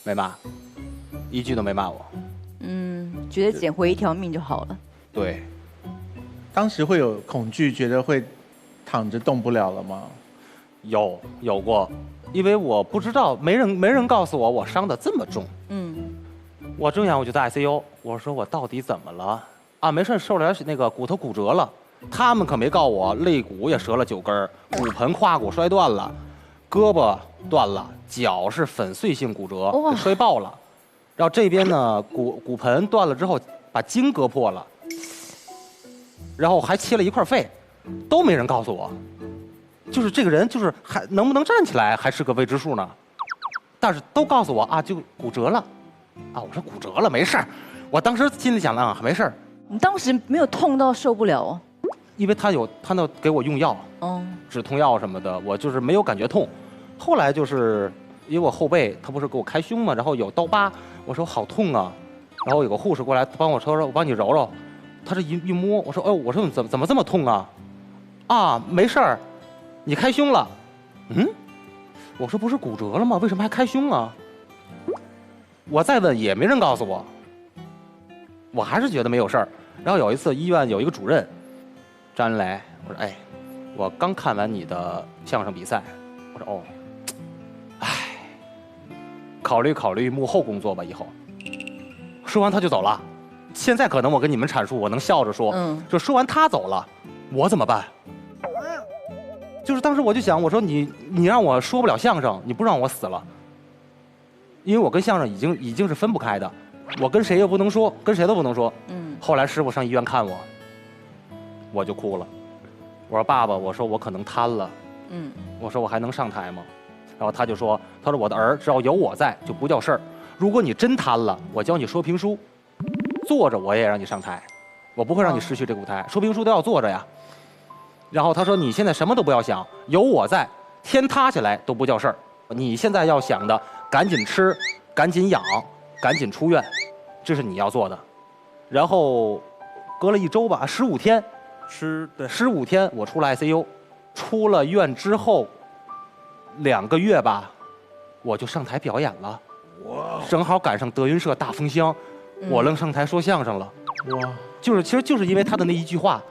没骂，一句都没骂我。觉得捡回一条命就好了。对。当时会有恐惧，觉得会躺着动不了了吗？有过，因为我不知道，没人告诉我伤得这么重。我睁眼我就在 ICU， 我说我到底怎么了？啊，没事，受了点那个骨头骨折了。他们可没告我，肋骨也折了9根，骨盆胯骨摔断了，胳膊断了，脚是粉碎性骨折，摔爆了。然后这边呢，骨盆断了之后，把筋割破了，然后还切了一块肺，都没人告诉我。就是这个人就是还能不能站起来还是个未知数呢，但是都告诉我啊，就骨折了，啊，我说骨折了没事儿，我当时心里想啊没事儿。你当时没有痛到受不了哦？因为他那给我用药，止痛药什么的，我就是没有感觉痛。后来就是因为我后背他不是给我开胸嘛，然后有刀疤，我说好痛啊，然后有个护士过来帮我说我帮你揉揉，他这一摸，我说哦，我说怎么这么痛啊？啊，没事儿。你开胸了，我说不是骨折了吗？为什么还开胸啊？我再问也没人告诉我，我还是觉得没有事儿。然后有一次医院有一个主任，张云雷，我说哎，我刚看完你的相声比赛，我说哦，哎，考虑考虑幕后工作吧，以后。说完他就走了。现在可能我跟你们阐述，我能笑着说，就说完他走了，我怎么办？就是当时我就想，我说你让我说不了相声，你不让我死了，因为我跟相声已经是分不开的，我跟谁也不能说，跟谁都不能说。后来师傅上医院看我，我就哭了，我说爸爸，我说我可能瘫了，我说我还能上台吗？然后他就说，他说我的儿只要有我在就不叫事儿，如果你真瘫了，我教你说评书，坐着我也让你上台，我不会让你失去这个舞台，说评书都要坐着呀。然后他说：“你现在什么都不要想，有我在，天塌下来都不叫事儿。你现在要想的，赶紧吃，赶紧养，赶紧出院，这是你要做的。”然后隔了1周吧，15天，15天我出了 ICU， 出了院之后2个月吧，我就上台表演了。哇！正好赶上德云社大封箱，我愣上台说相声了。哇！其实就是因为他的那一句话，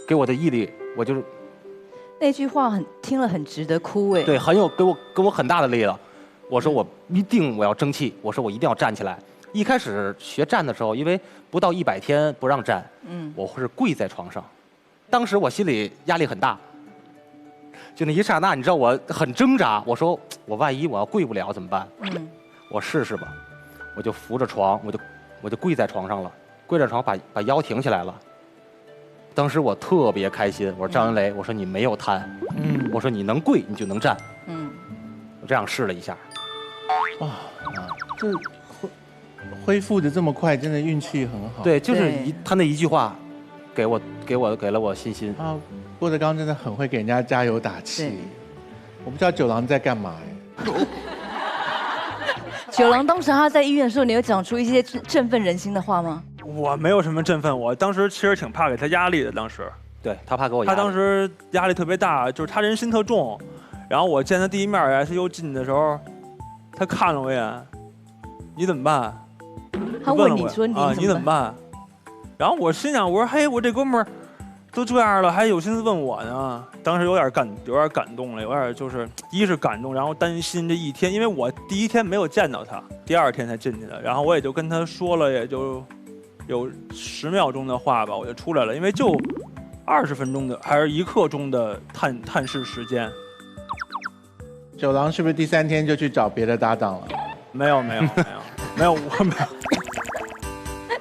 给我的毅力。我就是那句话听了很值得哭哎。对，很有给我很大的力量。我说我要争气，我说我一定要站起来。一开始学站的时候，因为不到100天不让站，我是跪在床上。当时我心里压力很大，就那一刹那，你知道我很挣扎。我说我万一我要跪不了怎么办？我试试吧，我就扶着床，我就跪在床上了，跪着床把腰挺起来了。当时我特别开心，我说张云雷，我说你没有瘫，我说你能跪你就能站，我这样试了一下，哇，这恢复的这么快，真的运气很好。对，就是他那一句话，给了我信心。啊，郭德纲真的很会给人家加油打气。我不知道九郎在干嘛哎。九郎当时他在医院的时候，你有讲出一些振奋人心的话吗？我没有什么振奋，我当时其实挺怕给他压力的。当时，对他怕给我压力。他当时压力特别大，就是他人心特重。然后我见他第一面 ICU 进的时候，他看了我一眼，你怎么办？他问你说你怎么办？然后我心想，我说嘿，我这哥们儿都这样了，还有心思问我呢。当时有点感动了，有点就是一是感动，然后担心这一天，因为我第一天没有见到他，第二天才进去的。然后我也就跟他说了，也就有10秒钟的话吧，我就出来了，因为就20分钟的还是1刻钟的探视时间。九郎是不是第3天就去找别的搭档了？没有，我没有。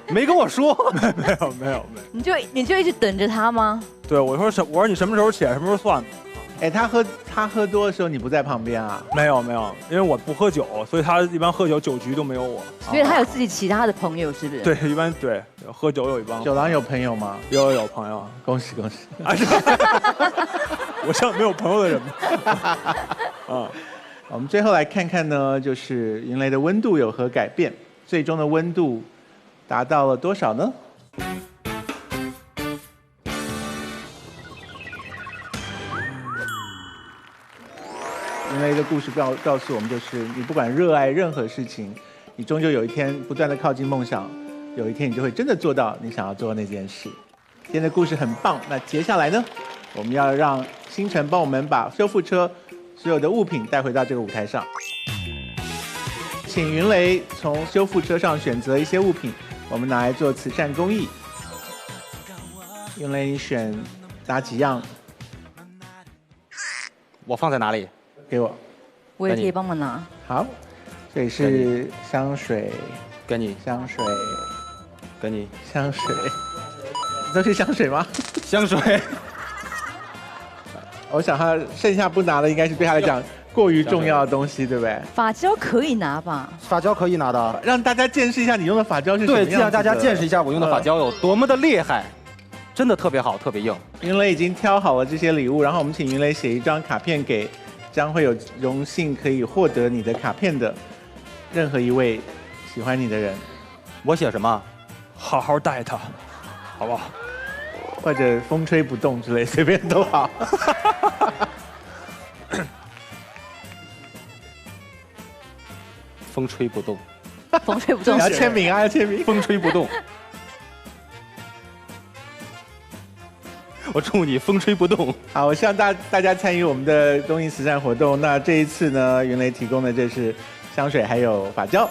没跟我说，没有。你就一直等着他吗？对，我说你什么时候起来，什么时候算。哎，他喝多的时候你不在旁边啊？没有，因为我不喝酒，所以他一般喝酒酒局都没有我。所以他有自己其他的朋友，是不是？对，一般对喝酒有一帮。九郎有朋友吗？有朋友，恭喜。我像没有朋友的人吗？啊，我们最后来看看呢，就是云雷的温度有何改变？最终的温度达到了多少呢？云雷的故事告诉我们，就是你不管热爱任何事情，你终究有一天不断的靠近梦想，有一天你就会真的做到你想要做的那件事。今天的故事很棒，那接下来呢，我们要让星辰帮我们把修复车所有的物品带回到这个舞台上。请云雷从修复车上选择一些物品，我们拿来做慈善公益。云雷，你选哪几样？我放在哪里？给我。我也可以帮忙拿。好，这里是香水，给你。香水，给你。香水，都是香水吗？香水。我想他剩下不拿的，应该是对他来讲过于重要的东西，对不对？发胶可以拿吧？发胶可以拿的，让大家见识一下你用的发胶是什么样子的。对，让大家见识一下我用的发胶有多么的厉害，真的特别好，特别硬。云雷已经挑好了这些礼物，然后我们请云雷写一张卡片给将会有荣幸可以获得你的卡片的任何一位喜欢你的人。我写什么？好好待他，好不好？或者风吹不动之类，随便都好。风吹不动，风吹不动。要签名啊，要签名。风吹不动。我祝你风吹不动。好，我希望大家参与我们的公益慈善活动。那这一次呢，云雷提供的这是香水还有发胶，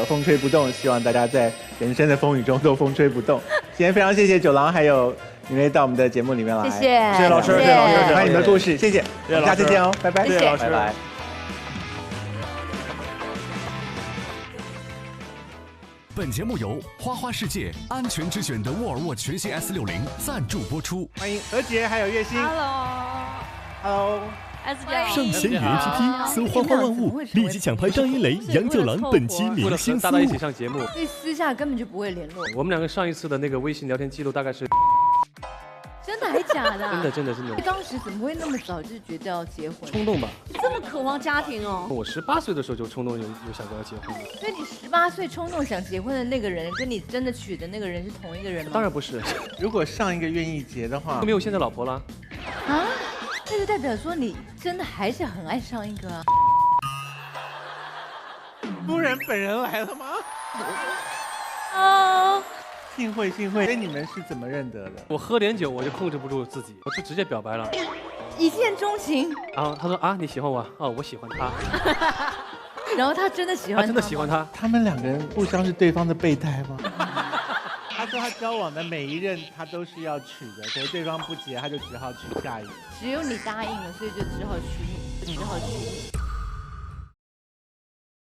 风吹不动。希望大家在人生的风雨中都风吹不动。今天非常谢谢九郎还有云雷到我们的节目里面来，谢谢老师，谢谢老师，喜欢你们的故事，谢谢，我们下次见哦，拜拜，谢谢，拜拜。本节目由花花世界安全之选的沃尔沃全新 S60赞助播出。欢迎何洁还有月薪。Hello。上闲鱼 APP 搜花花万物，立即抢拍张一雷、杨九郎本期明星大家一起上节目，所以私下根本就不会联络。我们2个上一次的那个微信聊天记录大概是。真的还假的？真的。当时怎么会那么早就觉得要结婚？冲动吧。这么渴望家庭哦。我18岁的时候就冲动有想过要结婚了。所以你18岁冲动想结婚的那个人，跟你真的娶的那个人是同一个人吗？当然不是。如果上一个愿意结的话，都没有现在老婆了。啊？那就代表说你真的还是很爱上一个啊。夫人本人来了吗？啊。幸会，所以你们是怎么认得的？我喝点酒我就控制不住自己，我就直接表白了，一见钟情。然后他说啊，你喜欢我？哦，我喜欢他。然后他真的喜欢他，真的喜欢他。他们2个人互相是对方的备胎吗？他说他交往的每一任他都是要娶的，可是对方不结，他就只好娶下一个。只有你答应了，所以就只好娶你。